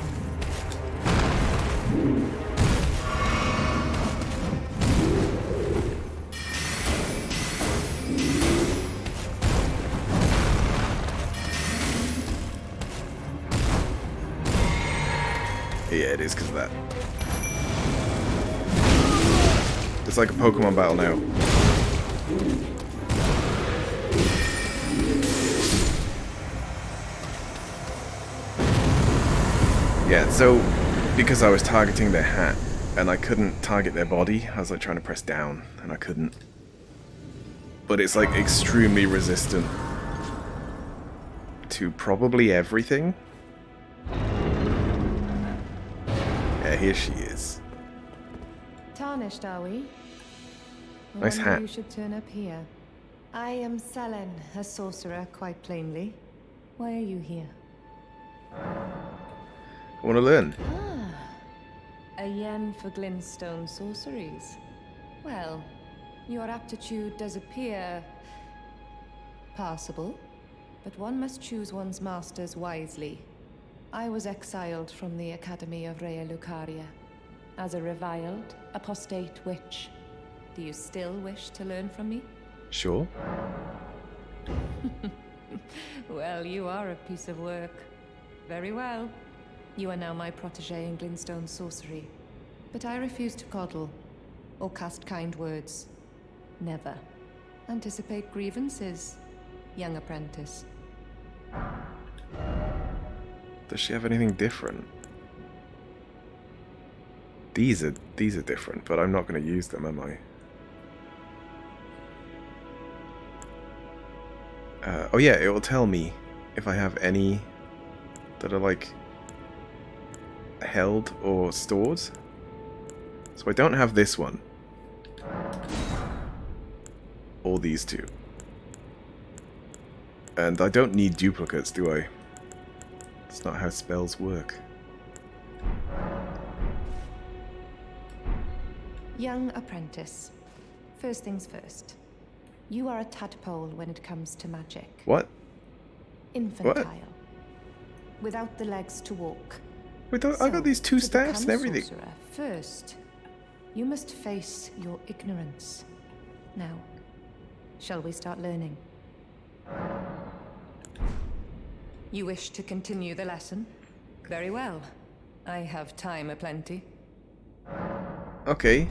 Yeah, it is because of that. It's like a Pokemon battle now. Yeah, so because I was targeting their hat and I couldn't target their body, I was like trying to press down and I couldn't. But it's like extremely resistant to probably everything. Yeah, here she is. Tarnished, are we? Nice Wonder hat. You should turn up here. I am Selen, a sorcerer, quite plainly. Why are you here? I want to learn. A yen for glintstone sorceries. Well, your aptitude does appear passable, but one must choose one's masters wisely. I was exiled from the Academy of Rea Lucaria as a reviled, apostate witch. Do you still wish to learn from me? Sure. Well, you are a piece of work. Very well. You are now my protege in glintstone sorcery. But I refuse to coddle or cast kind words. Never. Anticipate grievances, young apprentice. Does she have anything different? These are different, but I'm not going to use them, am I? Oh yeah, it will tell me if I have any that are like held or stored. So I don't have this one. Or these two. And I don't need duplicates, do I? That's not how spells work. Young apprentice. First things first. You are a tadpole when it comes to magic. What? Infantile. What? Without the legs to walk. Wait, I got these two to staffs and become everything. Sorcerer, first, you must face your ignorance. Now, shall we start learning? You wish to continue the lesson? Very well. I have time aplenty. Okay.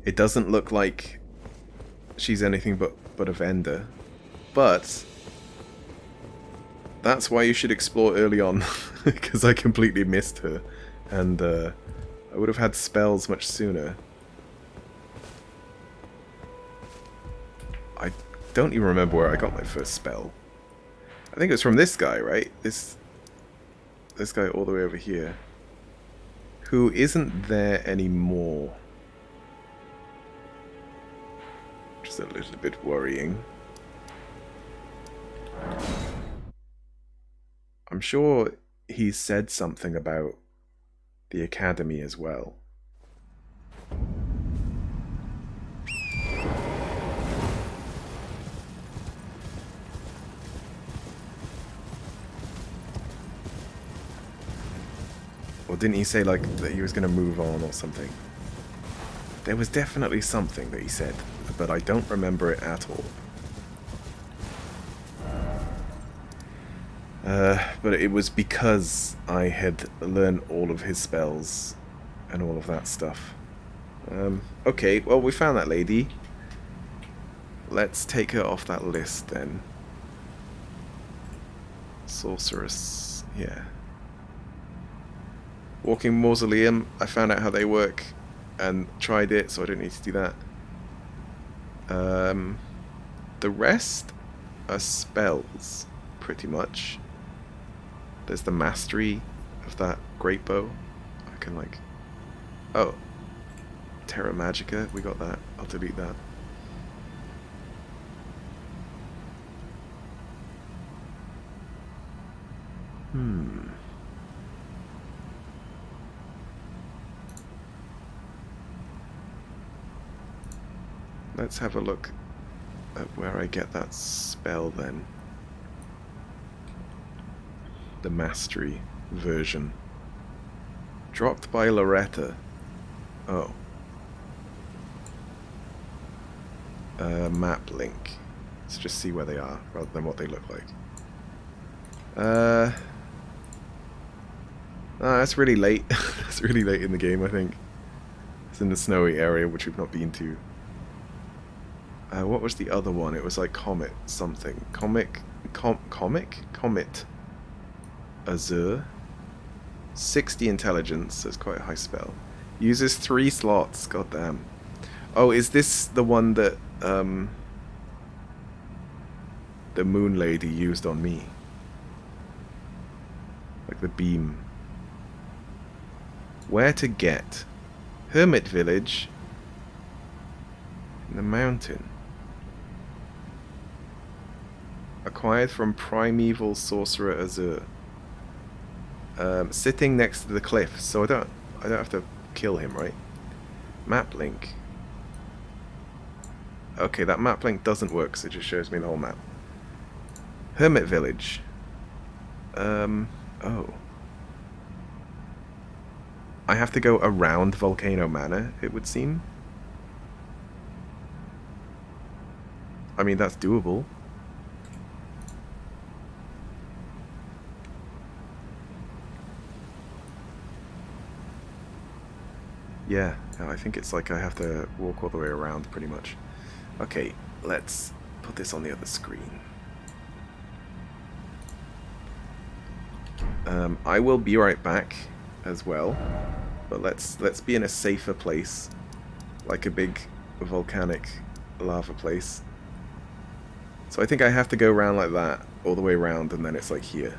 It doesn't look like she's anything but a vendor. But that's why you should explore early on, because I completely missed her. And I would have had spells much sooner. I don't even remember where I got my first spell. I think it was from this guy, right? This guy all the way over here. Who isn't there anymore. Which is a little bit worrying. I'm sure he said something about the academy as well. Or didn't he say like that he was going to move on or something? There was definitely something that he said, but I don't remember it at all. But it was because I had learned all of his spells and all of that stuff. Okay, well, we found that lady. Let's take her off that list then. Sorceress, yeah. Walking Mausoleum, I found out how they work and tried it, so I don't need to do that. The rest are spells. pretty much. There's the mastery of that great bow. I can like... Oh. Terra Magica, we got that. I'll delete that. Let's have a look at where I get that spell then. The mastery version. Dropped by Loretta. Oh. Map link. Let's just see where they are rather than what they look like. That's really late. That's really late in the game, I think. It's in the snowy area, which we've not been to. What was the other one? It was like Comet something. Comet Azure. 60 intelligence, so it's quite a high spell. Uses 3 slots, goddamn. Oh, is this the one that the Moon Lady used on me? Like the beam. Where to get? Hermit Village. In the mountain. Acquired from Primeval Sorcerer Azure. Sitting next to the cliff, so I don't have to kill him, right? Map link. Okay, that map link doesn't work, so it just shows me the whole map. Hermit Village. Oh. I have to go around Volcano Manor, it would seem. I mean, that's doable. Yeah, I think it's like I have to walk all the way around, pretty much. Okay, let's put this on the other screen. I will be right back as well, but let's be in a safer place, like a big volcanic lava place. So I think I have to go around like that, all the way around, and then it's like here.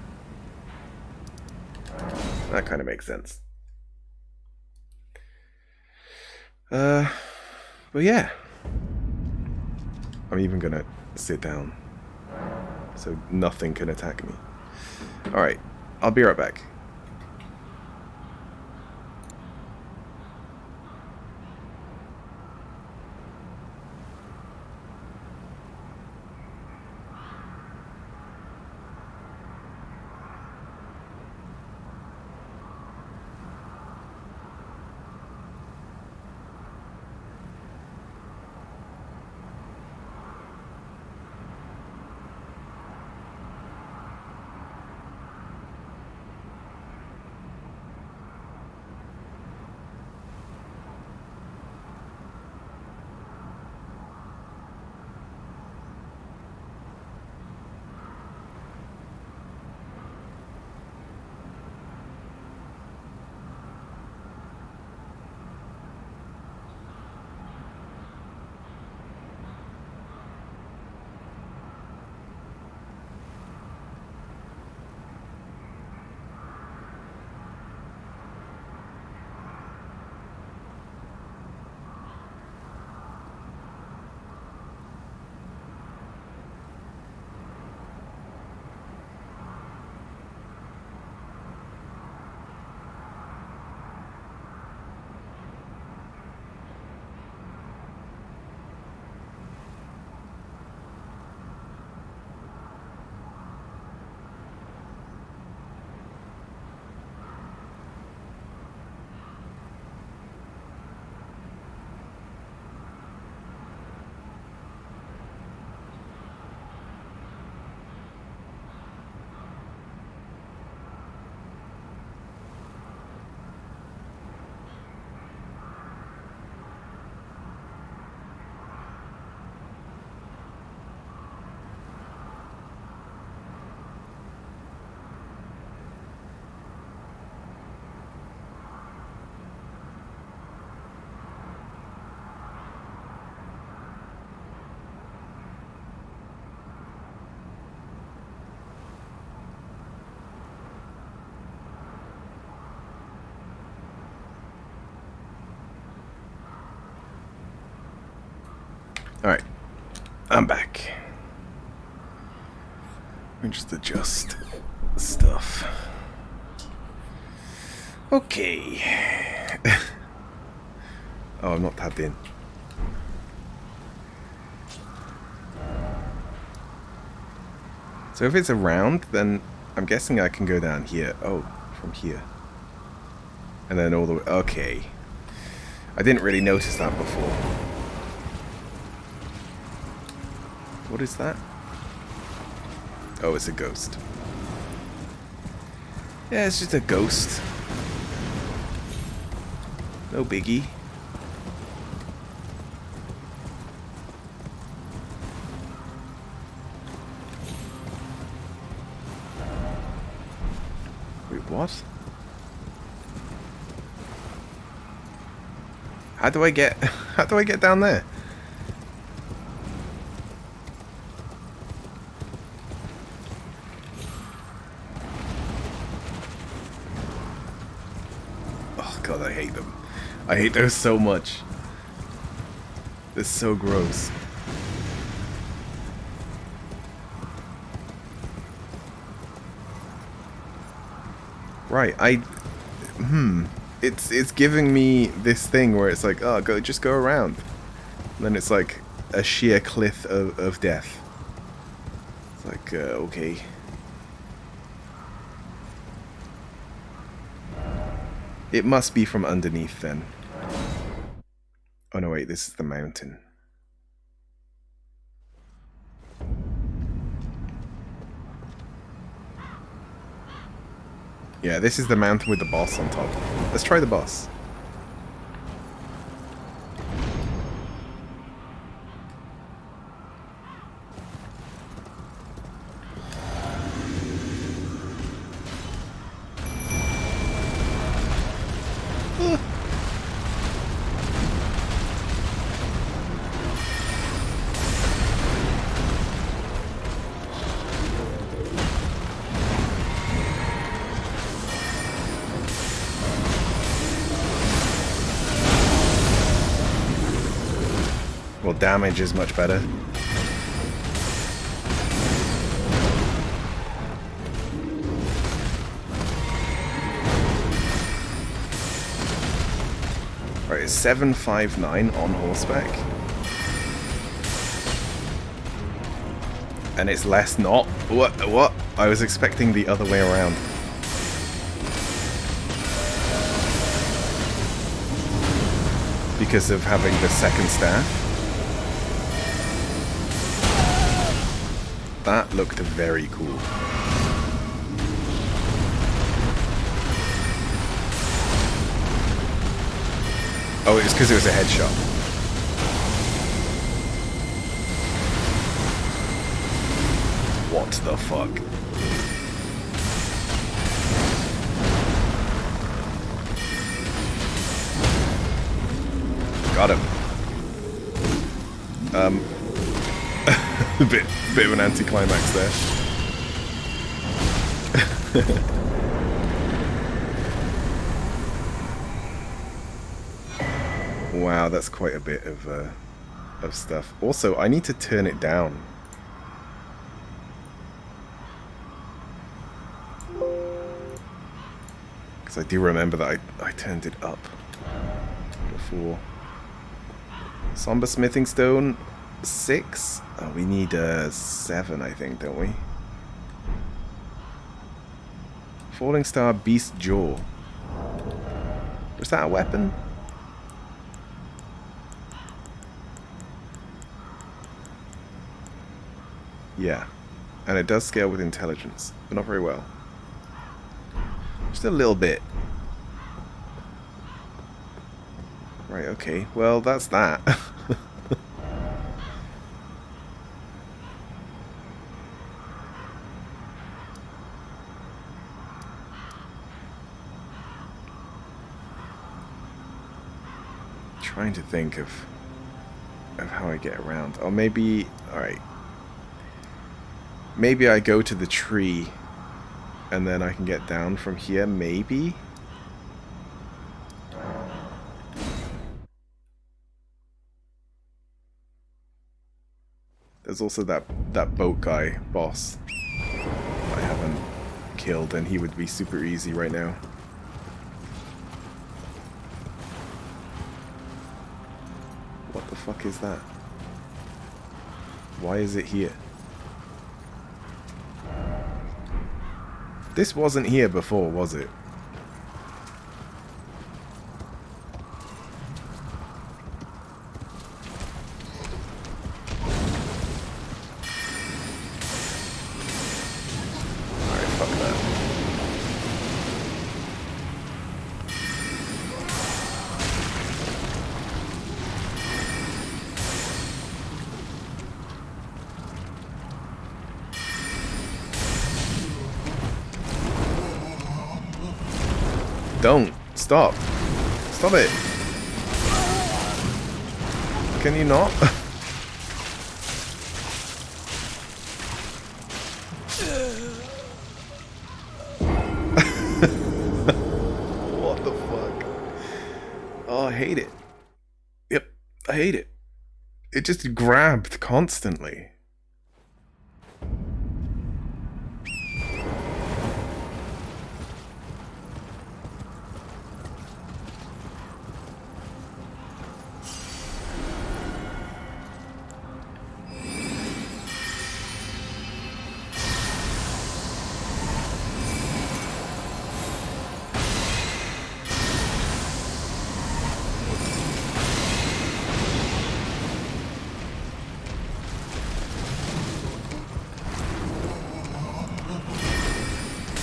That kind of makes sense. But yeah. I'm even gonna sit down, so nothing can attack me. Alright, I'll be right back. Alright. I'm back. Let me just adjust stuff. Okay. Oh, I'm not tabbed in. So if it's around, then I'm guessing I can go down here. Oh, from here. And then all the way... Okay. I didn't really notice that before. What is that? Oh, it's a ghost. Yeah, it's just a ghost. No biggie. Wait, what? How do I get down there? Oh god, I hate them. I hate those so much. They're so gross. Right, It's giving me this thing where it's like, oh, just go around. And then it's like a sheer cliff of death. It's like, okay. It must be from underneath then. Oh no, wait, this is the mountain. Yeah, this is the mountain with the boss on top. Let's try the boss. Well, damage is much better. Right, it's 759 on horseback. And it's less not. What? I was expecting the other way around. Because of having the second staff. That looked very cool. Oh, it was because it was a headshot. What the fuck? Got him. Bit of an anticlimax there. Wow, that's quite a bit of stuff. Also, I need to turn it down. Because I do remember that I turned it up before. Somber smithing stone, 6. Oh, we need 7, I think, don't we? Falling star, beast jaw. Was that a weapon? Yeah, and it does scale with intelligence, but not very well. Just a little bit. Right, okay, well, that's that. Trying to think of how I get around. Oh, maybe... Alright. Maybe I go to the tree and then I can get down from here, maybe? There's also that boat guy, boss, I haven't killed, and he would be super easy right now. What the fuck is that? Why is it here? This wasn't here before, was it? Alright, fuck that. Don't. Stop. Stop it. Can you not? What the fuck? Oh, I hate it. Yep, I hate it. It just grabbed constantly.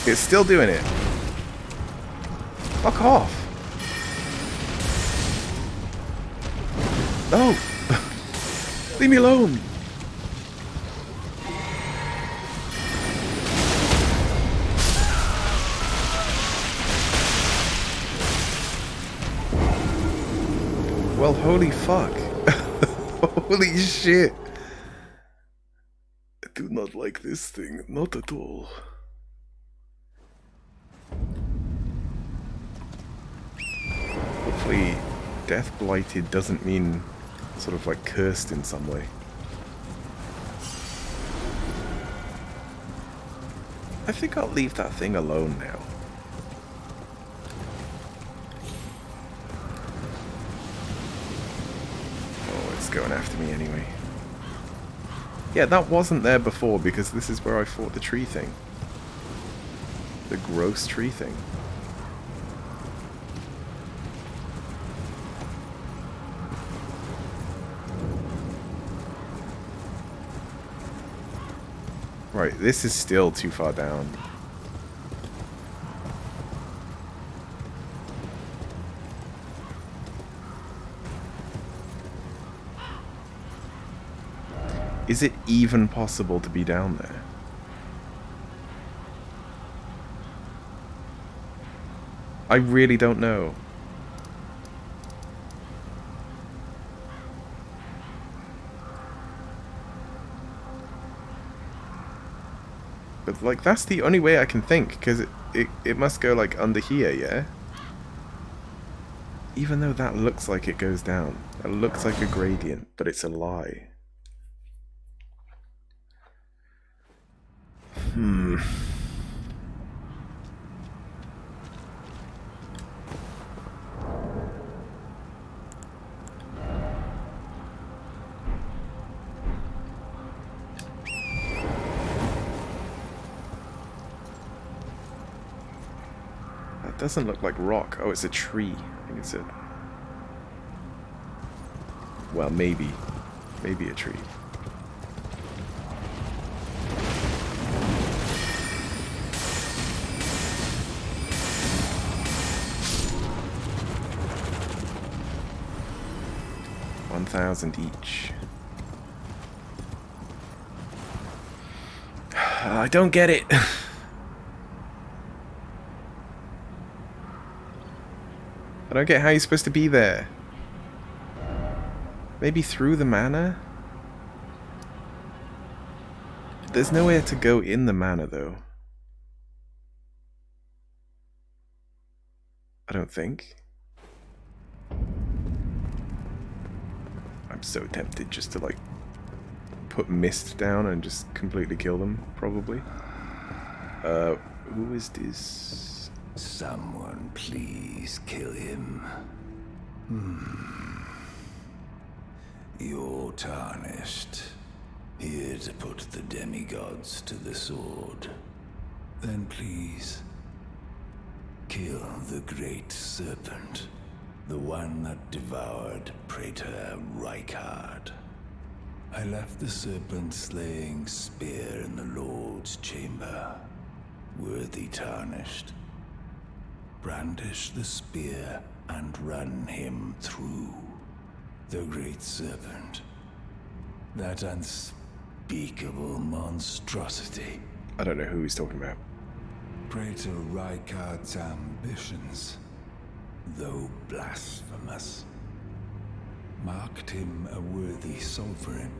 It's still doing it. Fuck off. No. Leave me alone. Well, holy fuck. Holy shit. I do not like this thing. Not at all. Hopefully, death blighted doesn't mean sort of like cursed in some way. I think I'll leave that thing alone now. Oh, it's going after me anyway. Yeah, that wasn't there before because this is where I fought the tree thing. The gross tree thing. Right, this is still too far down. Is it even possible to be down there? I really don't know. But, like, that's the only way I can think, because it must go, like, under here, yeah? Even though that looks like it goes down. It looks like a gradient, but it's a lie. That doesn't look like rock. Oh, it's a tree. I think it's a... Well, maybe. Maybe a tree. $1,000 each. I don't get it. I don't get how you're supposed to be there. Maybe through the manor? There's nowhere to go in the manor, though. I don't think. I'm so tempted just to, like, put mist down and just completely kill them, probably. Who is this? Someone please kill him. You're tarnished. Here to put the demigods to the sword. Then please, kill the great serpent. The one that devoured Praetor Rykard. I left the serpent-slaying spear in the Lord's chamber. Worthy tarnished. Brandish the spear and run him through. The great serpent. That unspeakable monstrosity. I don't know who he's talking about. Praetor Rykard's ambitions, though blasphemous, marked him a worthy sovereign,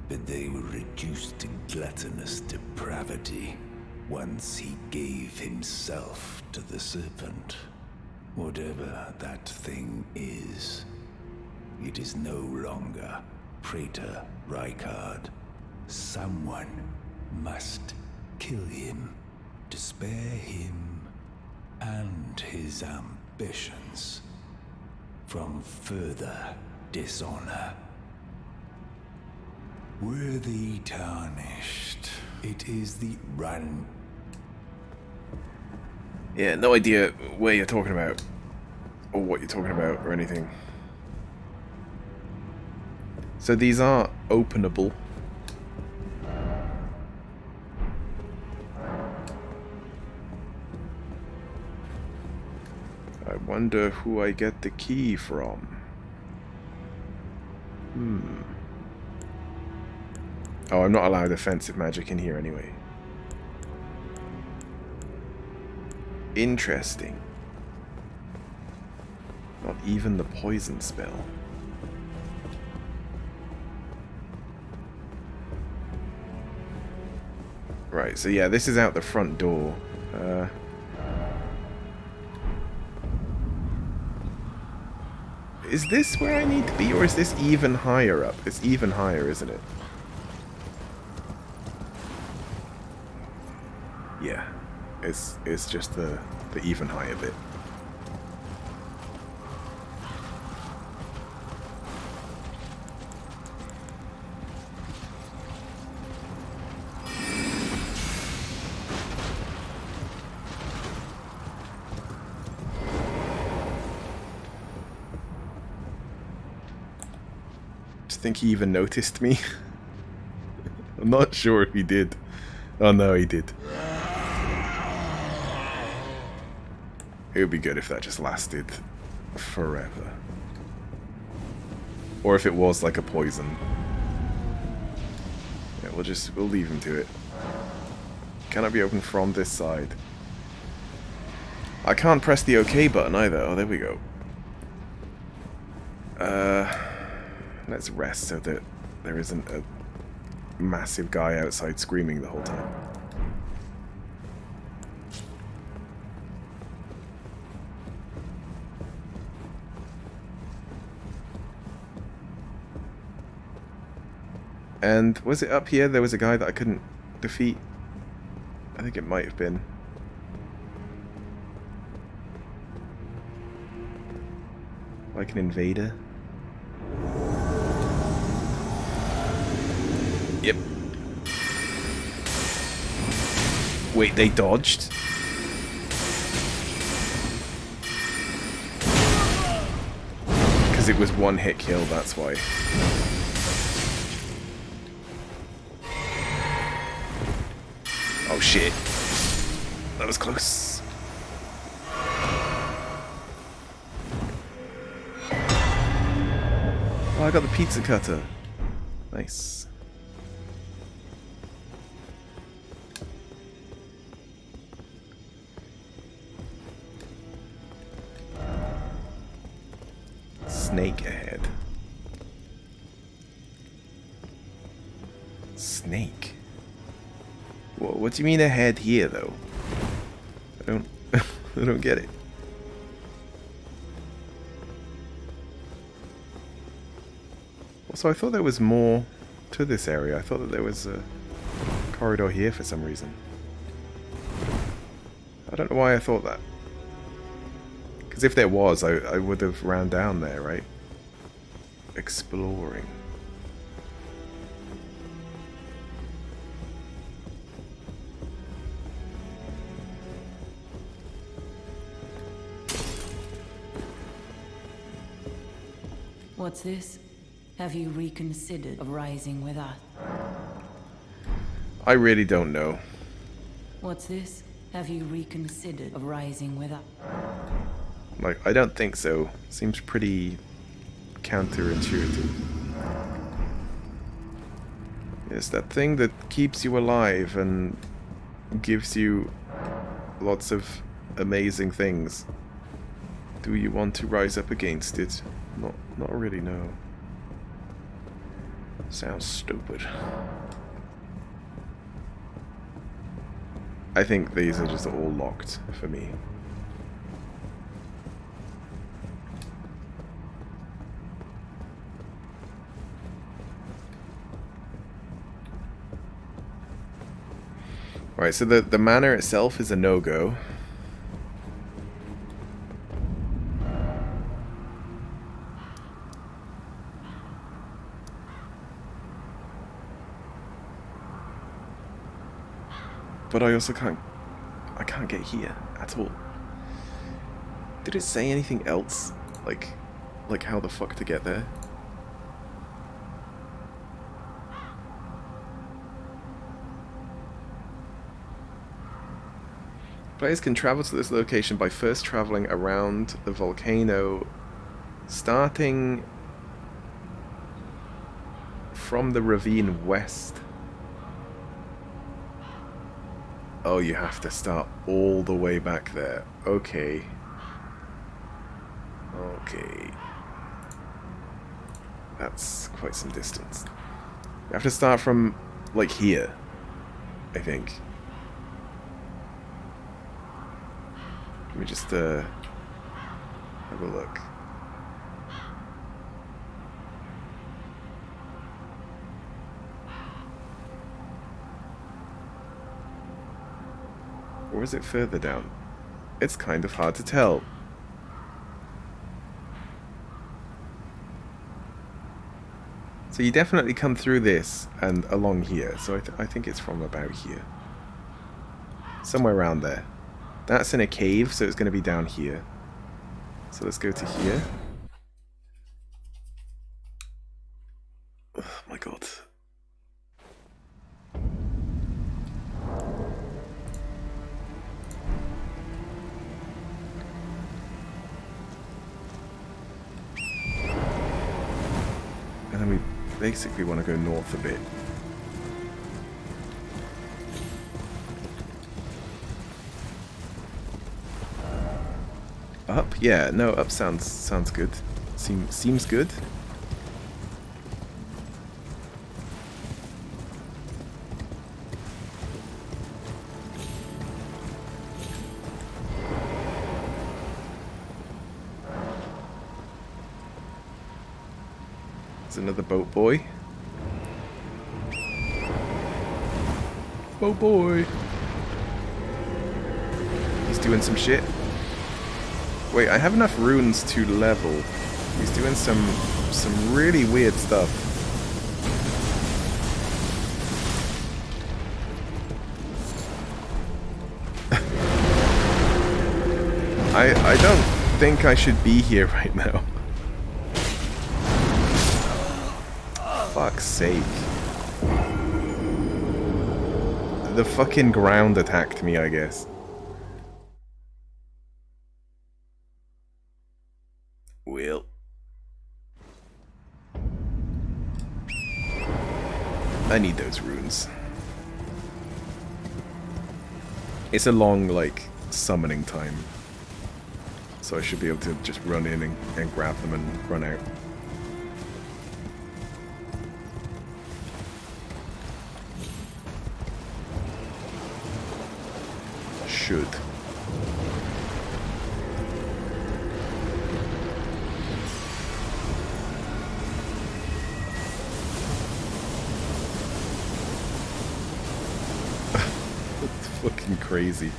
but they were reduced to gluttonous depravity once he gave himself to the serpent. Whatever that thing is, it is no longer Praetor Rykard. Someone must kill him to spare him and his ambitions from further dishonor. Worthy tarnished. It is the run. Yeah, no idea where you're talking about, or what you're talking about, or anything. So these are openable. I wonder who I get the key from. Oh, I'm not allowed offensive magic in here anyway. Interesting. Not even the poison spell. Right, so yeah, this is out the front door. Is this where I need to be, or is this even higher up? It's even higher, isn't it? Yeah, it's just the even higher bit. Think he even noticed me. I'm not sure if he did. Oh no, he did. It would be good if that just lasted forever. Or if it was like a poison. Yeah, we'll leave him to it. Cannot be opened from this side. I can't press the OK button either. Oh, there we go. Let's rest so that there isn't a massive guy outside screaming the whole time. And was it up here there was a guy that I couldn't defeat? I think it might have been. Like an invader? Yep. Wait, they dodged? Because it was one hit kill, that's why. Oh shit. That was close. Oh, I got the pizza cutter. Nice. Snake ahead. Snake? What do you mean ahead here, though? I don't... I don't get it. Also, I thought there was more to this area. I thought that there was a corridor here for some reason. I don't know why I thought that. Because if there was, I would have ran down there, right? Exploring. What's this? Have you reconsidered rising with us? I really don't know. What's this? Have you reconsidered rising with us? Like, I don't think so. Seems pretty counterintuitive. It's that thing that keeps you alive and gives you lots of amazing things. Do you want to rise up against it? Not really, no. Sounds stupid. I think these are just all locked for me. Right, so the manor itself is a no-go. But I also can't get here at all. Did it say anything else? Like how the fuck to get there? Players can travel to this location by first traveling around the volcano, starting from the ravine west. Oh, you have to start all the way back there. Okay. Okay. That's quite some distance. You have to start from, like, here, I think. Let me just, have a look. Or is it further down? It's kind of hard to tell. So you definitely come through this and along here. So I think it's from about here. Somewhere around there. That's in a cave, so it's going to be down here. So let's go to here. Oh my god. And then we basically want to go north a bit. Up? Yeah, no, up sounds good. Seems good. There's another boat boy. Boat boy. He's doing some shit. Wait, I have enough runes to level. He's doing some really weird stuff. I don't think I should be here right now. Fuck's sake. The fucking ground attacked me, I guess. Well. I need those runes. It's a long, like, summoning time. So I should be able to just run in and grab them and run out. Should. fucking crazy.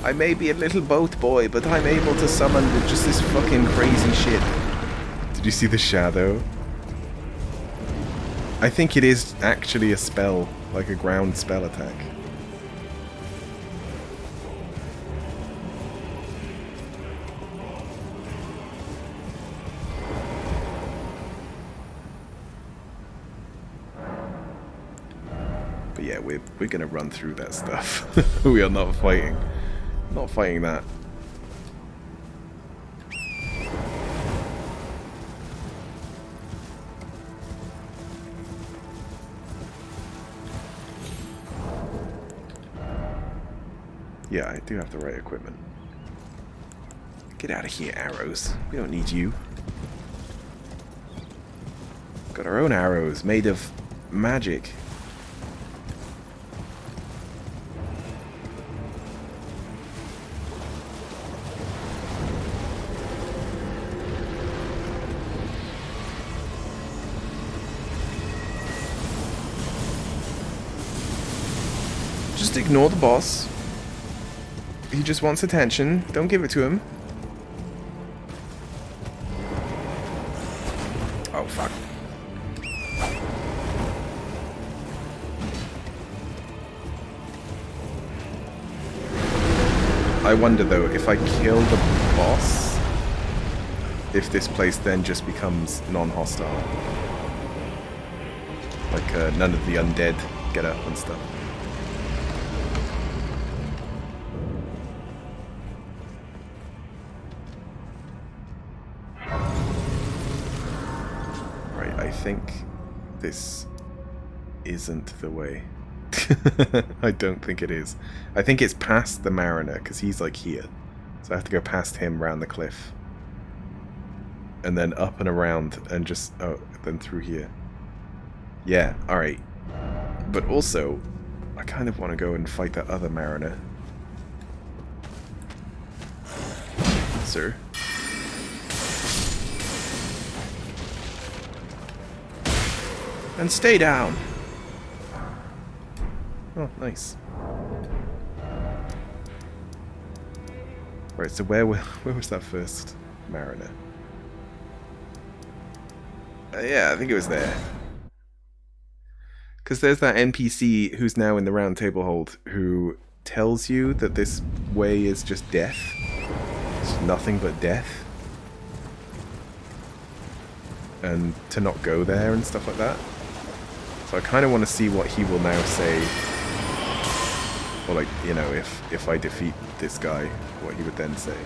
I may be a little boat boy, but I'm able to summon just this fucking crazy shit. Did you see the shadow? I think it is actually a spell, like a ground spell attack. But yeah, we're gonna run through that stuff. We are not fighting. Not fighting that. Yeah, I do have the right equipment. Get out of here, arrows. We don't need you. Got our own arrows made of magic. Just ignore the boss. He just wants attention. Don't give it to him. Oh, fuck. I wonder, though, if I kill the boss, if this place then just becomes non-hostile. Like, none of the undead get up and stuff. I think this isn't the way. I don't think it is. I think it's past the Mariner, because he's like here. So I have to go past him round the cliff. And then up and around and just... oh, then through here. Yeah, alright. But also, I kind of want to go and fight that other Mariner. Sir? And stay down. Oh, nice. Right, so where was that first Mariner? Yeah, I think it was there. Because there's that NPC who's now in the Round Table Hold who tells you that this way is just death. It's nothing but death. And to not go there and stuff like that. So I kind of want to see what he will now say, or like, you know, if I defeat this guy, what he would then say.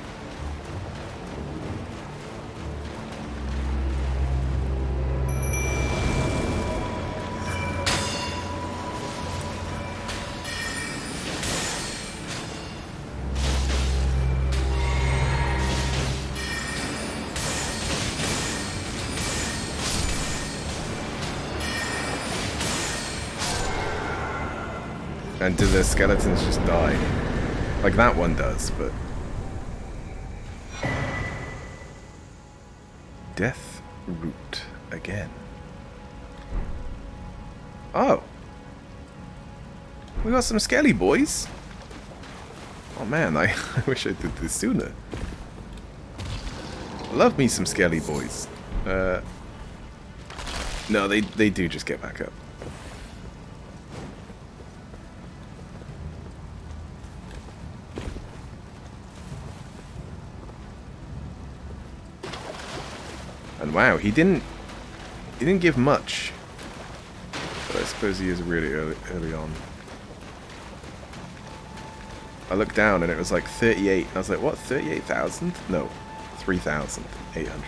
And do the skeletons just die? Like that one does, but... Death Root again. Oh! We got some skelly boys! Oh man, I wish I did this sooner. Love me some skelly boys. No, they do just get back up. And wow, he didn't give much. But I suppose he is really early on. I looked down and it was like 38. I was like, what, 38,000? No, 3,800.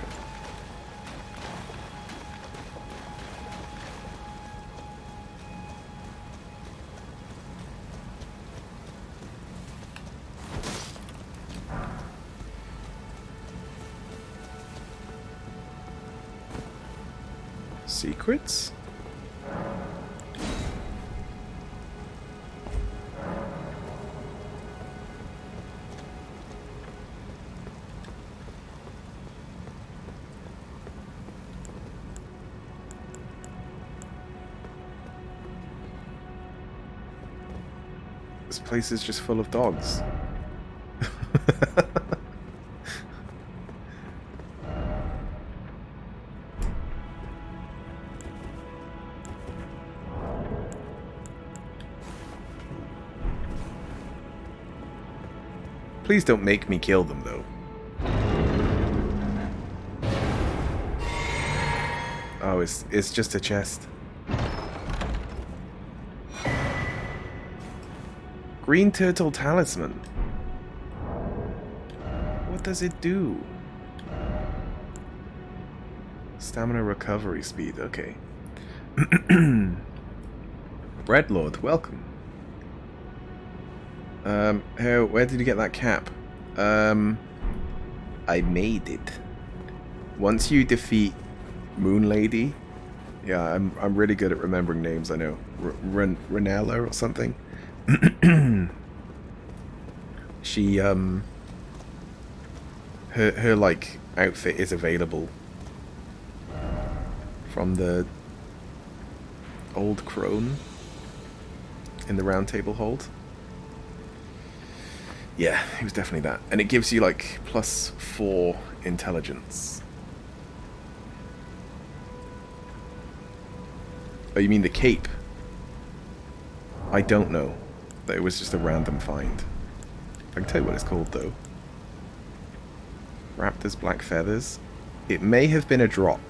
Secrets? This place is just full of dogs. Please don't make me kill them, though. Oh, it's just a chest. Green Turtle Talisman. What does it do? Stamina recovery speed, okay. Breadlord, welcome. Where did you get that cap? I made it. Once you defeat Moon Lady, yeah, I'm really good at remembering names. I know Renella or something. She her like outfit is available from the old crone in the Round Table Hold. Yeah, it was definitely that. And it gives you, like, +4 intelligence. Oh, you mean the cape? I don't know. It was just a random find. I can tell you what it's called, though. Raptor's Black Feathers. It may have been a drop.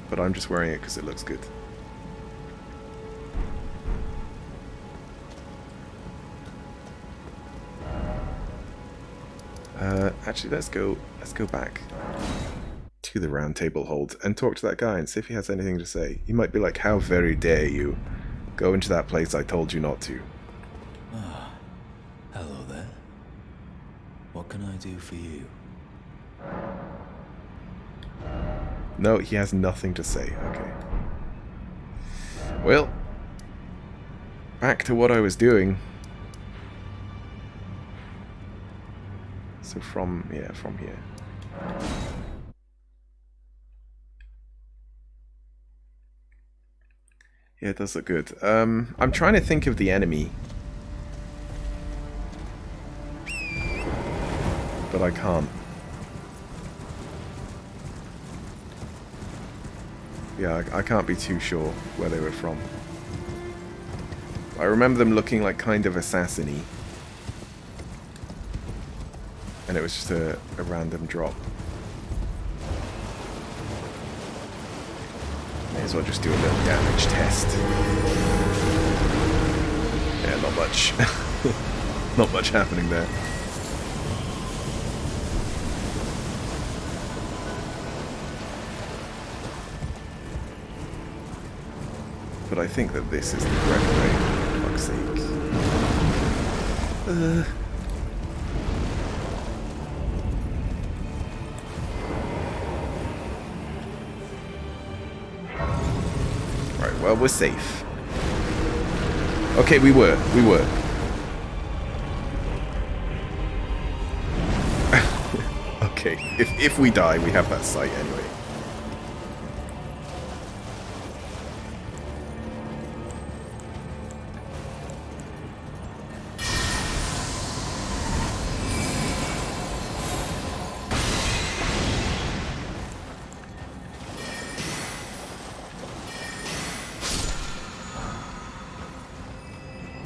But I'm just wearing it because it looks good. Actually, let's go back to the Round Table Hold and talk to that guy and see if he has anything to say. He might be like, how very dare you go into that place I told you not to. Ah, hello there. What can I do for you? No, he has nothing to say. Okay. Well, back to what I was doing. So from here. Yeah, it does look good. I'm trying to think of the enemy. But I can't. Yeah, I can't be too sure where they were from. I remember them looking like kind of assassin-y. And it was just a random drop. May as well just do a little damage test. Yeah, not much. Not much happening there. But I think that this is the correct way, for fuck's sake. Right, well, we're safe. Okay, we were. Okay, if we die, we have that sight anyway.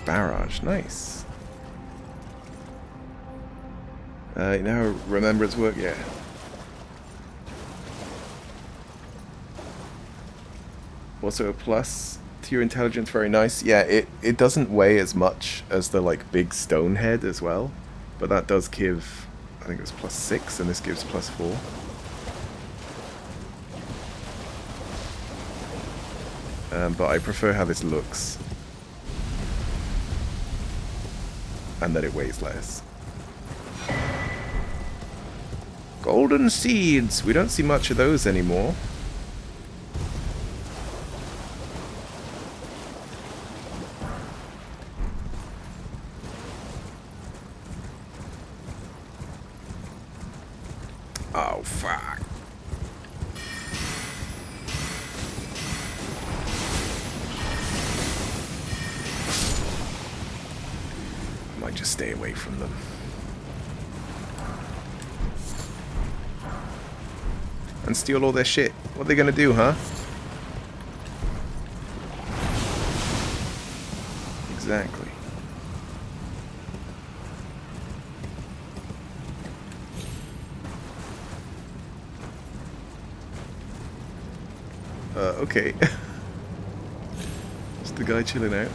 Barrage, nice. You know how remembrance work? Yeah. Also a plus to your intelligence, very nice. Yeah, it doesn't weigh as much as the like big stone head as well, but that does give, I think it was +6 and this gives +4. But I prefer how this looks. And that it weighs less. Golden seeds! We don't see much of those anymore. Oh, fuck. just stay away from them. And steal all their shit. What are they gonna do, huh? Exactly. Okay. Just the guy chilling out.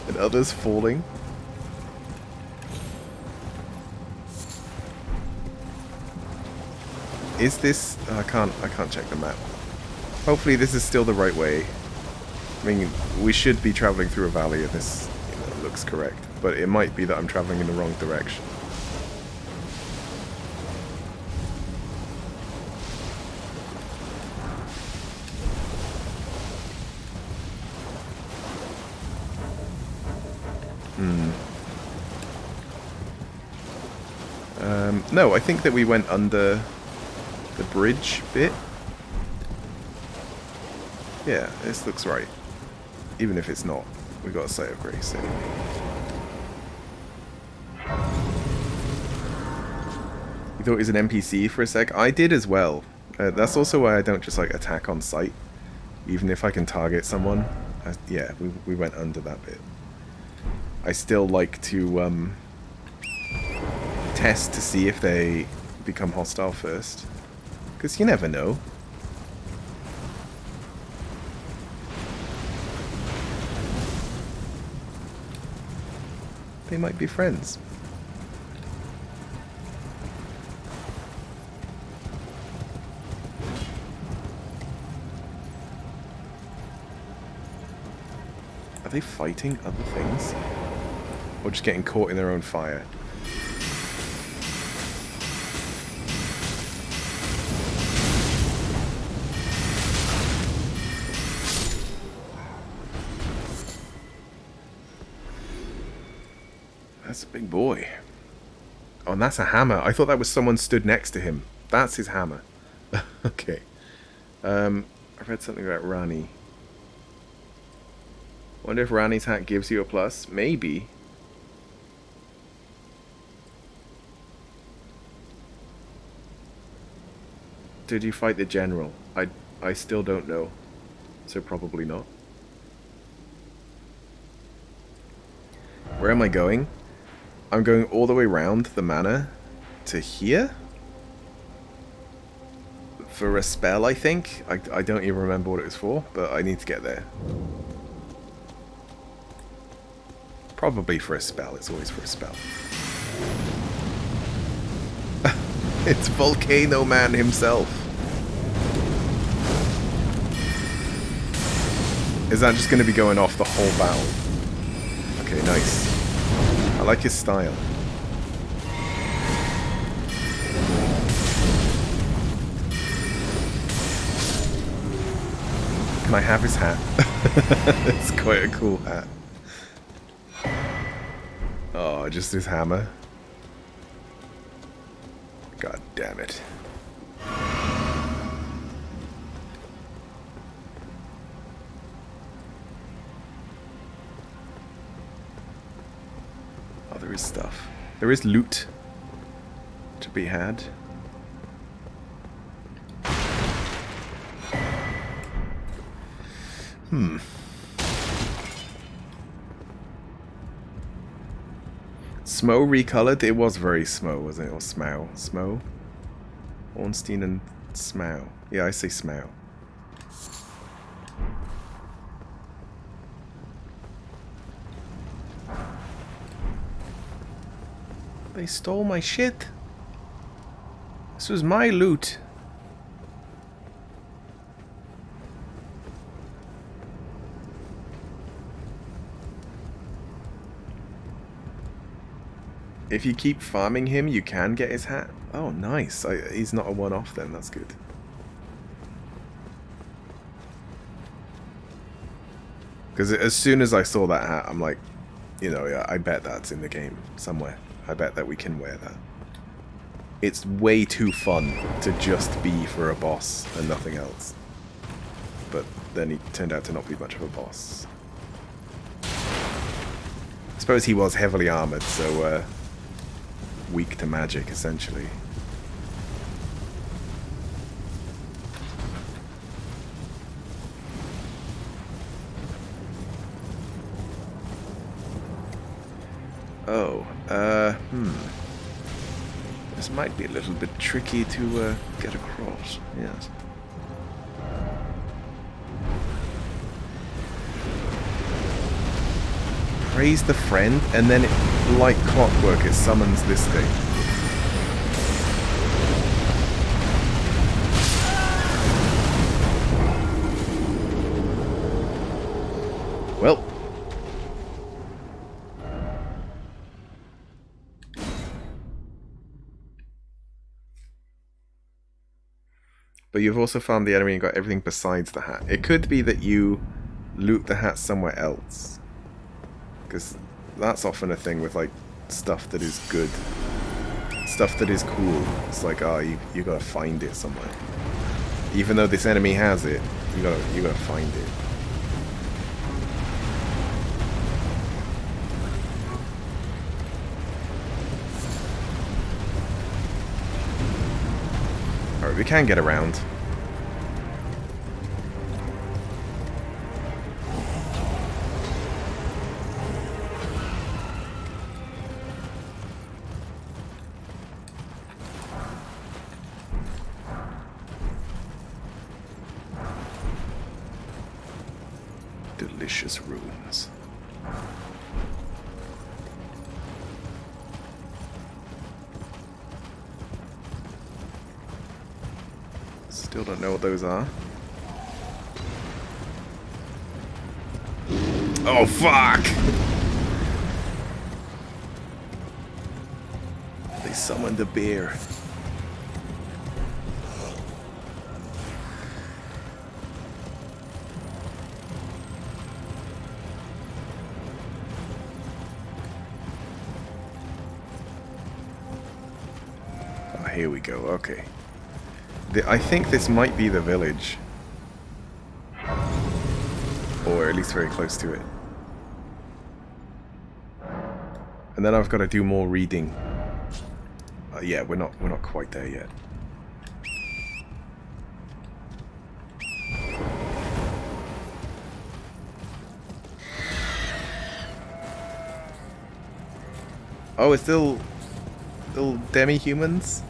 And others falling. Is this... I can't check the map. Hopefully this is still the right way. I mean, we should be traveling through a valley if this looks correct. But it might be that I'm traveling in the wrong direction. No, I think that we went under the bridge bit. Yeah, this looks right. Even if it's not, we got a sight of grace anyway. You thought it was an NPC for a sec? I did as well. That's also why I don't just like attack on sight. Even if I can target someone. Yeah, we went under that bit. I still like to test to see if they become hostile first. Because you never know. They might be friends. Are they fighting other things? Or just getting caught in their own fire? That's a big boy. Oh, and that's a hammer. I thought that was someone stood next to him. That's his hammer. Okay. I read something about Rani. Wonder if Rani's hat gives you a plus? Maybe. Did you fight the general? I still don't know. So probably not. Where am I going? I'm going all the way around the manor to here? For a spell, I think? I don't even remember what it was for, but I need to get there. Probably for a spell. It's always for a spell. It's Volcano Man himself. Is that just going to be going off the whole battle? Okay, nice. I like his style. Can I have his hat? It's quite a cool hat. Oh, just his hammer. God damn it. Oh, there is stuff. There is loot to be had. Smo recolored? It was very Smo, wasn't it? Or Smow? Smo? Ornstein and Smow. Yeah, I say Smow. They stole my shit. This was my loot. If you keep farming him, you can get his hat. Oh, nice. He's not a one-off then. That's good. Because as soon as I saw that hat, I'm like, you know, yeah, I bet that's in the game somewhere. I bet that we can wear that. It's way too fun to just be for a boss and nothing else. but then he turned out to not be much of a boss. I suppose he was heavily armored, so weak to magic, essentially. Oh, this might be a little bit tricky to get across, yes. Praise the friend, and then like clockwork, it summons this thing. Well. But you've also farmed the enemy and got everything besides the hat. It could be that you loot the hat somewhere else. Because that's often a thing with, like, stuff that is good. Stuff that is cool. It's like, oh, you gotta find it somewhere. Even though this enemy has it, you gotta find it. Alright, we can get around. Delicious ruins. Still don't know what those are. Oh, fuck! They summoned a bear. Oh, here we go, okay. I think this might be the village. Or at least very close to it. And then I've got to do more reading. Yeah, we're not quite there yet. Oh, it's still demi-humans?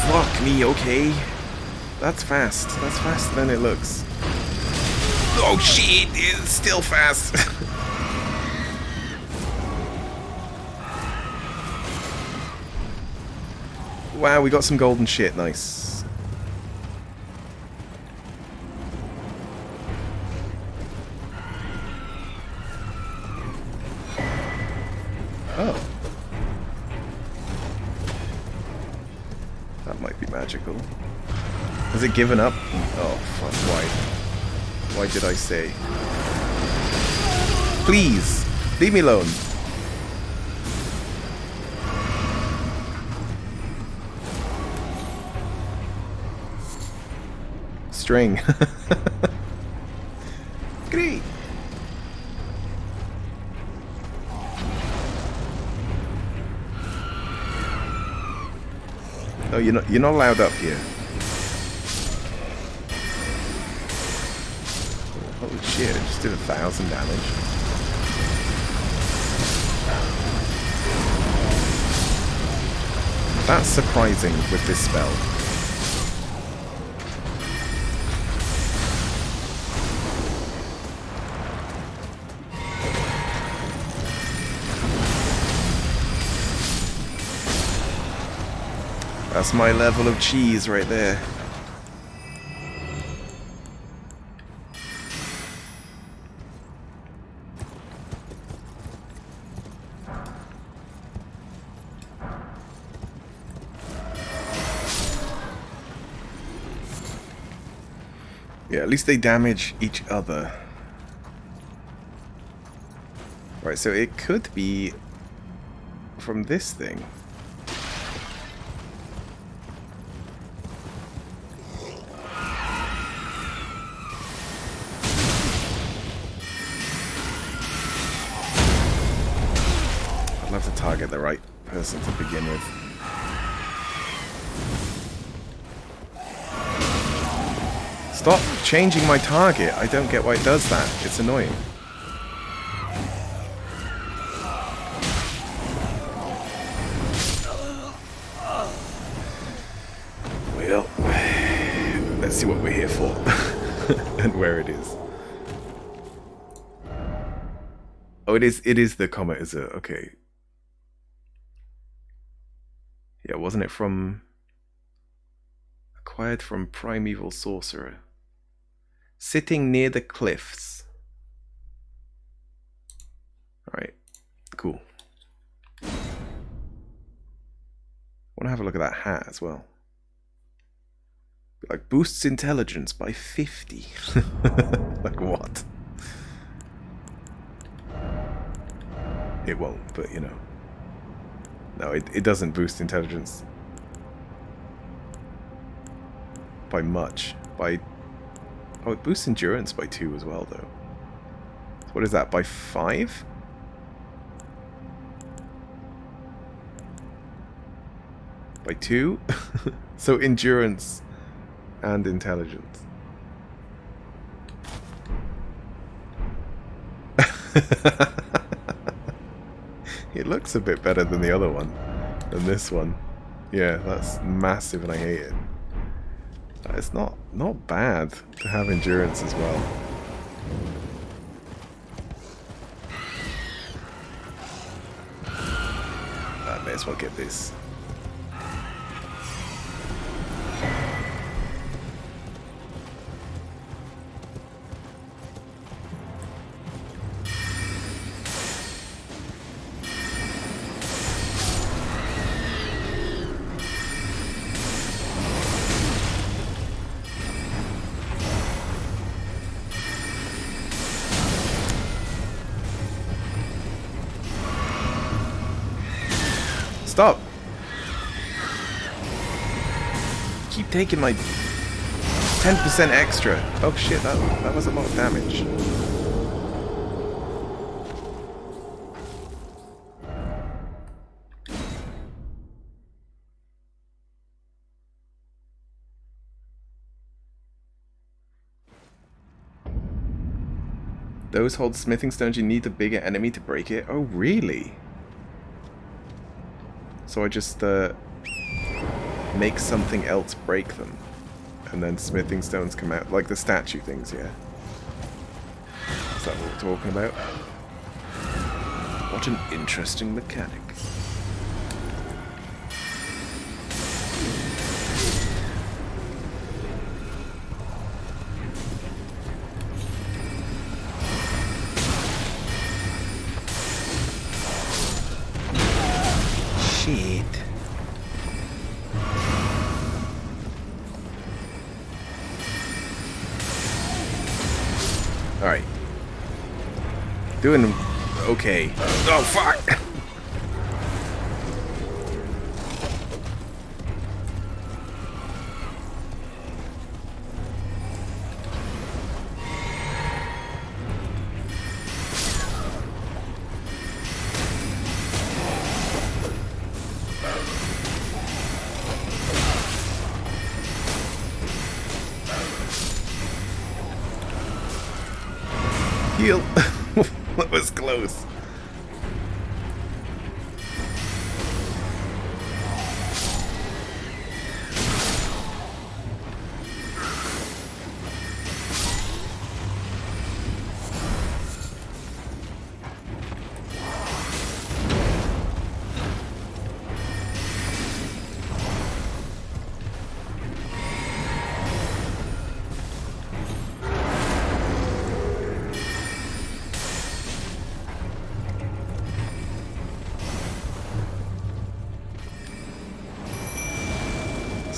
Fuck me, okay. That's fast. That's faster than it looks. Oh shit, it's still fast. Wow, we got some golden shit, nice. Oh. That might be magical. Has it given up? Oh, fuck, why? Why did I say? Please, leave me alone. String. Great. No, you're not allowed up here. Holy shit, it just did 1,000 damage. That's surprising with this spell. That's my level of cheese right there. Yeah, at least they damage each other. Right, Right, so it could be from this thing. I'd love to target the right person to begin with. Stop changing my target. I don't get why it does that. It's annoying. Well, let's see what we're here for and where it is. Oh, it is the comet, is it? Okay. Yeah, wasn't it from... Acquired from Primeval Sorcerer. Sitting near the cliffs. Alright, cool. I want to have a look at that hat as well. Like, boosts intelligence by 50. Like, what? It won't, but you know. No, it doesn't boost intelligence by much. By... Oh, it boosts endurance by 2 as well, though. So what is that, by 5? By 2? So endurance and intelligence. It looks a bit better than the other one, than this one. Yeah, that's massive and I hate it. It's not bad to have endurance as well. I may as well get this. Stop! Keep taking my 10% extra. Oh shit, that was a lot of damage. Those hold smithing stones, you need a bigger enemy to break it. Oh really? So I just make something else break them, and then smithing stones come out, like the statue things, yeah? Is that what we're talking about? What an interesting mechanic. Shit. Alright. Doing okay. Oh, fuck! Heal. That was close.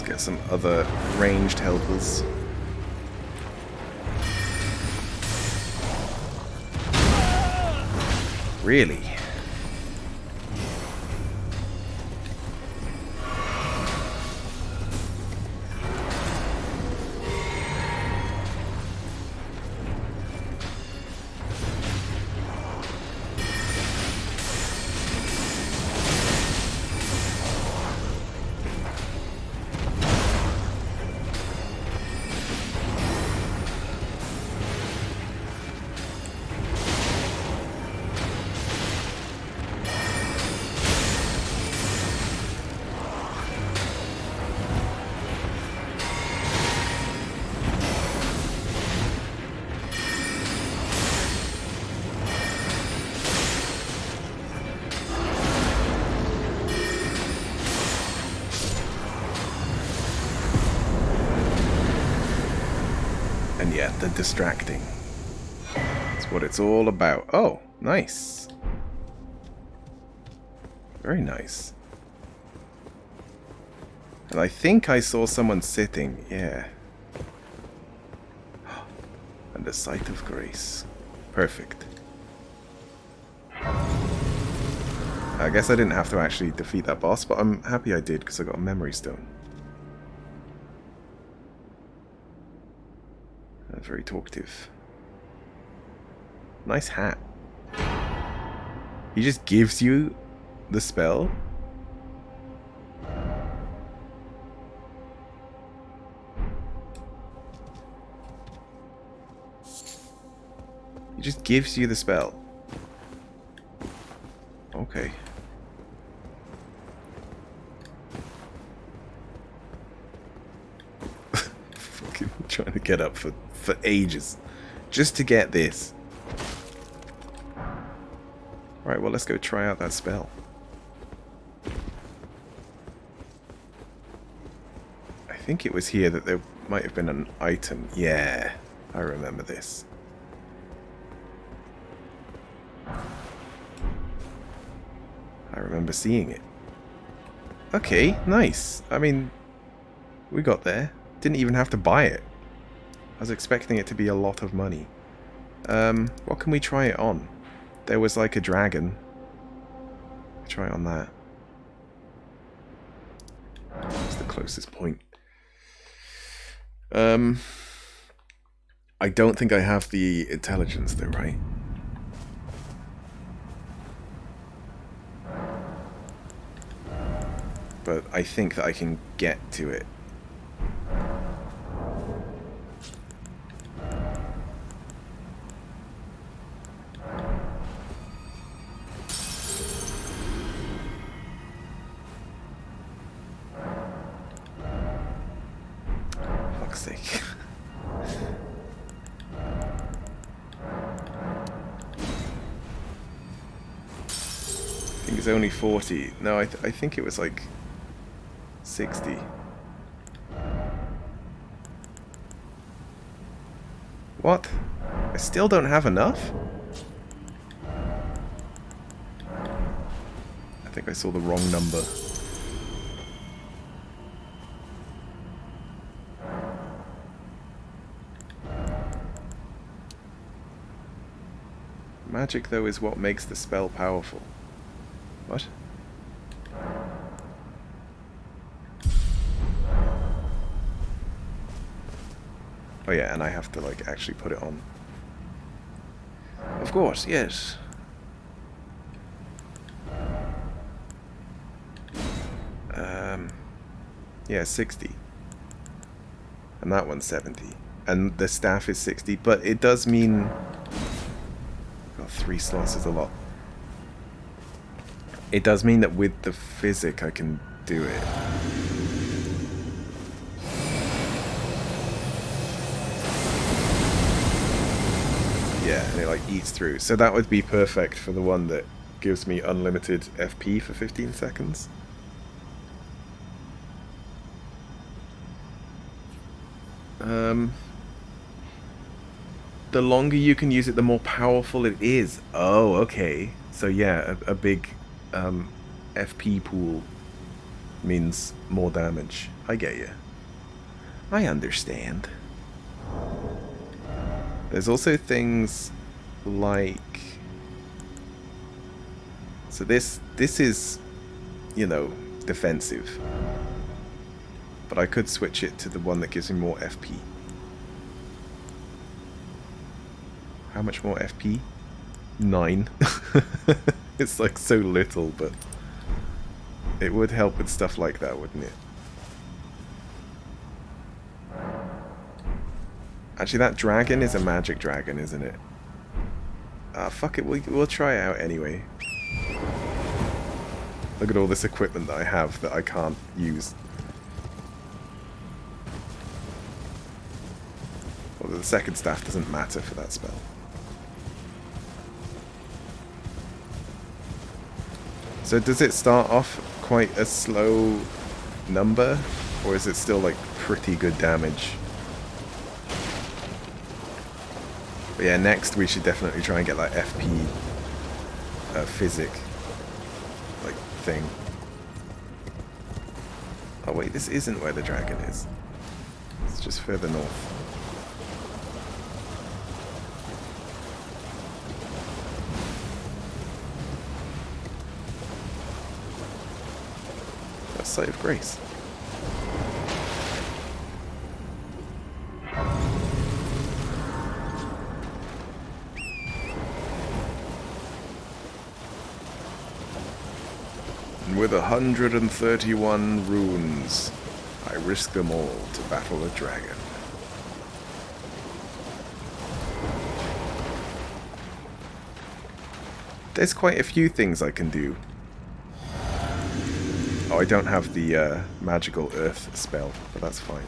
Get some other ranged helpers. Really? And yet, the distracting. That's what it's all about. Oh, nice. Very nice. And I think I saw someone sitting, yeah. And the sight of grace. Perfect. I guess I didn't have to actually defeat that boss, but I'm happy I did because I got a memory stone. Very talkative. Nice hat. He just gives you the spell? He just gives you the spell. Okay. Fucking trying to get up for ages. Just to get this. Right, well, let's go try out that spell. I think it was here that there might have been an item. Yeah, I remember this. I remember seeing it. Okay, nice. I mean, we got there. Didn't even have to buy it. I was expecting it to be a lot of money. What can we try it on? There was like a dragon. Try it on that. That's the closest point. I don't think I have the intelligence though, right? But I think that I can get to it. Fuck's sake. I think it's only 40. No, I think it was like 60. What? I still don't have enough? I think I saw the wrong number. Magic, though, is what makes the spell powerful. What? Oh yeah, and I have to, like, actually put it on. Of course, yes. Yeah, 60. And that one's 70. And the staff is 60, but it does mean... God, 3 slots is a lot. It does mean that with the physic I can do it. Yeah, and it like eats through. So that would be perfect for the one that gives me unlimited FP for 15 seconds. The longer you can use it, the more powerful it is. Oh, okay. So yeah, a big FP pool means more damage. I get you. I understand. There's also things like... So this is, you know, defensive. But I could switch it to the one that gives me more FP. How much more FP? 9. It's like so little, but it would help with stuff like that, wouldn't it? Actually, that dragon is a magic dragon, isn't it? Ah, fuck it, we'll try it out anyway. Look at all this equipment that I have that I can't use. Although the second staff doesn't matter for that spell. So does it start off quite a slow number? Or is it still like pretty good damage? But yeah, next we should definitely try and get that FP physic like thing. Oh wait, this isn't where the dragon is. It's just further north. That's Site of Grace. And with 131 runes, I risk them all to battle a dragon. There's quite a few things I can do. Oh, I don't have the magical earth spell, but that's fine.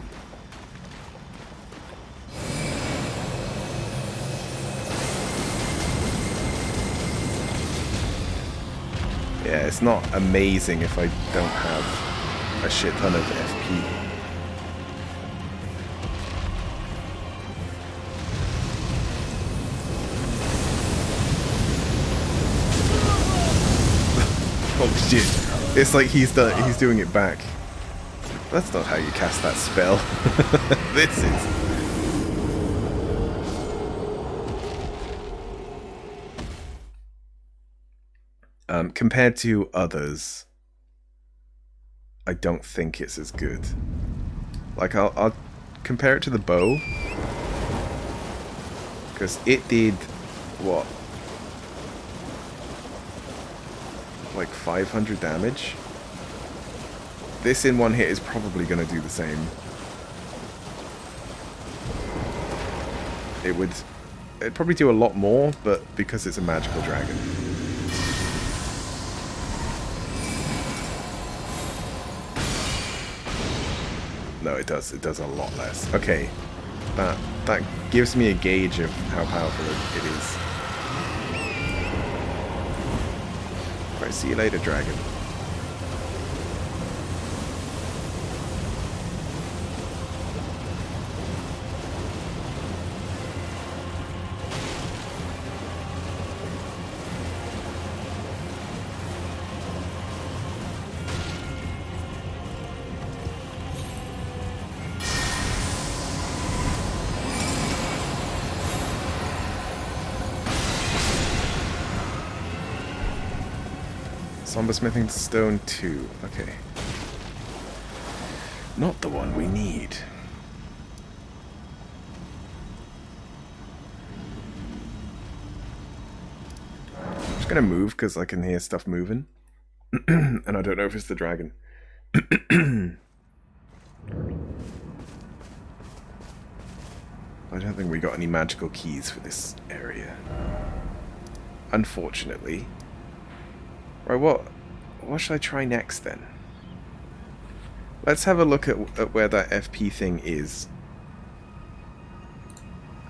Yeah, it's not amazing if I don't have a shit ton of FP. Oh shit. It's like he's doing it back. That's not how you cast that spell. This is. Compared to others, I don't think it's as good. Like, I'll compare it to the bow. Because it did, what? Like 500 damage? This in one hit is probably going to do the same. It'd probably do a lot more, but because it's a magical dragon. No, it does. It does a lot less. Okay, that gives me a gauge of how powerful it is. Right, see you later, dragon. Sombersmithing Stone 2. Okay. Not the one we need. I'm just gonna move because I can hear stuff moving. And I don't know if it's the dragon. I don't think we got any magical keys for this area. Unfortunately. Right, what should I try next then? Let's have a look at where that FP thing is.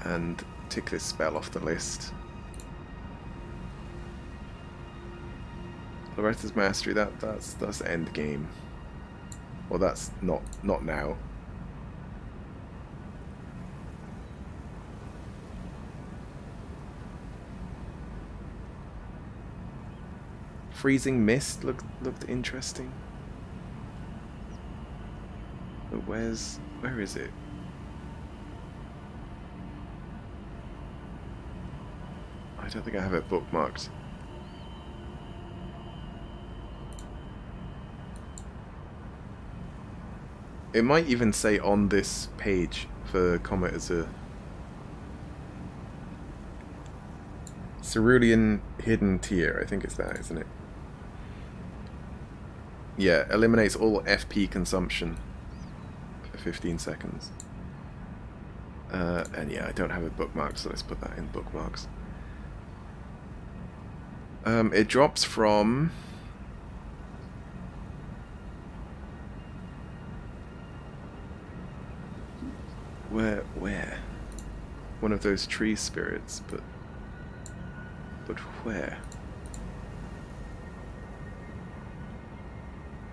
And tick this spell off the list. Loretta's Mastery, that's end game. Well, that's not now. Freezing Mist looked interesting. But where is it? I don't think I have it bookmarked. It might even say on this page for Comet as a Cerulean Hidden Tier. I think it's that, isn't it? Yeah, eliminates all FP consumption for 15 seconds. And yeah, I don't have a bookmark, so let's put that in bookmarks. It drops from... Where? One of those tree spirits, but where?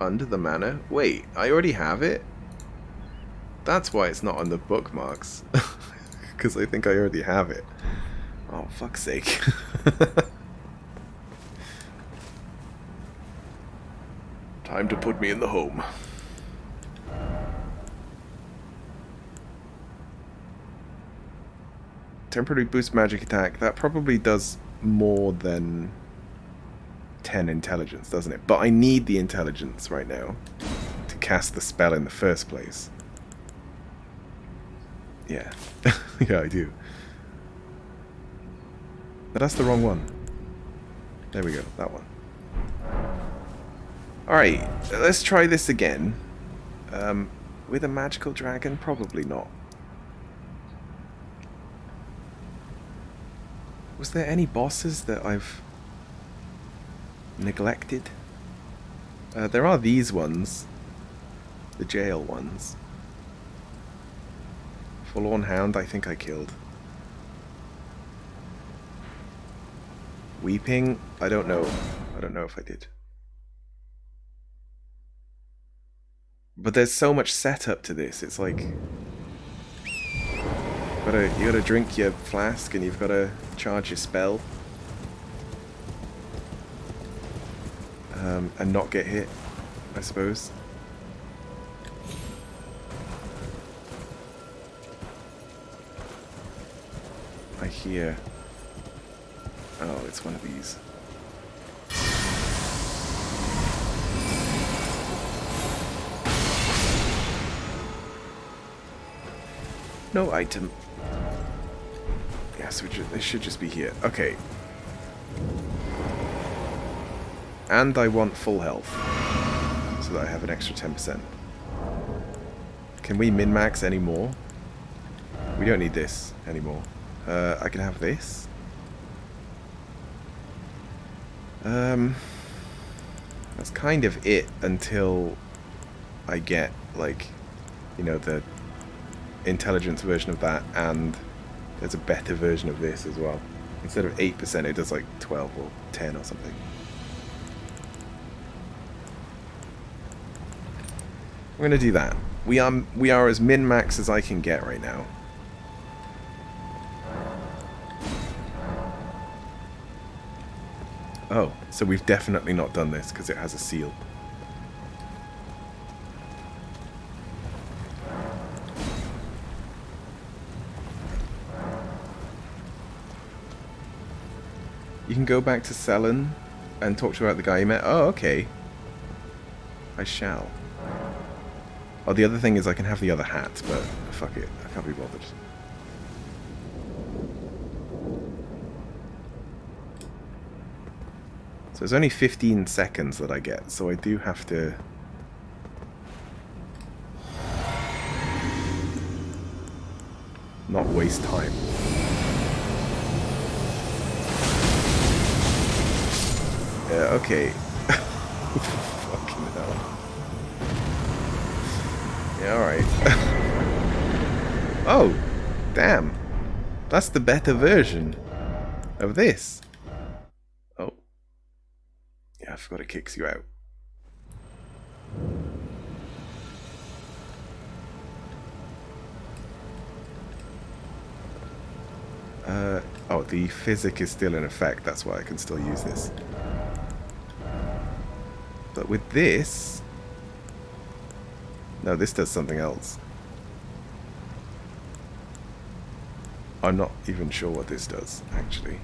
Under the manor? Wait, I already have it? That's why it's not on the bookmarks. Because I think I already have it. Oh, fuck's sake. Time to put me in the home. Temporarily boost magic attack. That probably does more than 10 intelligence, doesn't it? But I need the intelligence right now to cast the spell in the first place. Yeah. Yeah, I do. But that's the wrong one. There we go, that one. Alright, let's try this again. With a magical dragon? Probably not. Was there any bosses that I've neglected? There are these ones. The jail ones. Forlorn Hound, I think I killed. Weeping? I don't know. I don't know if I did. But there's so much setup to this. It's like... you gotta drink your flask and you've gotta charge your spell. And not get hit, I suppose. I hear... Oh, it's one of these. No item. Yeah, so they should just be here. Okay. And I want full health. So that I have an extra 10%. Can we min-max any more? We don't need this anymore. I can have this. That's kind of it until I get, like, you know, the intelligence version of that, and there's a better version of this as well. Instead of 8%, it does like 12 or 10 or something. We're gonna do that. We are as min-max as I can get right now. Oh, so we've definitely not done this because it has a seal. You can go back to Selen and talk to her about the guy you met. Oh, okay. I shall. Oh, the other thing is I can have the other hat, but fuck it. I can't be bothered. So there's only 15 seconds that I get, so I do have to... not waste time. Yeah, okay. Fucking hell. Yeah, alright. Oh, damn. That's the better version of this. Oh. Yeah, I forgot it kicks you out. Oh, the physic is still in effect. That's why I can still use this. But with this... No, this does something else. I'm not even sure what this does, actually.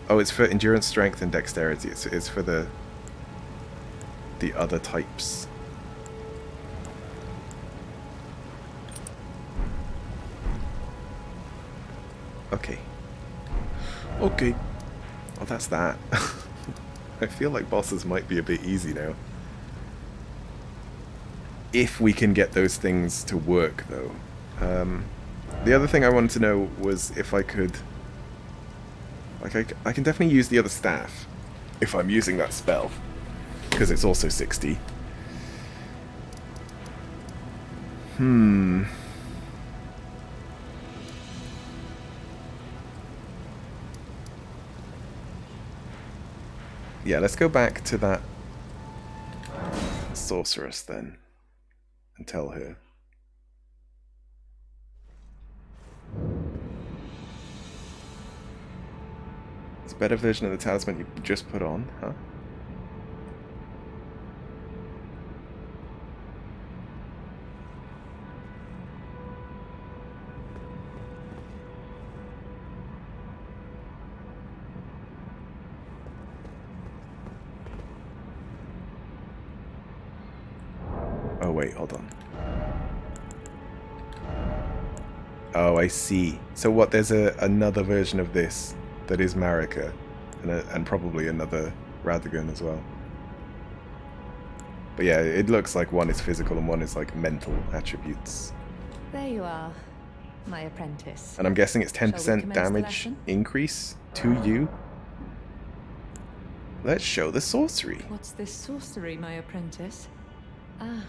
Oh, it's for endurance, strength, and dexterity. It's for the the other types. Okay. Okay. Well, that's that. I feel like bosses might be a bit easy now. If we can get those things to work, though. The other thing I wanted to know was if I could... Like, I can definitely use the other staff if I'm using that spell, because it's also 60. Yeah, let's go back to that sorceress then and tell her. It's a better version of the talisman you just put on, huh? Oh wait, hold on. Oh, I see. So what, there's another version of this that is Marika, and probably another Radagon as well. But yeah, it looks like one is physical and one is like mental attributes. There you are, my apprentice. And I'm guessing it's Shall we 10% commence the damage lesson? increase to you. Let's show the sorcery. What's this sorcery, my apprentice? Ah,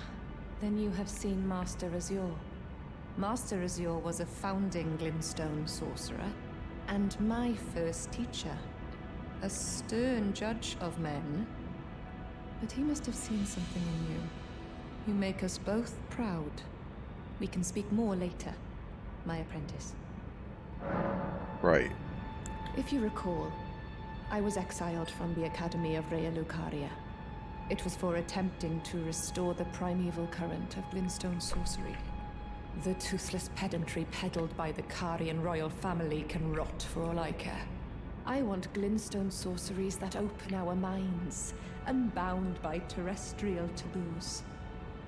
then you have seen Master Azure. Master Azure was a founding Glintstone sorcerer, and my first teacher. A stern judge of men. But he must have seen something in you. You make us both proud. We can speak more later, my apprentice. Right. If you recall, I was exiled from the Academy of Rhea Lucaria. It was for attempting to restore the primeval current of Glintstone sorcery. The toothless pedantry peddled by the Carian royal family can rot for all I care. I want Glintstone sorceries that open our minds, unbound by terrestrial taboos,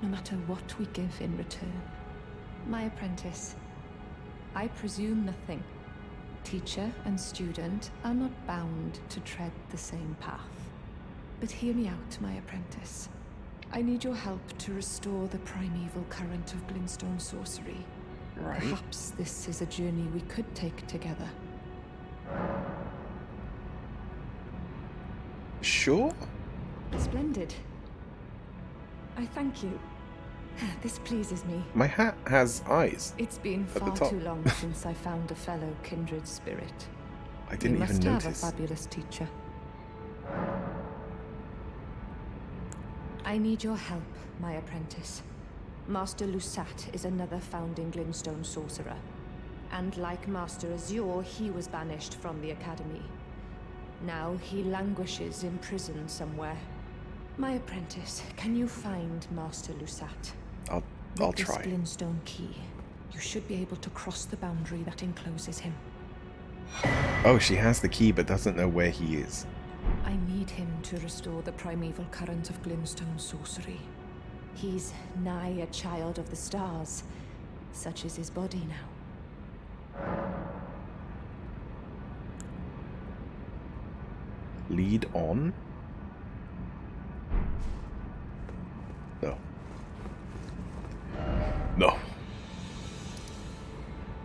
no matter what we give in return. My apprentice, I presume nothing. Teacher and student are not bound to tread the same path. But hear me out, my apprentice. I need your help to restore the primeval current of Glintstone sorcery. Right. Perhaps this is a journey we could take together. Sure. Splendid. I thank you. This pleases me. My hat has eyes. It's been at the far top. too long since I found a fellow kindred spirit. I didn't You even must have a notice. fabulous teacher. I need your help, my apprentice. Master Lusat is another founding Glintstone sorcerer. And like Master Azure, he was banished from the Academy. Now he languishes in prison somewhere. My apprentice, can you find Master Lusat? I'll With try. this Glintstone key, you should be able to cross the boundary that encloses him. Oh, she has the key but doesn't know where he is. I need him to restore the primeval current of Glintstone sorcery. He's nigh a child of the stars. Such is his body now. Lead on? No. No.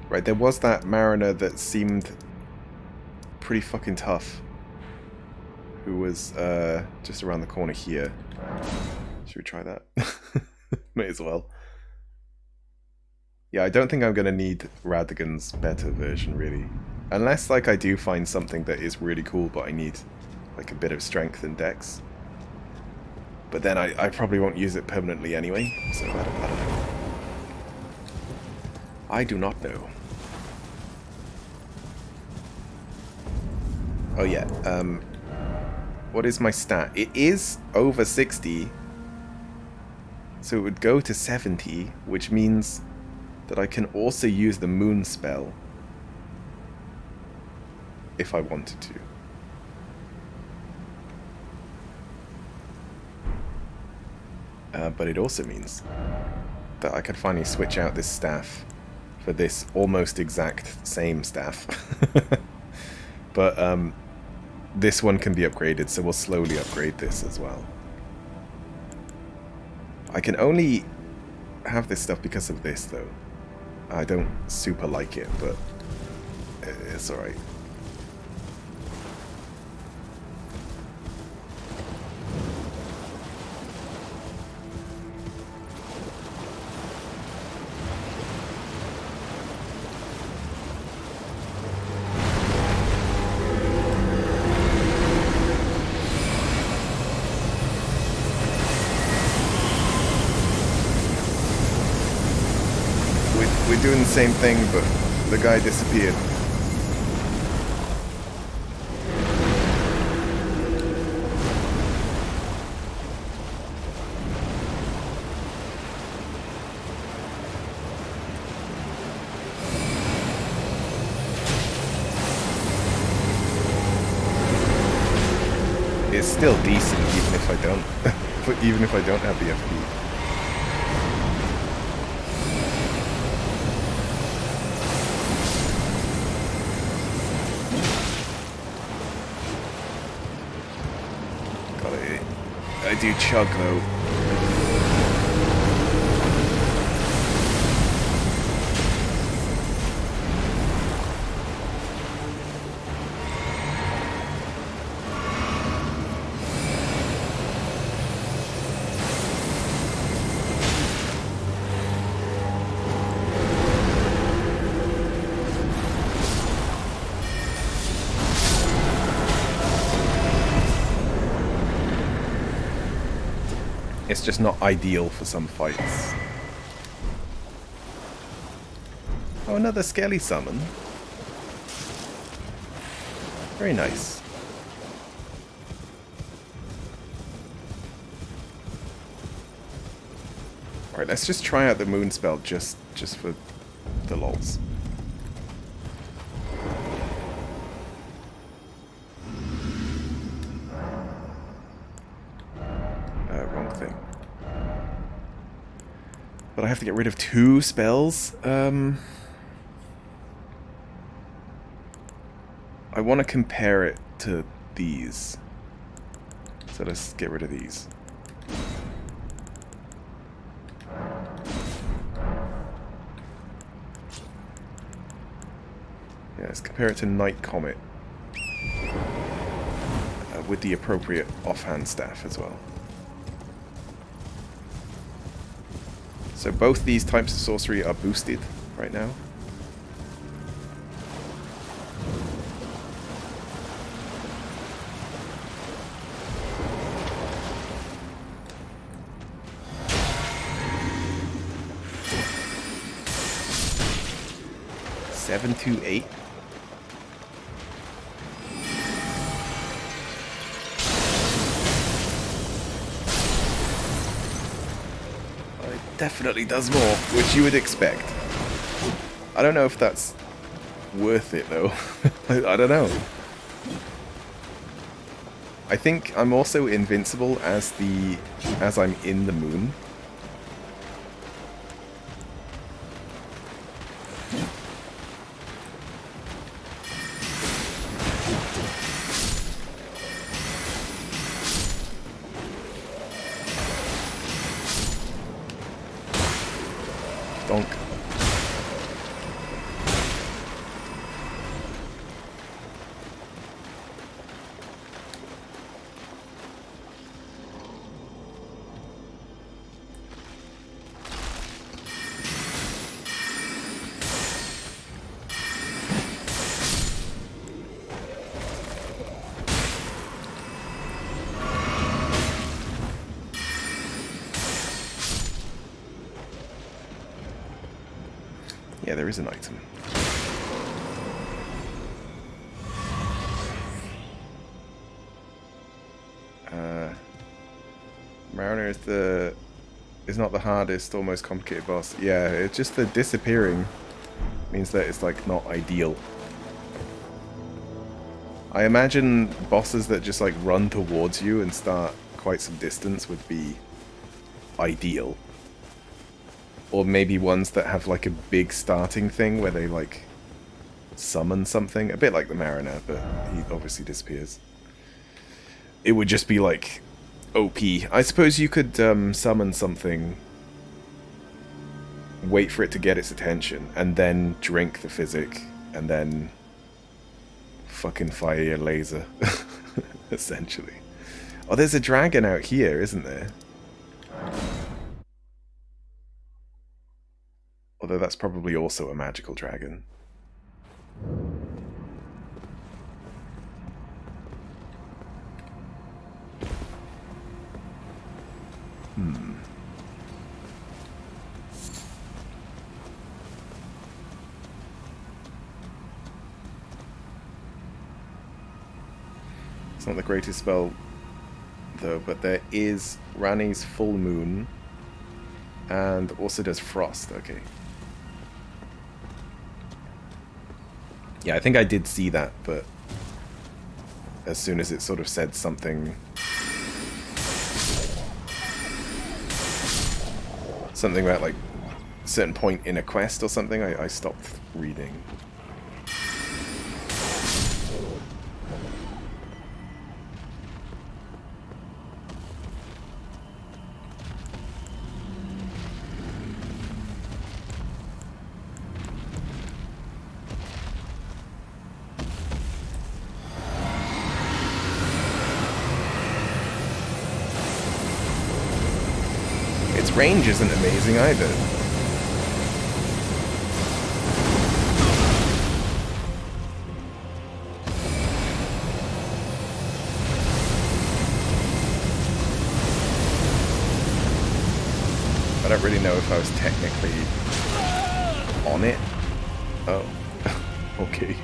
Right, there was that mariner that seemed pretty fucking tough, who was just around the corner here. Should we try that? May as well. Yeah, I don't think I'm going to need Radagon's better version, really. Unless, like, I do find something that is really cool, but I need, like, a bit of strength and dex. But then I probably won't use it permanently anyway, so I don't know. I do not know. Oh yeah, what is my stat? It is over 60, so it would go to 70, which means that I can also use the moon spell if I wanted to. But it also means that I can finally switch out this staff for this almost exact same staff. But this one can be upgraded, so we'll slowly upgrade this as well. I can only have this stuff because of this, though. I don't super like it, but it's alright. We're doing the same thing, but the guy disappeared. It's still decent, even if I don't, even if I don't have the FP. I do chug though. It's just not ideal for some fights. Oh, another skelly summon. Very nice. Alright, let's just try out the moon spell just for the lols. Wrong thing. But I have to get rid of 2 spells. I want to compare it to these. So let's get rid of these. Yeah, let's compare it to Night Comet. With the appropriate offhand staff as well. So both these types of sorcery are boosted right now. Seven to 8. Definitely does more, which you would expect. I don't know if that's worth it though. I don't know. I think I'm also invincible as I'm in the moon. Donk. Yeah, there is an item. Mariner is not the hardest or most complicated boss. Yeah, it's just the disappearing means that it's like not ideal. I imagine bosses that just like run towards you and start quite some distance would be ideal. Or maybe ones that have like a big starting thing where they like summon something. A bit like the Mariner, but he obviously disappears. It would just be like OP. I suppose you could summon something, wait for it to get its attention, and then drink the physic, and then fucking fire your laser. Essentially. Oh, there's a dragon out here, isn't there? Although that's probably also a magical dragon. It's not the greatest spell, though, but there is Rani's Full Moon, and also does Frost, okay. Yeah, I think I did see that, but as soon as it sort of said something... something about, like, a certain point in a quest or something, I stopped reading. Its range isn't amazing either. I don't really know if I was technically on it. Oh, okay.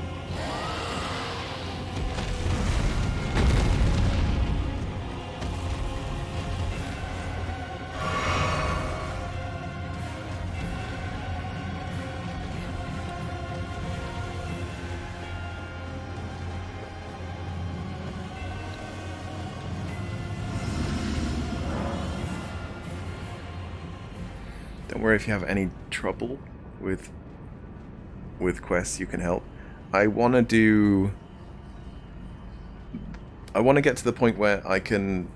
Don't worry if you have any trouble with quests, you can help. I want to get to the point where I can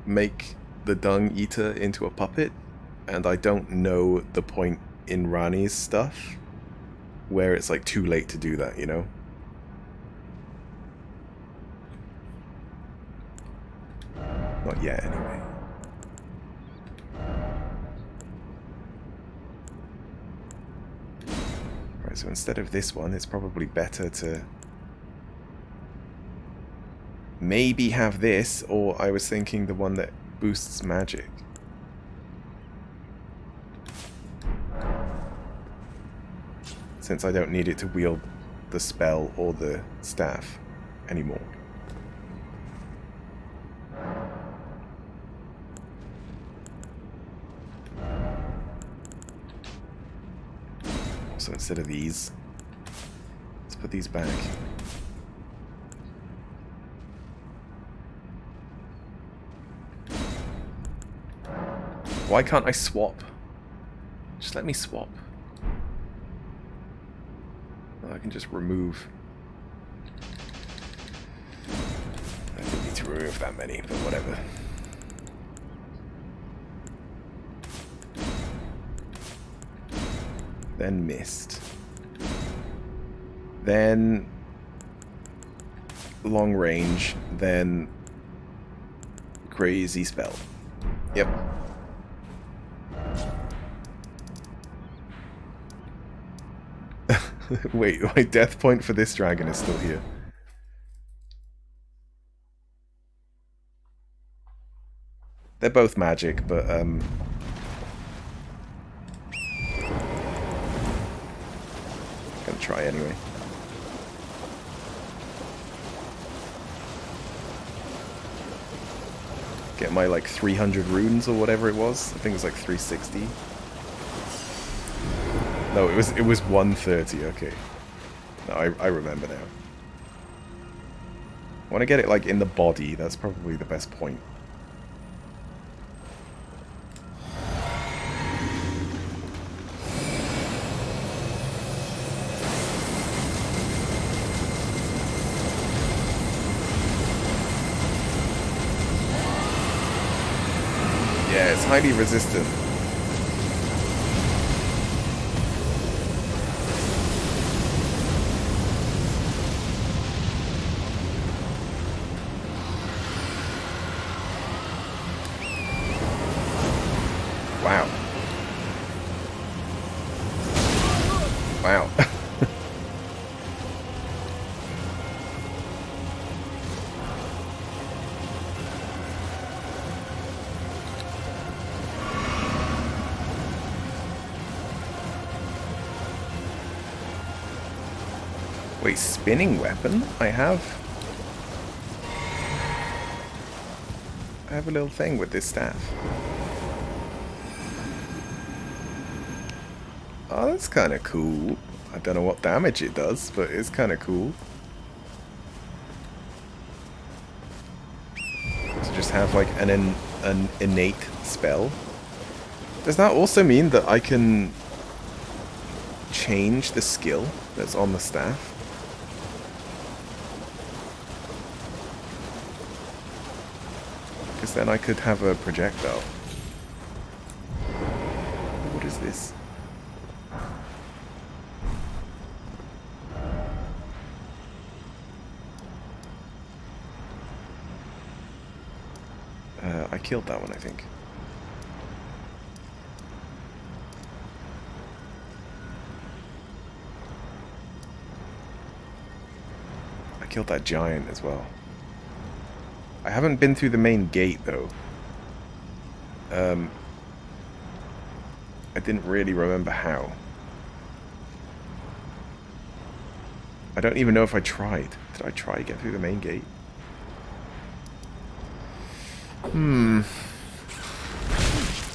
make the Dung Eater into a puppet, and I don't know the point in Rani's stuff where it's like too late to do that, you know? Not yet, anyway. Right, so instead of this one, it's probably better to maybe have this, or I was thinking the one that boosts magic. Since I don't need it to wield the spell or the staff anymore. So instead of these, let's put these back. Why can't I swap? Just let me swap. I can just remove. I didn't need to remove that many, but whatever. Then mist. Then long range. Then crazy spell. Yep. Wait, my death point for this dragon is still here. They're both magic, but gonna try anyway. Get my like 300 runes or whatever it was. I think it was like 360. No, it was 130, okay. No, I remember now. I want to get it like in the body, that's probably the best point. Yeah, it's highly resistant. Wow. Wow. Wait, spinning weapon? I have a little thing with this staff. Oh, that's kind of cool. I don't know what damage it does, but it's kind of cool. To just have like an innate spell. Does that also mean that I can change the skill that's on the staff? Because then I could have a projectile. What is this? I killed that one, I think. I killed that giant as well. I haven't been through the main gate, though. I didn't really remember how. I don't even know if I tried. Did I try to get through the main gate?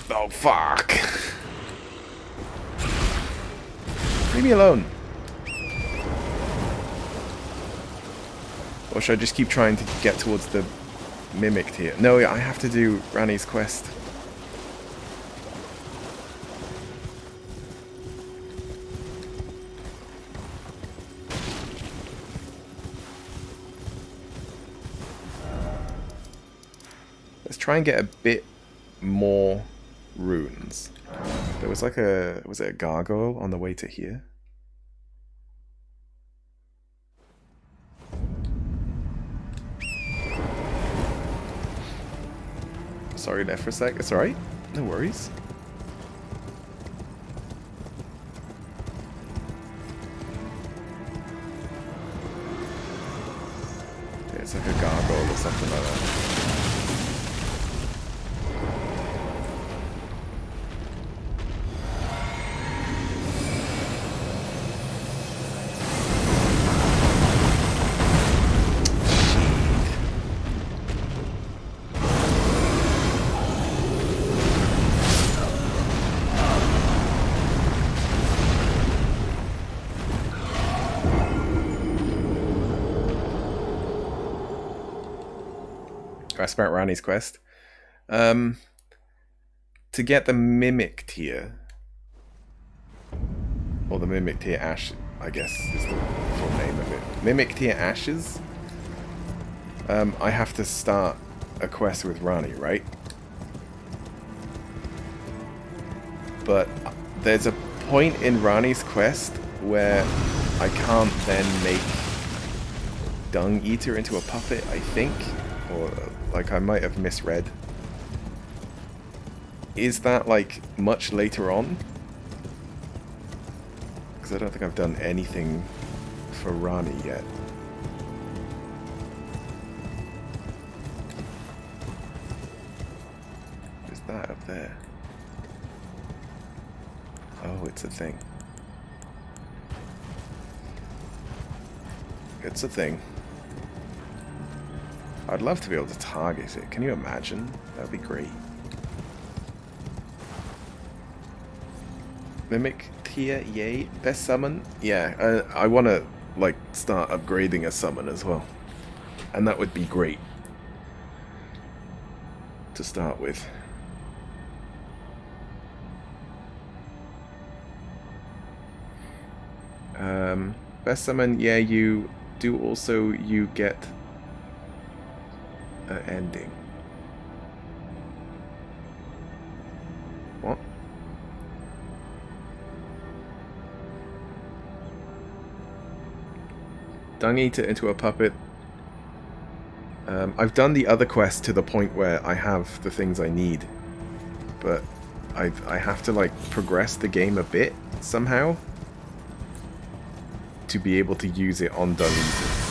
Oh, fuck. Leave me alone. Or should I just keep trying to get towards the mimicked here? No, I have to do Rani's quest. Let's try and get a bit more runes. There was like a... was it a gargoyle on the way to here? Sorry there for a sec. It's alright. No worries. Yeah, it's like a gargoyle or something like that. I spent Rani's quest. To get the Mimic tier, or the Mimic tier Ash, I guess is the full name of it. Mimic tier Ashes. I have to start a quest with Rani, right? But there's a point in Rani's quest where I can't then make Dung Eater into a puppet, I think. Or, like, I might have misread. Is that, like, much later on? Because I don't think I've done anything for Rani yet. What is that up there? Oh, it's a thing. It's a thing. I'd love to be able to target it. Can you imagine? That'd be great. Mimic tier, yay. Best summon? Yeah, I want to, like, start upgrading a summon as well. And that would be great. To start with. Best summon, yeah, you do also, you get ending. Dung Eater into a puppet. I've done the other quest to the point where I have the things I need, but I have to like progress the game a bit somehow to be able to use it on Dung Eater.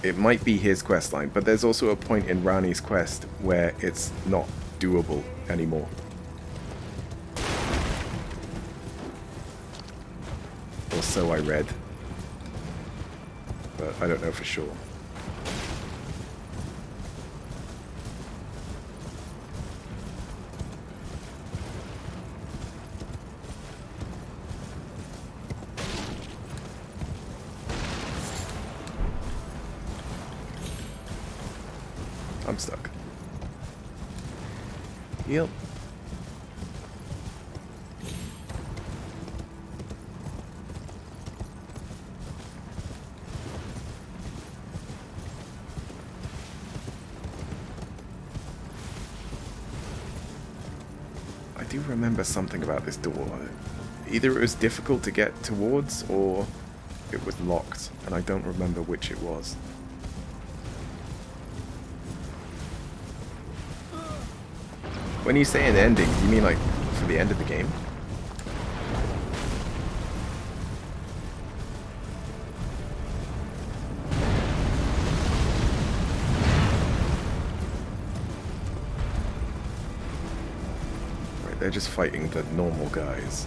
It might be his questline, but there's also a point in Rani's quest where it's not doable anymore. Or so I read. But I don't know for sure. I'm stuck. Yep. I do remember something about this door. Either it was difficult to get towards, or it was locked, and I don't remember which it was. When you say an ending, do you mean like for the end of the game? Right, they're just fighting the normal guys.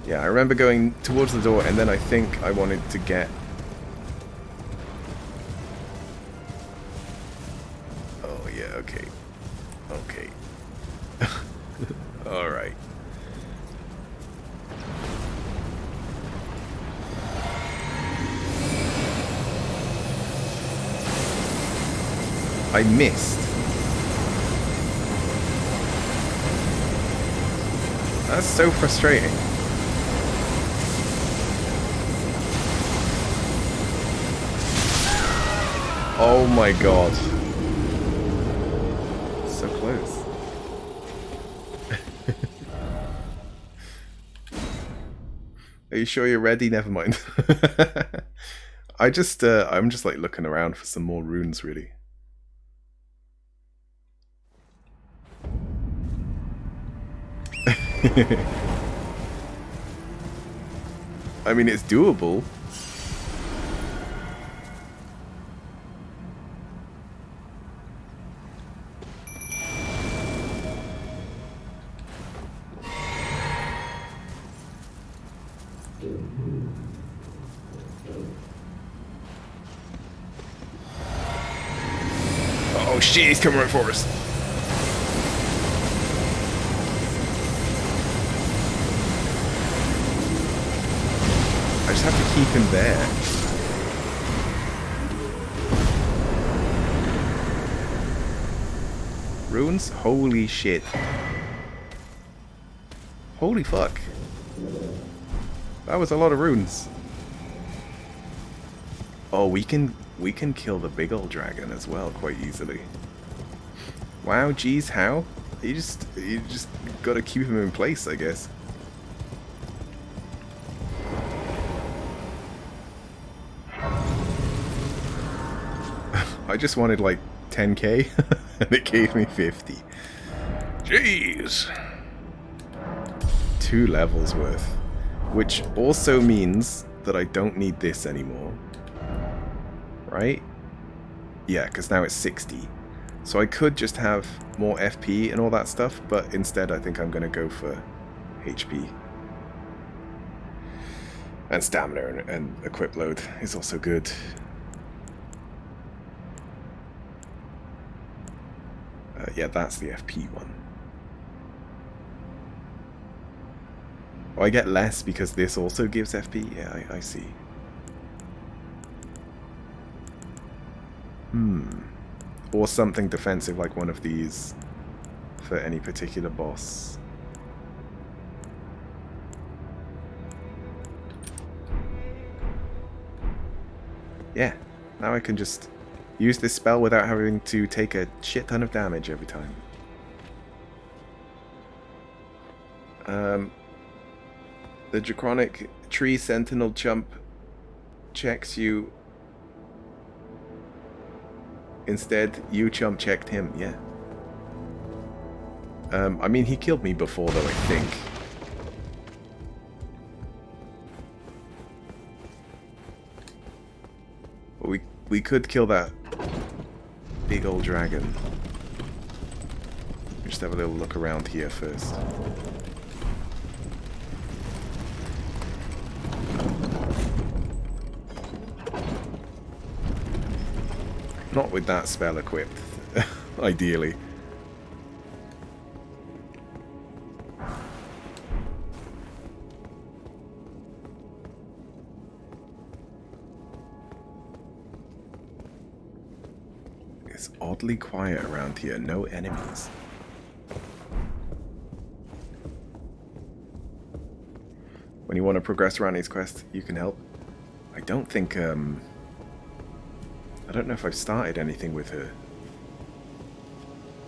Yeah, I remember going towards the door, and then I think I wanted to get... Okay. Okay. Alright. I missed. That's so frustrating. Oh my god. So close. Are you sure you're ready? Never mind. I'm just like looking around for some more runes, really. I mean, it's doable. Oh shit, he's coming right for us. I just have to keep him there. Runes? Holy shit. Holy fuck. That was a lot of runes. Oh, we can kill the big old dragon as well quite easily. Wow, geez, how? You just gotta keep him in place, I guess. I just wanted like 10k and it gave me 50. Jeez. 2 levels worth. Which also means that I don't need this anymore. Right? Yeah, because now it's 60. So I could just have more FP and all that stuff, but instead I think I'm going to go for HP. And stamina and equip load is also good. Yeah, that's the FP one. Oh, I get less because this also gives FP? Yeah, I see. Or something defensive like one of these for any particular boss. Yeah, now I can just use this spell without having to take a shit ton of damage every time. The Draconic Tree Sentinel chump checks you. Instead, you chump checked him, yeah. I mean, he killed me before, though, I think. We could kill that big old dragon. Just have a little look around here first. Not with that spell equipped, ideally. It's oddly quiet around here, no enemies. When you want to progress Rani's quest, you can help. I don't think, I don't know if I've started anything with her.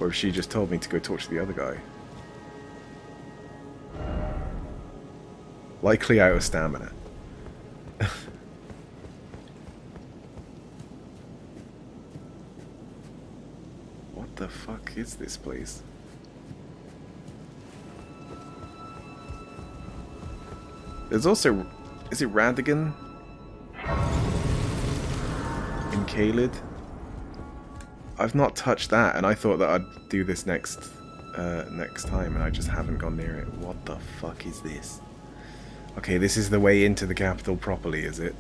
Or if she just told me to go talk to the other guy. Likely out of stamina. What the fuck is this place? There's also... Is it Radigan? In Caelid? I've not touched that, and I thought that I'd do this next time, and I just haven't gone near it. What the fuck is this? Okay, this is the way into the capital properly, is it?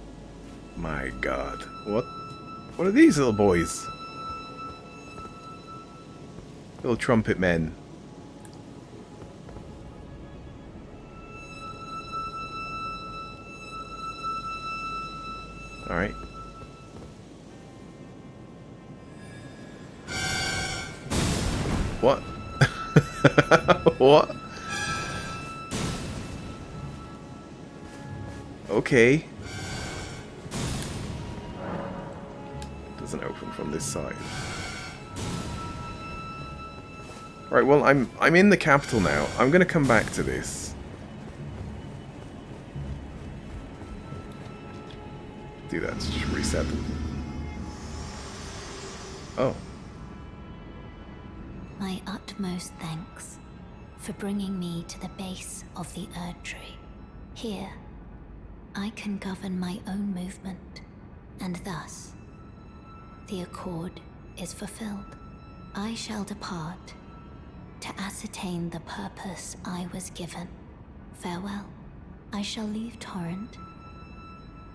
My god. What are these little boys? Little trumpet men. Alright. What? What? Okay. Doesn't open from this side. Right, well, I'm in the capital now. I'm gonna come back to this. Do that to just reset them. Oh. My utmost thanks for bringing me to the base of the Erd Tree. Here, I can govern my own movement, and thus, the accord is fulfilled. I shall depart to ascertain the purpose I was given. Farewell. I shall leave Torrent,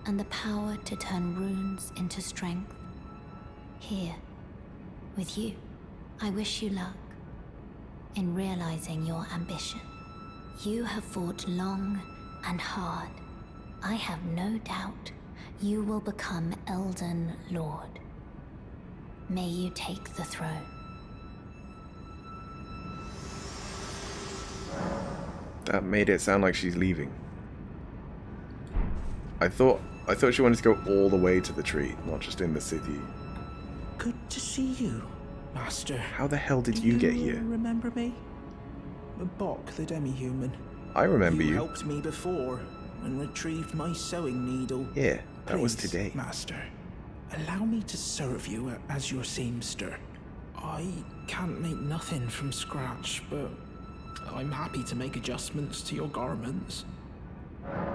and the power to turn runes into strength. Here, with you. I wish you luck in realizing your ambition. You have fought long and hard. I have no doubt you will become Elden Lord. May you take the throne. That made it sound like she's leaving. I thought she wanted to go all the way to the tree, not just in the city. Good to see you, Master. How the hell did you get here? Remember me? Bok, the demi-human. I remember you. You helped me before and retrieved my sewing needle. Yeah, that was Please, today. Master, allow me to serve you as your seamster. I can't make nothing from scratch, but I'm happy to make adjustments to your garments.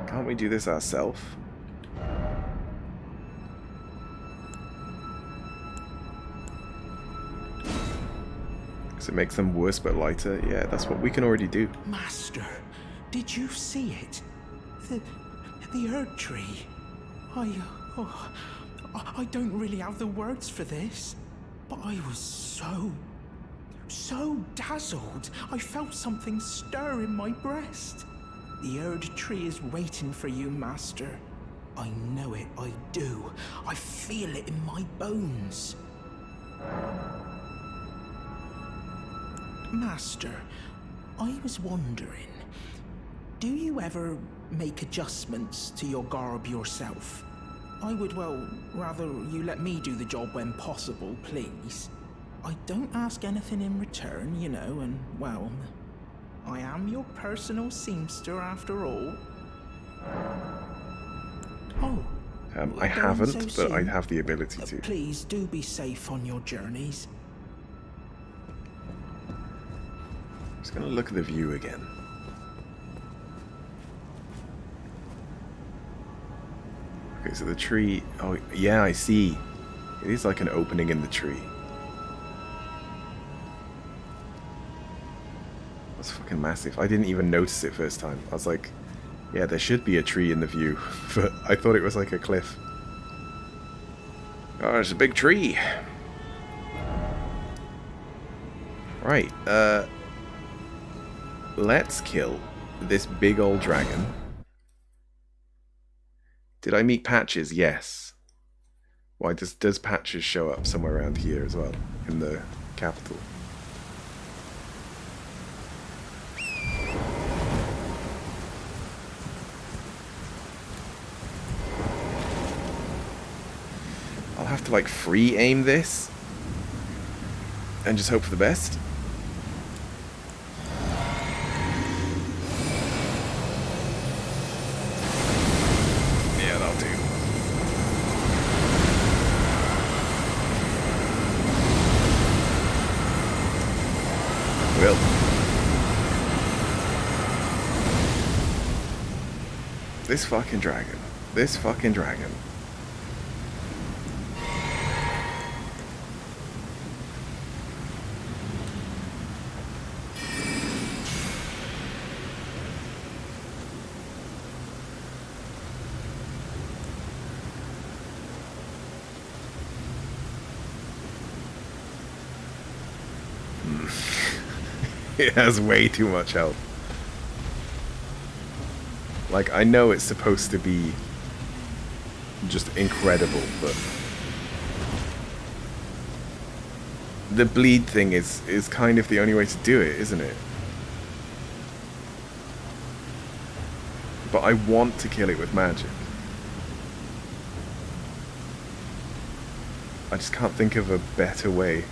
Can't we do this ourselves? Does it make them worse but lighter? Yeah, that's what we can already do. Master, did you see it? The Erd Tree. I don't really have the words for this, but I was so dazzled. I felt something stir in my breast. The Erd Tree is waiting for you, Master. I know it, I do. I feel it in my bones. Master, I was wondering, do you ever make adjustments to your garb yourself? I would, well, rather you let me do the job when possible, please. I don't ask anything in return, you know, and, well, I am your personal seamster after all. Oh. I we're going haven't, so but I soon? have the ability to. Please do be safe on your journeys. Just gonna look at the view again. Okay, so the tree... Oh, yeah, I see. It is like an opening in the tree. That's fucking massive. I didn't even notice it first time. I was like, yeah, there should be a tree in the view. But I thought it was like a cliff. Oh, there's a big tree. Right, let's kill this big old dragon. Did I meet Patches? Yes. Why does Patches show up somewhere around here as well, in the capital? I'll have to like free aim this and just hope for the best. Yeah, that'll do. Will. This fucking dragon. This fucking dragon. It has way too much health. Like, I know it's supposed to be just incredible, but the bleed thing is kind of the only way to do it, isn't it? But I want to kill it with magic. I just can't think of a better way.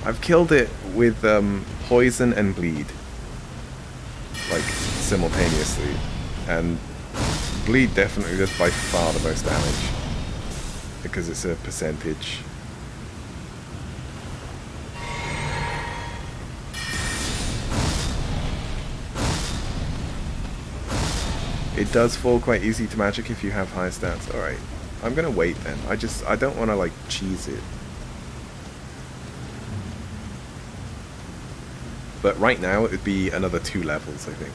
I've killed it with poison and bleed, like simultaneously, and bleed definitely does by far the most damage because it's a percentage. It does fall quite easy to magic if you have high stats. Alright, I'm gonna wait then. I don't want to like cheese it. But right now it would be another 2 levels, I think.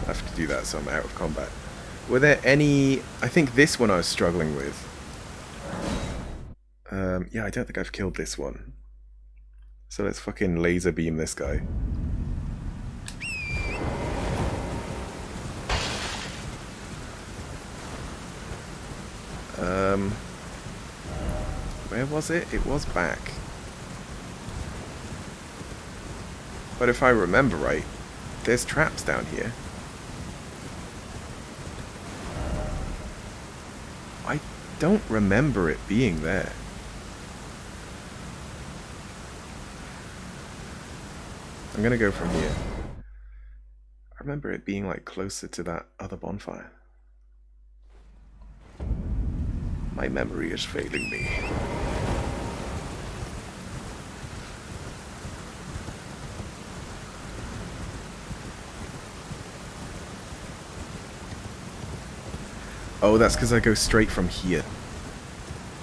I have to do that so I'm out of combat. Were there any... I think this one I was struggling with. Yeah, I don't think I've killed this one. So let's fucking laser beam this guy. Where was it? It was back. But if I remember right, there's traps down here. I don't remember it being there. I'm gonna go from here. I remember it being like closer to that other bonfire. My memory is failing me. Oh, that's because I go straight from here.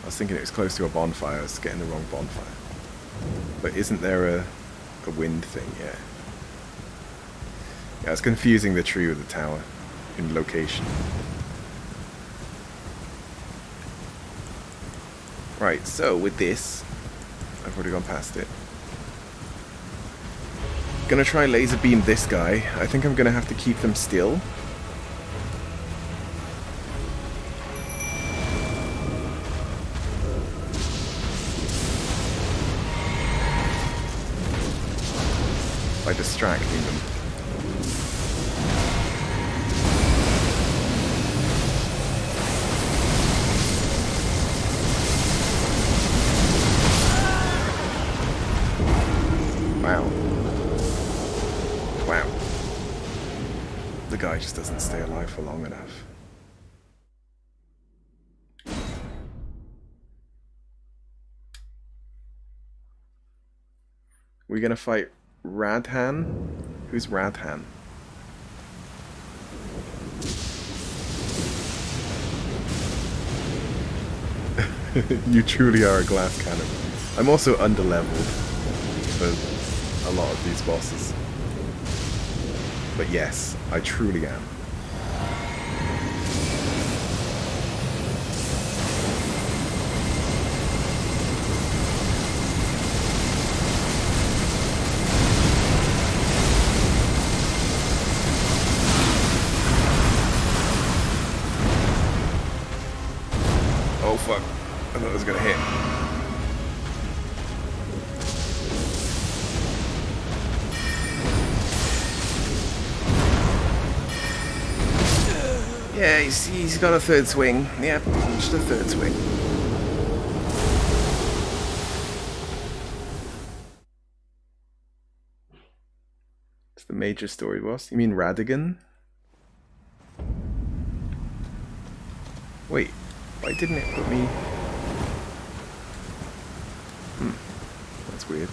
I was thinking it was close to a bonfire. I was getting the wrong bonfire. But isn't there a wind thing? Yeah. Yeah, it's confusing the tree with the tower in location. Right, so with this, I've already gone past it. Gonna try laser beam this guy. I think I'm gonna have to keep them still. By distracting them. Wow. Wow. The guy just doesn't stay alive for long enough. We're gonna fight Radhan? Who's Radhan? You truly are a glass cannon. I'm also underleveled for a lot of these bosses. But yes, I truly am. Oh fuck, I thought it was gonna hit. Yeah, he's got a third swing. Yep, just a third swing. It's the major story boss. You mean Radigan? Wait, why didn't it put me... That's weird.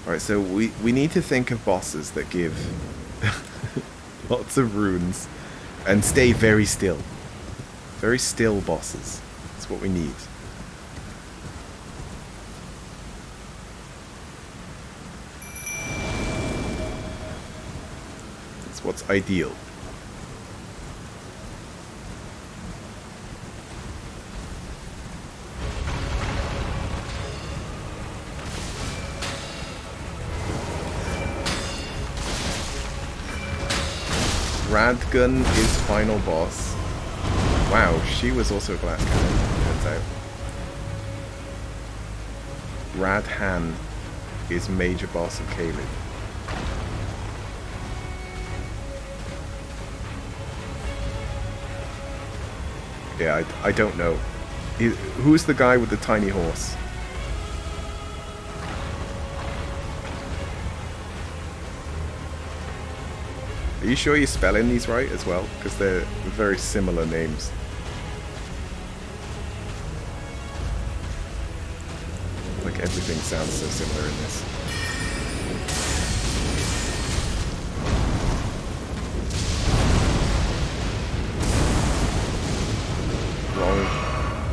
Alright, so we need to think of bosses that give lots of runes and stay very still. Very still bosses. That's what we need. That's what's ideal. Radgun is final boss. Wow, she was also a glass cannon, turns out. Radhan is major boss of Caelid. Yeah, I don't know. Who's the guy with the tiny horse? Are you sure you're spelling these right as well? Because they're very similar names. Like everything sounds so similar in this.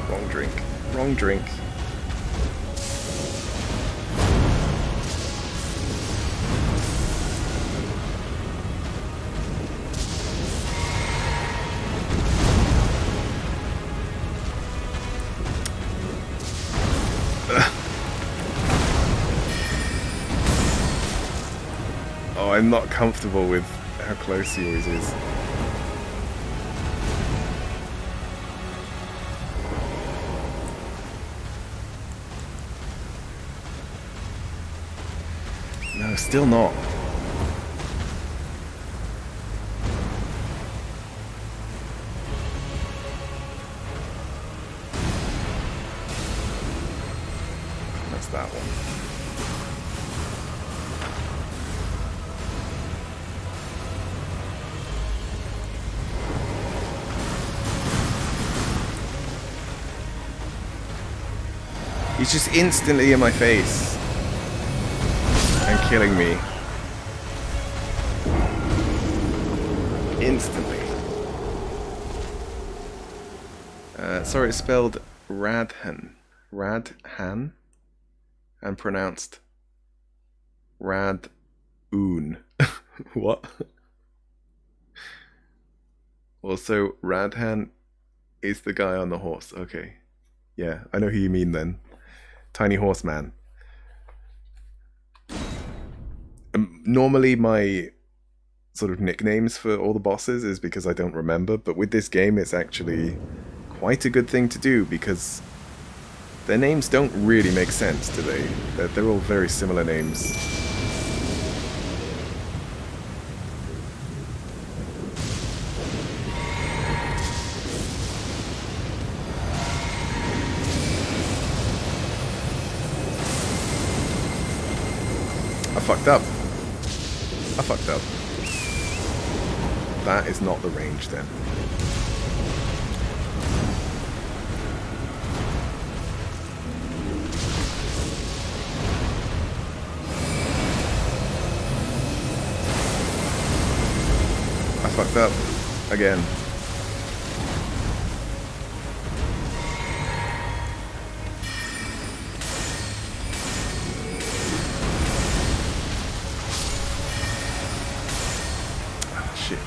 Wrong drink. Wrong drink. Oh, I'm not comfortable with how close he always is. No, still not. That's that one. He's just instantly in my face. and killing me instantly. Sorry, it's spelled Radhan. Radhan? And pronounced Rad-oon. What? Also, Radhan is the guy on the horse. Okay. Yeah, I know who you mean then. Tiny horse man. Normally my sort of nicknames for all the bosses is because I don't remember, but with this game it's actually quite a good thing to do because their names don't really make sense, do they? They're all very similar names. I fucked up. That is not the range then. I fucked up again. Shit,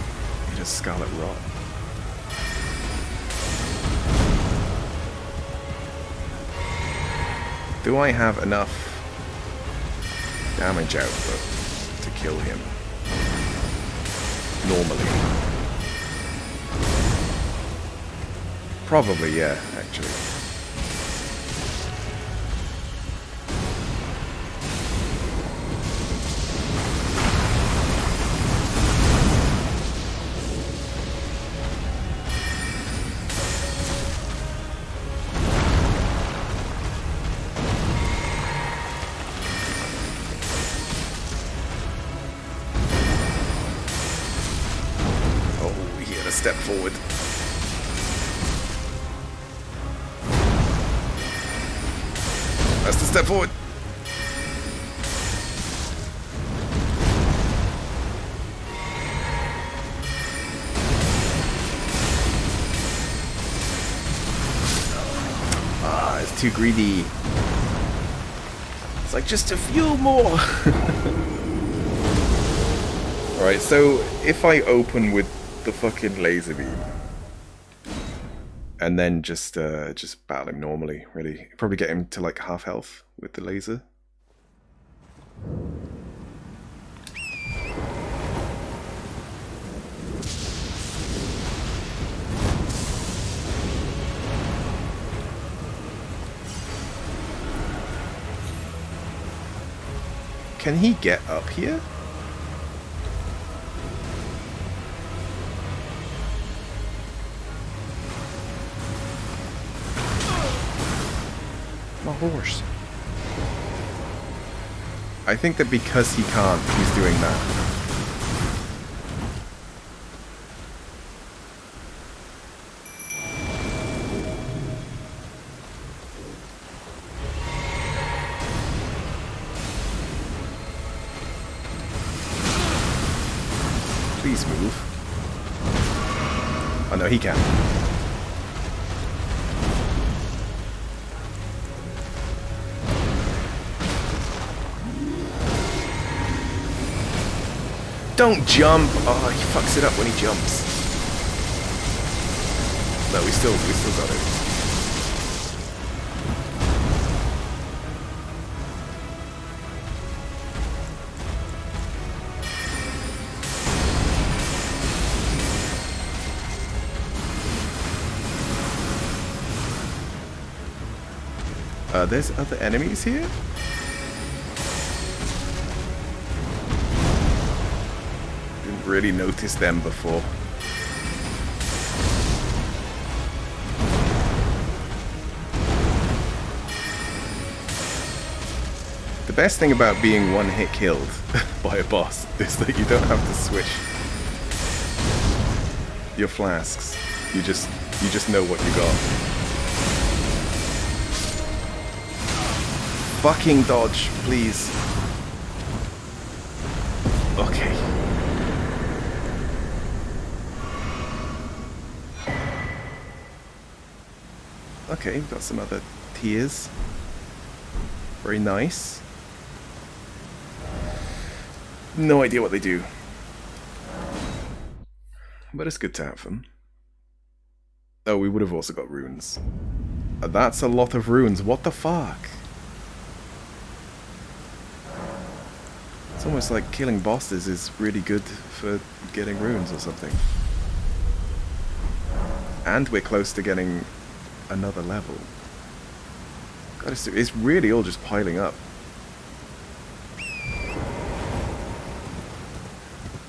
he just Scarlet Rot. Do I have enough damage output to kill him? Normally. Probably, yeah, actually. Step forward. That's the step forward. Ah, it's too greedy. It's like just a few more. Alright, so if I open with the fucking laser beam and then just battle him normally, really. Probably get him to like half health with the laser. Can he get up here? Horse. I think that because he can't, he's doing that. Please move. Oh no, he can't. Don't jump! Oh, he fucks it up when he jumps. No, we still got it. There's other enemies here? Really noticed them before. The best thing about being one hit killed by a boss is that you don't have to switch your flasks. You just know what you got. Fucking dodge, please. Okay. Okay, we've got some other tiers. Very nice. No idea what they do. But it's good to have them. Oh, we would have also got runes. That's a lot of runes. What the fuck? It's almost like killing bosses is really good for getting runes or something. And we're close to getting another level. God, it's really all just piling up.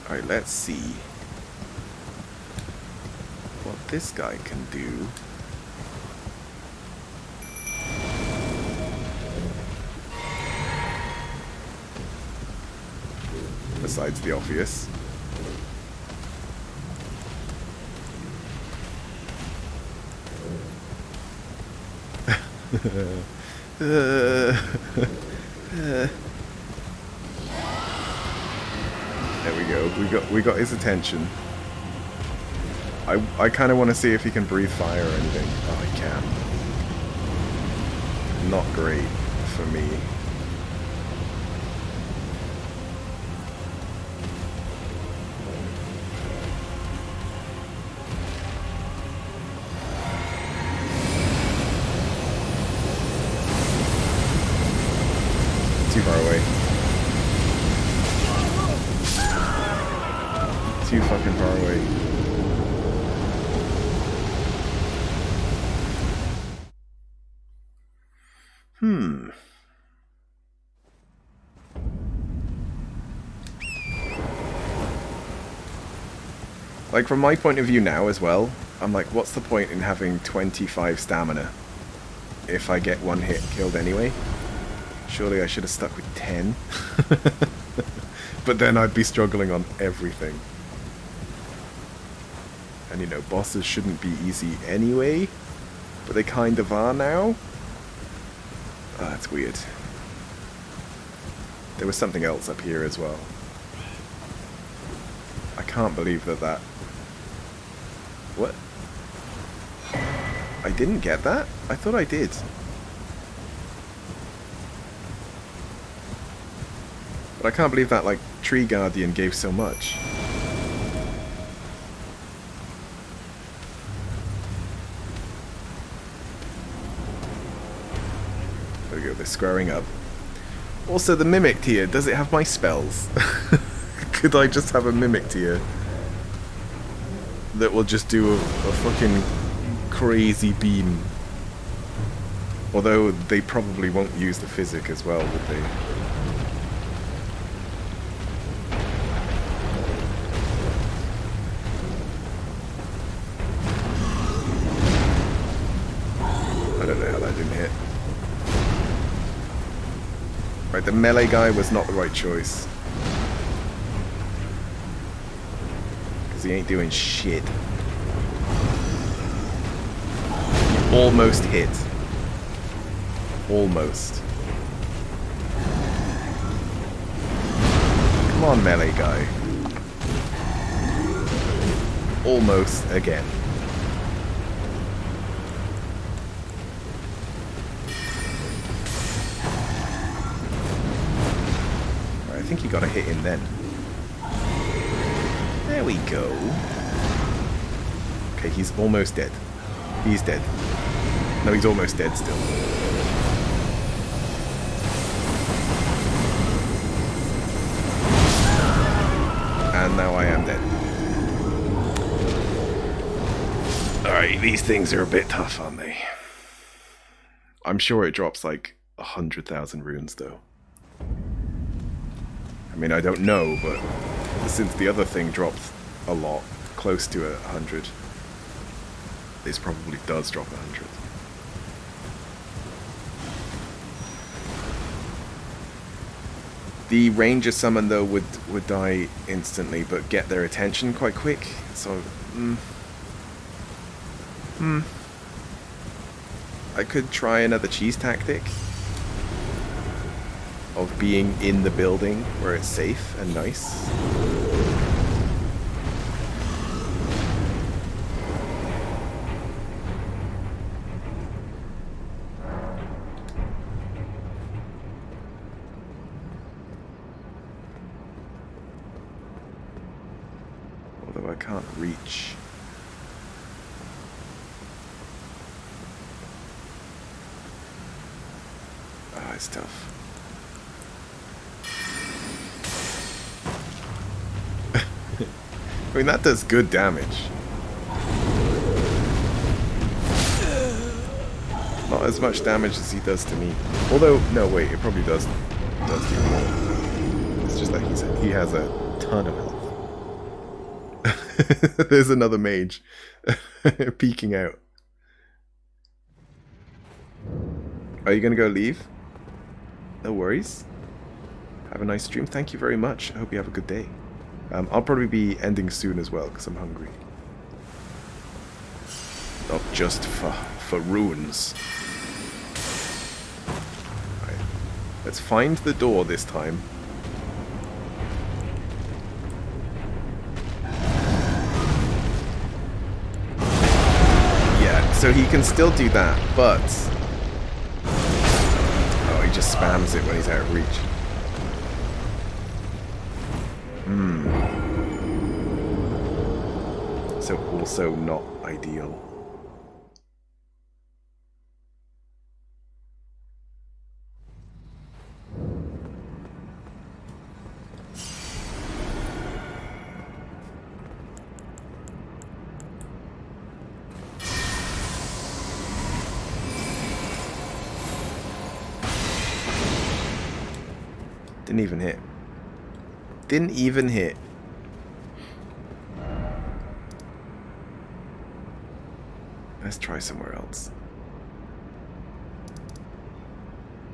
Alright, let's see what this guy can do. Besides the obvious. There we go. We got his attention. I kind of want to see if he can breathe fire or anything. Oh, he can. Not great for me. Too far away. Too fucking far away. Like, from my point of view now as well, I'm like, what's the point in having 25 stamina if I get one hit killed anyway? Surely I should have stuck with 10. But then I'd be struggling on everything. And you know, bosses shouldn't be easy anyway, but they kind of are now. Oh, that's weird. There was something else up here as well. I can't believe that... What? I didn't get that? I thought I did. But I can't believe that, like, Tree Guardian gave so much. There we go, they're squaring up. Also, the Mimic tier, does it have my spells? Could I just have a Mimic tier that will just do a fucking crazy beam? Although they probably won't use the physic as well, would they? I don't know how that didn't hit. Right, the melee guy was not the right choice. Because he ain't doing shit. Almost hit. Almost. Come on, melee guy. Almost again. I think you got a hit in then. There we go. Okay, he's almost dead. He's dead. No, he's almost dead still. And now I am dead. Alright, these things are a bit tough, aren't they? I'm sure it drops like 100,000 runes though. I mean, I don't know, but since the other thing dropped a lot, close to 100, this probably does drop 100. The ranger summon though would die instantly, but get their attention quite quick. So, I could try another cheese tactic. of being in the building where it's safe and nice. Although I can't reach. Ah, it's tough. I mean, that does good damage. Not as much damage as he does to me. Although, no, wait, it probably does do more. It's just that he has a ton of health. There's another mage peeking out. Are you gonna go leave? No worries. Have a nice stream. Thank you very much. I hope you have a good day. I'll probably be ending soon as well because I'm hungry. Not just for runes. Right. Let's find the door this time. Yeah, so he can still do that, but... Oh, he just spams it when he's out of reach. So also not ideal. Didn't even hit. Didn't even hit. Let's try somewhere else.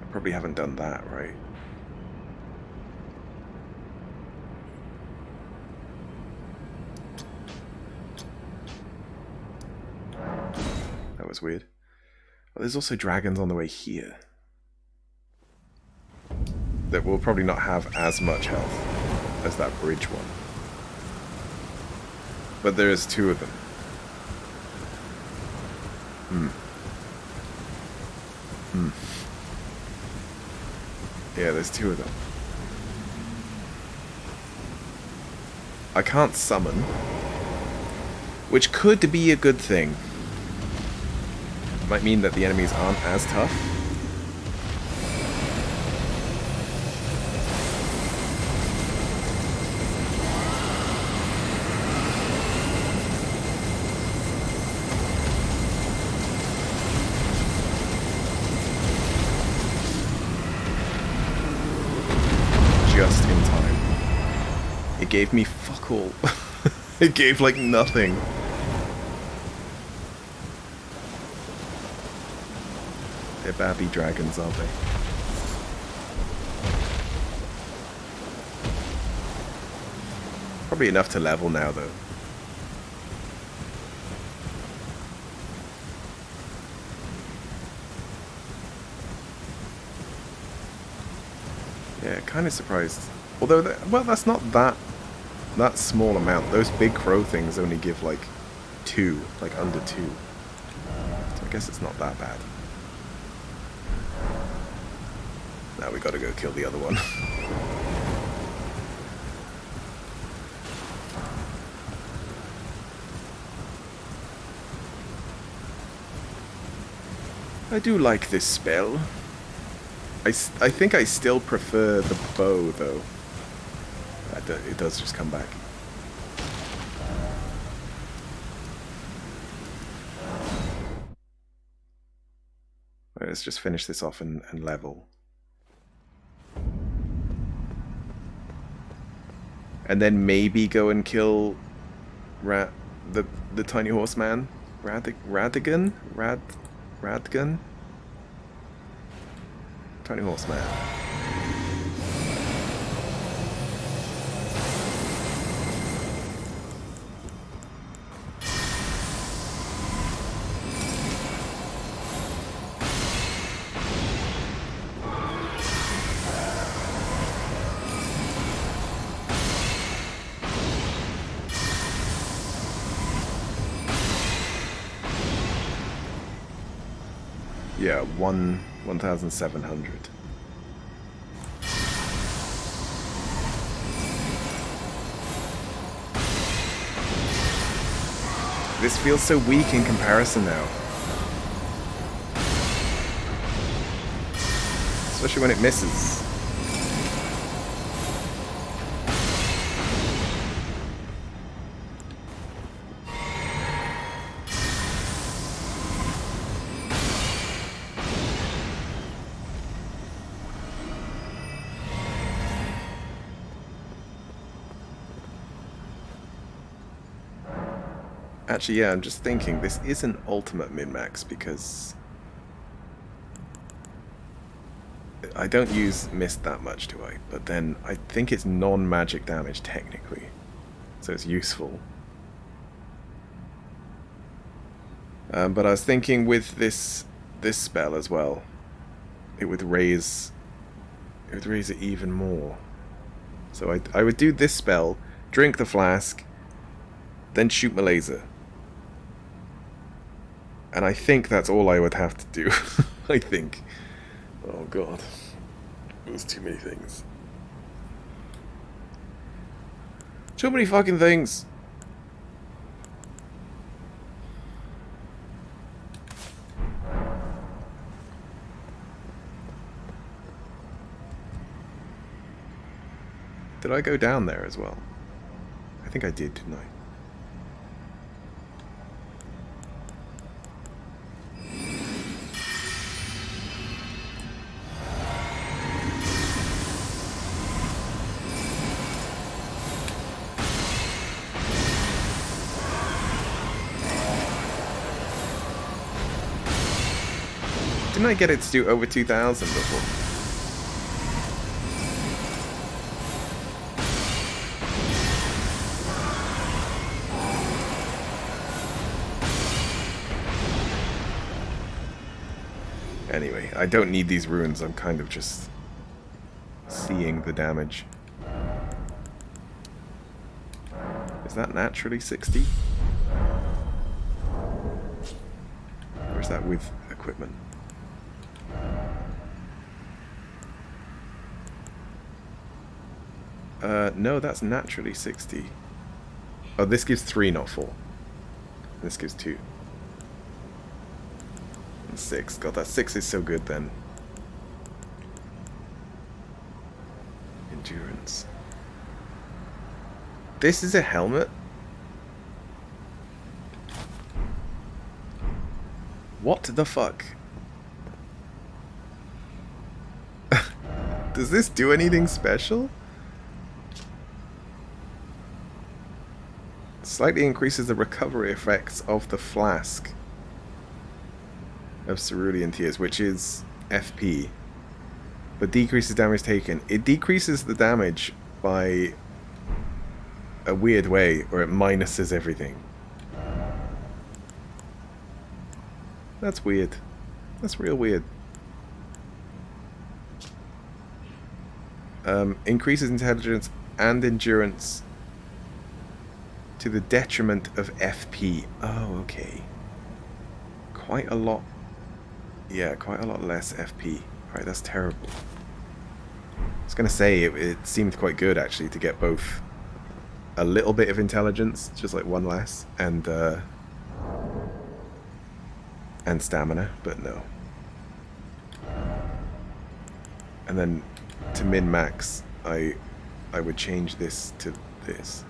I probably haven't done that, right? That was weird. Well, there's also dragons on the way here. That will probably not have as much health as that bridge one. But there is two of them. Yeah, there's two of them. I can't summon, which could be a good thing. Might mean that the enemies aren't as tough. Just in time. It gave me fuck all. It gave like nothing. They're babby dragons, aren't they? Probably enough to level now, though. Yeah, kind of surprised. Although, well, that's not that small amount. Those big crow things only give like 2, like under 2. So I guess it's not that bad. Now we gotta go kill the other one. I do like this spell. I think I still prefer the bow, though. It does just come back. Right, let's just finish this off and level. And then maybe go and kill the tiny horseman? Radgan? Tiny horseman. Yeah, 1,700. This feels so weak in comparison now. Especially when it misses. Actually, yeah, I'm just thinking, this isn't ultimate min-max because I don't use mist that much, do I? But then I think it's non-magic damage technically, so it's useful. But I was thinking with this spell as well, it would raise it even more. So I would do this spell, drink the flask, then shoot my laser. And I think that's all I would have to do. I think. Oh god. There's too many things. Too many fucking things. Did I go down there as well? I think I did, didn't I? Didn't I get it to do over 2,000 before? Anyway, I don't need these runes, I'm kind of just seeing the damage. Is that naturally 60? Or is that with equipment? No, that's naturally 60. Oh, this gives 3, not 4. This gives 2. And 6. God, that 6 is so good then. Endurance. This is a helmet? What the fuck? Does this do anything special? Slightly increases the recovery effects of the flask of cerulean tears, which is FP, but decreases damage taken. It decreases the damage by a weird way, or it minuses everything. That's weird. That's real weird. Increases intelligence and endurance to the detriment of FP. Oh, okay. Quite a lot. Yeah, quite a lot less FP. Alright, that's terrible. I was going to say, it seemed quite good, actually, to get both a little bit of intelligence, just like one less, and stamina, but no. And then, to min-max, I would change this to this.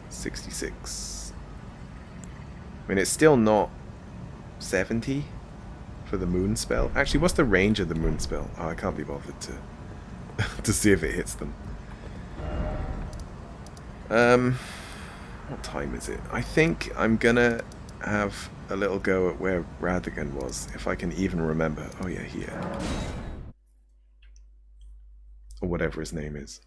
66. I mean, it's still not 70 for the moon spell. Actually, what's the range of the moon spell? Oh, I can't be bothered to to see if it hits them. What time is it? I think I'm gonna have a little go at where Radagon was, if I can even remember. Oh yeah, here. Or whatever his name is.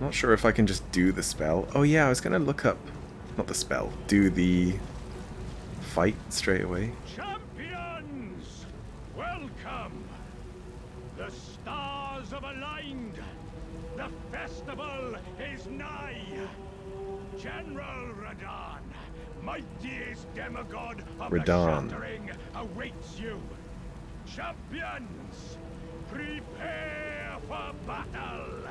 Not sure if I can just do the spell. Oh yeah, I was gonna look up, not the spell, do the fight straight away. Champions, welcome. The stars stars have aligned. The festival is nigh. General Radahn, mightiest demigod of Radahn. the Shattering, awaits you. Champions, prepare for battle.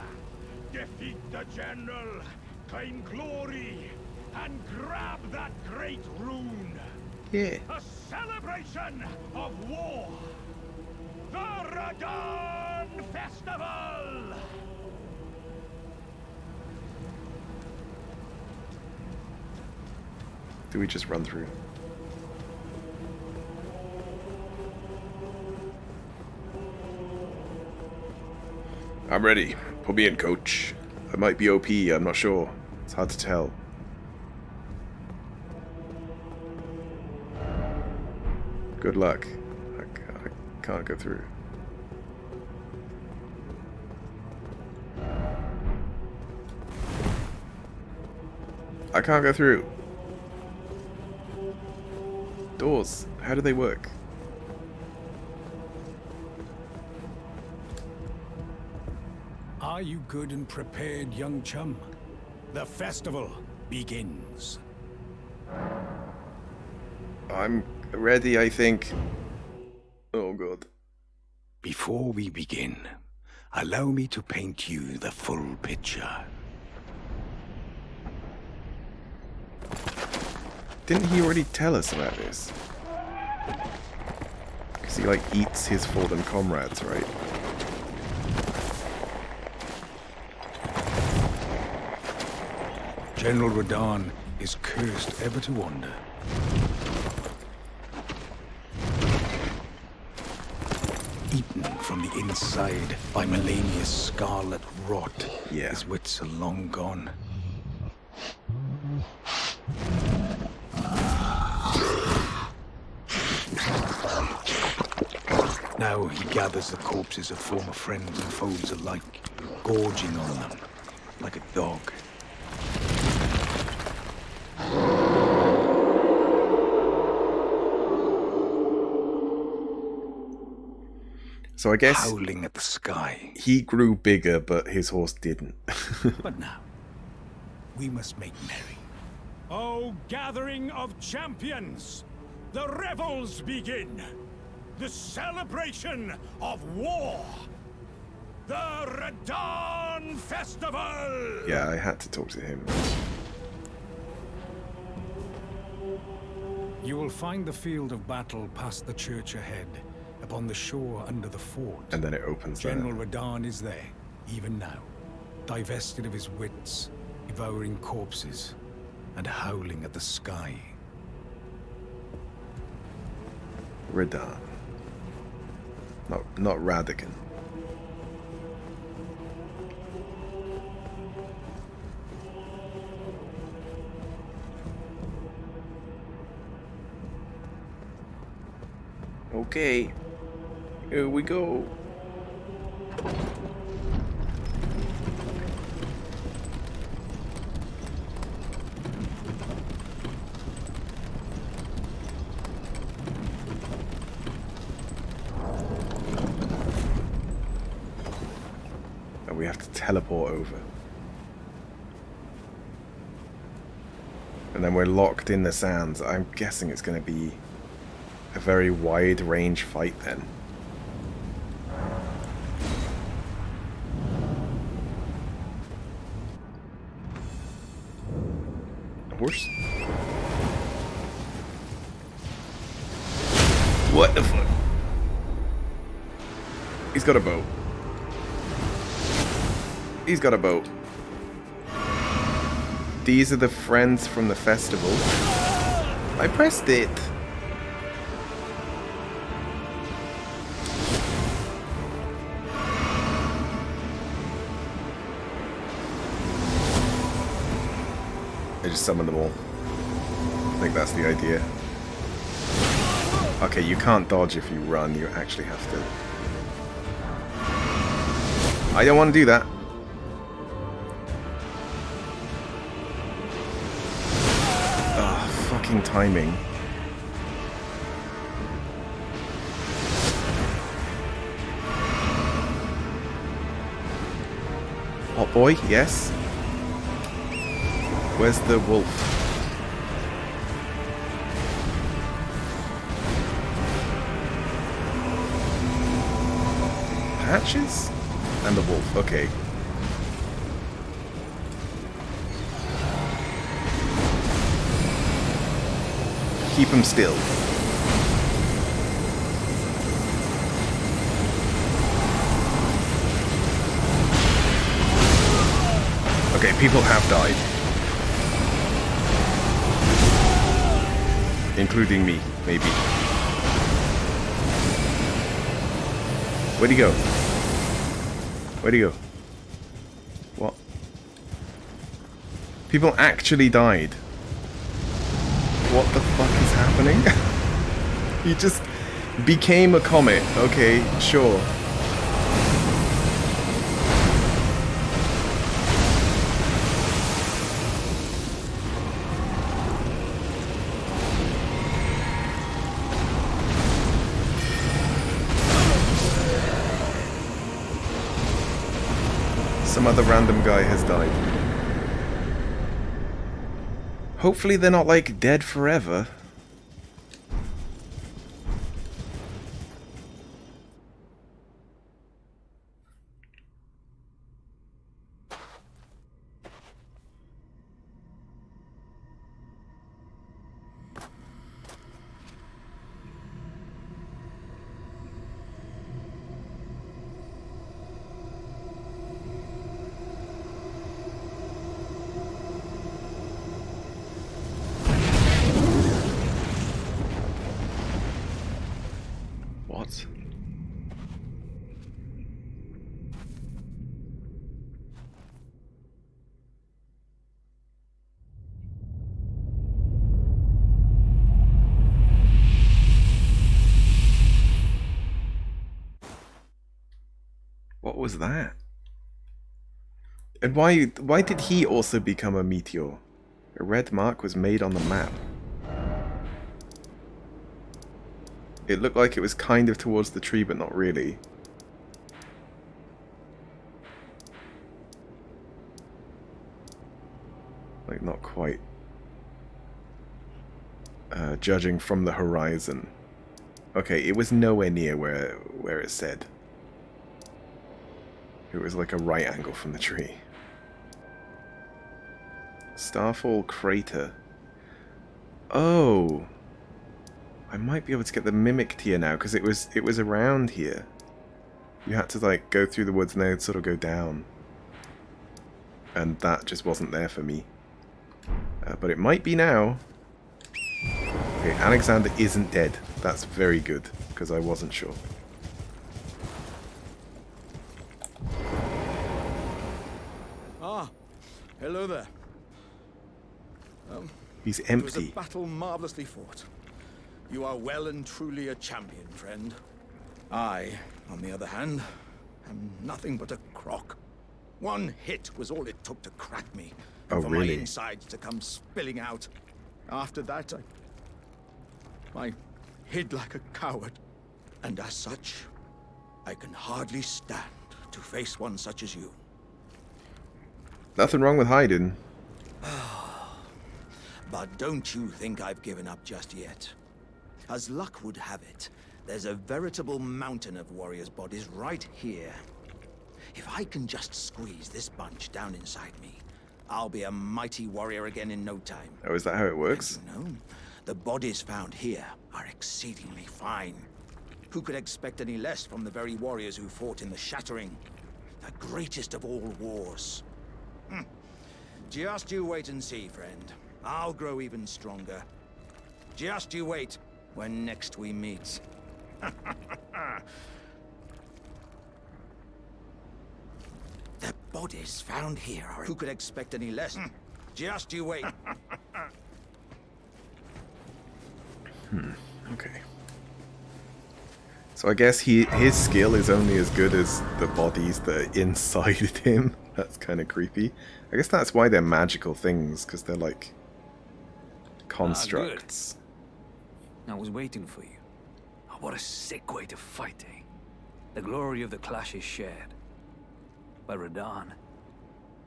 Defeat the general, claim glory, and grab that great rune. Yeah. A celebration of war. The Radahn Festival! Do we just run through? I'm ready. Put me in, coach. I might be OP, I'm not sure. It's hard to tell. Good luck. I can't go through. I can't go through. Doors. How do they work? Are you good and prepared, young chum? The festival begins. I'm ready, I think. Oh god. Before we begin, allow me to paint you the full picture. Didn't he already tell us about this? Because he like eats his fallen comrades, right? General Radahn is cursed ever to wander. Eaten from the inside by Melania's scarlet rot. Yeah. His wits are long gone. Now he gathers the corpses of former friends and foes alike, gorging on them like a dog. So I guess Howling at the sky. he grew bigger, but his horse didn't. But now, we must make merry. O gathering of champions, the revels begin. The celebration of war. The Radahn Festival! Yeah, I had to talk to him. You will find the field of battle past the church ahead, upon the shore under the fort. And then it opens there. General Radahn is there, even now, divested of his wits, devouring corpses, and howling at the sky. Radahn. Not Radagon. Okay. Here we go. And we have to teleport over. And then we're locked in the sands. I'm guessing it's going to be a very wide range fight then. Horse? What the fuck? He's got a boat. He's got a boat. These are the friends from the festival. I pressed it. I just summoned them all. I think that's the idea. Okay, you can't dodge if you run, you actually have to. I don't want to do that. Ah, fucking timing. Hot boy, yes. Where's the wolf? Patches? And the wolf, okay. Keep him still. Okay, people have died. Including me, maybe. Where'd he go? Where'd he go? What? People actually died. What the fuck is happening? He just became a comet. Okay, sure. Some other random guy has died. Hopefully they're not, like, dead forever. What? What was that? And why did he also become a meteor? A red mark was made on the map. It looked like it was kind of towards the tree, but not really. Like, not quite. Judging from the horizon. Okay, it was nowhere near where it said. It was like a right angle from the tree. Starfall Crater. Oh! I might be able to get the mimic tier now, because it was around here. You had to, like, go through the woods and they'd sort of go down. And that just wasn't there for me. But it might be now. Okay, Alexander isn't dead. That's very good, because I wasn't sure. Ah, hello there. He's It was a empty. battle marvelously fought. You are well and truly a champion, friend. I, on the other hand, am nothing but a crock. One hit was all it took to crack me, and for my insides to come spilling out. After that, I hid like a coward. And as such, I can hardly stand to face one such as you. Nothing wrong with hiding. But don't you think I've given up just yet. As luck would have it, there's a veritable mountain of warriors' bodies right here. If I can just squeeze this bunch down inside me, I'll be a mighty warrior again in no time. Oh, is that how it works? And you know, the bodies found here are exceedingly fine. Who could expect any less from the very warriors who fought in the Shattering? The greatest of all wars. Just you wait and see, friend. I'll grow even stronger. Just you wait when next we meet. The bodies found here are... Who could expect any less? Just you wait. Okay. So I guess his skill is only as good as the bodies that are inside him. That's kind of creepy. I guess that's why they're magical things, because they're like constructs. I was waiting for you. Oh, what a sick way to fight, eh? The glory of the clash is shared. But Radahn,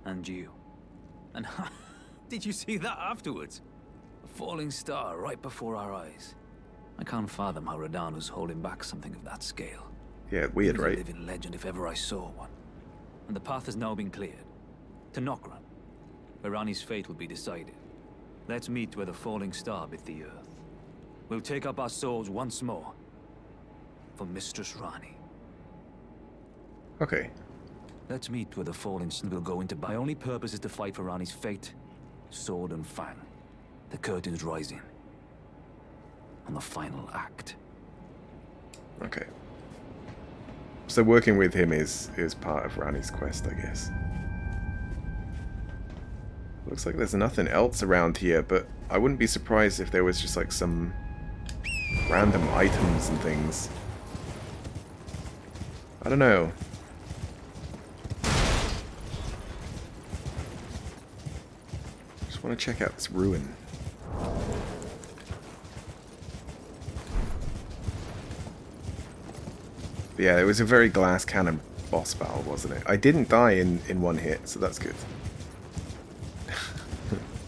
And you. And did you see that afterwards? A falling star right before our eyes. I can't fathom how Radahn was holding back something of that scale. Yeah, weird, He was right? a living legend if ever I saw one. And the path has now been cleared. To Nokran, where Ranni's fate will be decided. Let's meet where the falling star bit the earth. We'll take up our swords once more. For Mistress Ranni. Okay. Let's meet where the falling star will go into. My only purpose is to fight for Ranni's fate. Sword and fang. The curtain's rising. On the final act. Okay. So working with him is part of Ranni's quest, I guess. Looks like there's nothing else around here, but I wouldn't be surprised if there was just like some random items and things. I don't know. Just want to check out this ruin. But yeah, it was a very glass cannon boss battle, wasn't it? I didn't die in one hit, so that's good.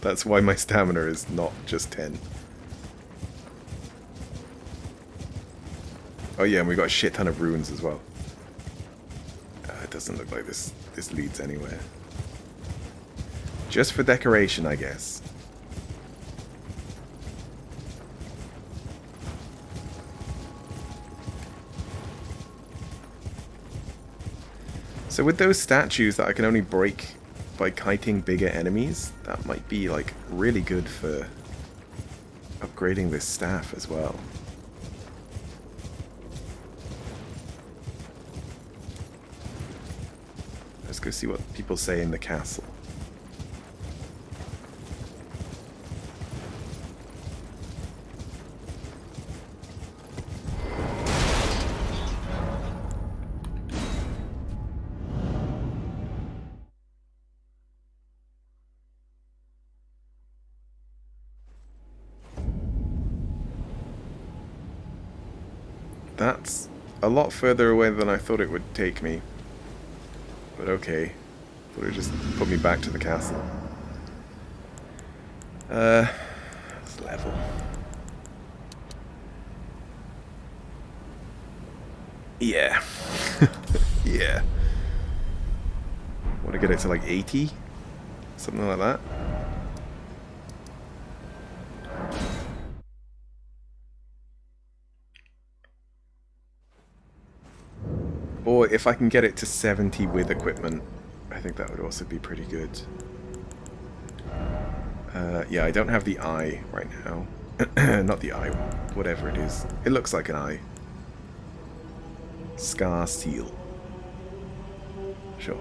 That's why my stamina is not just 10. Oh yeah, and we got a shit ton of ruins as well. It doesn't look like this leads anywhere. Just for decoration, I guess. So with those statues that I can only break by kiting bigger enemies, that might be like really good for upgrading this staff as well. Let's go see what people say in the castle. That's a lot further away than I thought it would take me. But okay. Thought it would just put me back to the castle. Let's level. Yeah. Yeah. Want to get it to like 80? Something like that. Or if I can get it to 70 with equipment, I think that would also be pretty good. Yeah, I don't have the eye right now. Not the eye, whatever it is. It looks like an eye. Scar seal. Sure.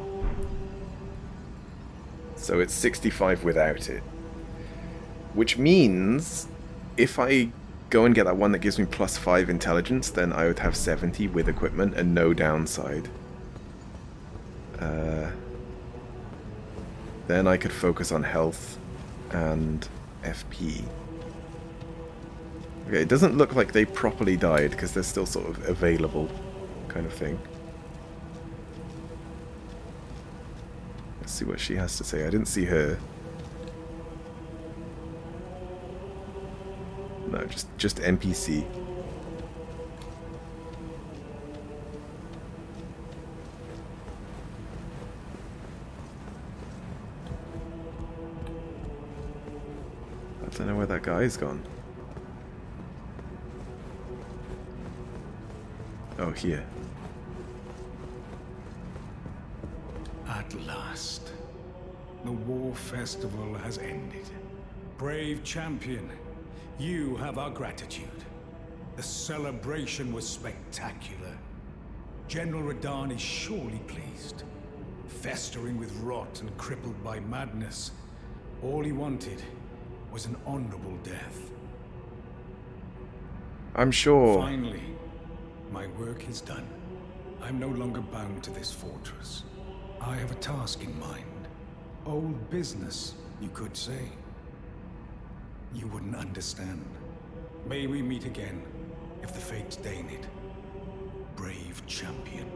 So it's 65 without it. Which means if I go and get that one that gives me +5 intelligence, then I would have 70 with equipment and no downside. Then I could focus on health and FP. Okay, it doesn't look like they properly died because they're still sort of available, kind of thing. Let's see what she has to say. I didn't see her. No, just NPC. I don't know where that guy's gone. Oh, here. At last, the war festival has ended. Brave champion, you have our gratitude. The celebration was spectacular. General Radahn is surely pleased. Festering with rot and crippled by madness, all he wanted was an honorable death. I'm sure. Finally, my work is done. I'm no longer bound to this fortress. I have a task in mind. Old business, you could say. You wouldn't understand. May we meet again, if the fates deign it. Brave champion.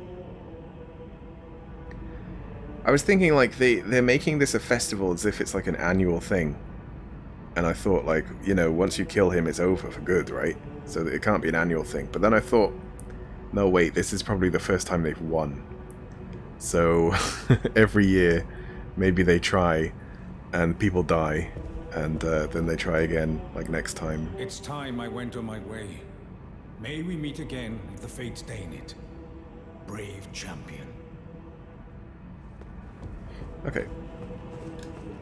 I was thinking like they're making this a festival as if it's like an annual thing. And I thought like, you know, once you kill him it's over for good, right? So it can't be an annual thing. But then I thought, no wait, this is probably the first time they've won. So every year maybe they try and people die and then they try again like next time. It's time I went on my way. May we meet again if the fates deign it. Brave champion. Okay.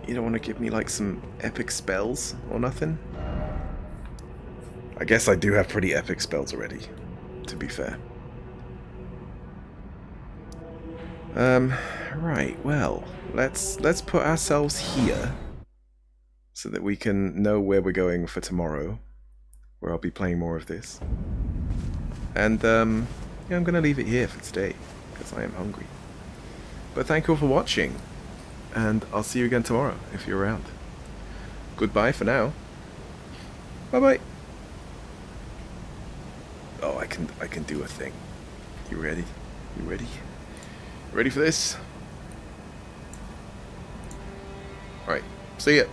You don't want to give me like some epic spells or nothing? I guess I do have pretty epic spells already, to be fair. Right, well, let's put ourselves here so that we can know where we're going for tomorrow, where I'll be playing more of this. And yeah, I'm gonna leave it here for today because I am hungry. But thank you all for watching, and I'll see you again tomorrow if you're around. Goodbye for now. Bye bye. Oh, I can do a thing. You ready? You ready? Ready for this? Alright, see ya.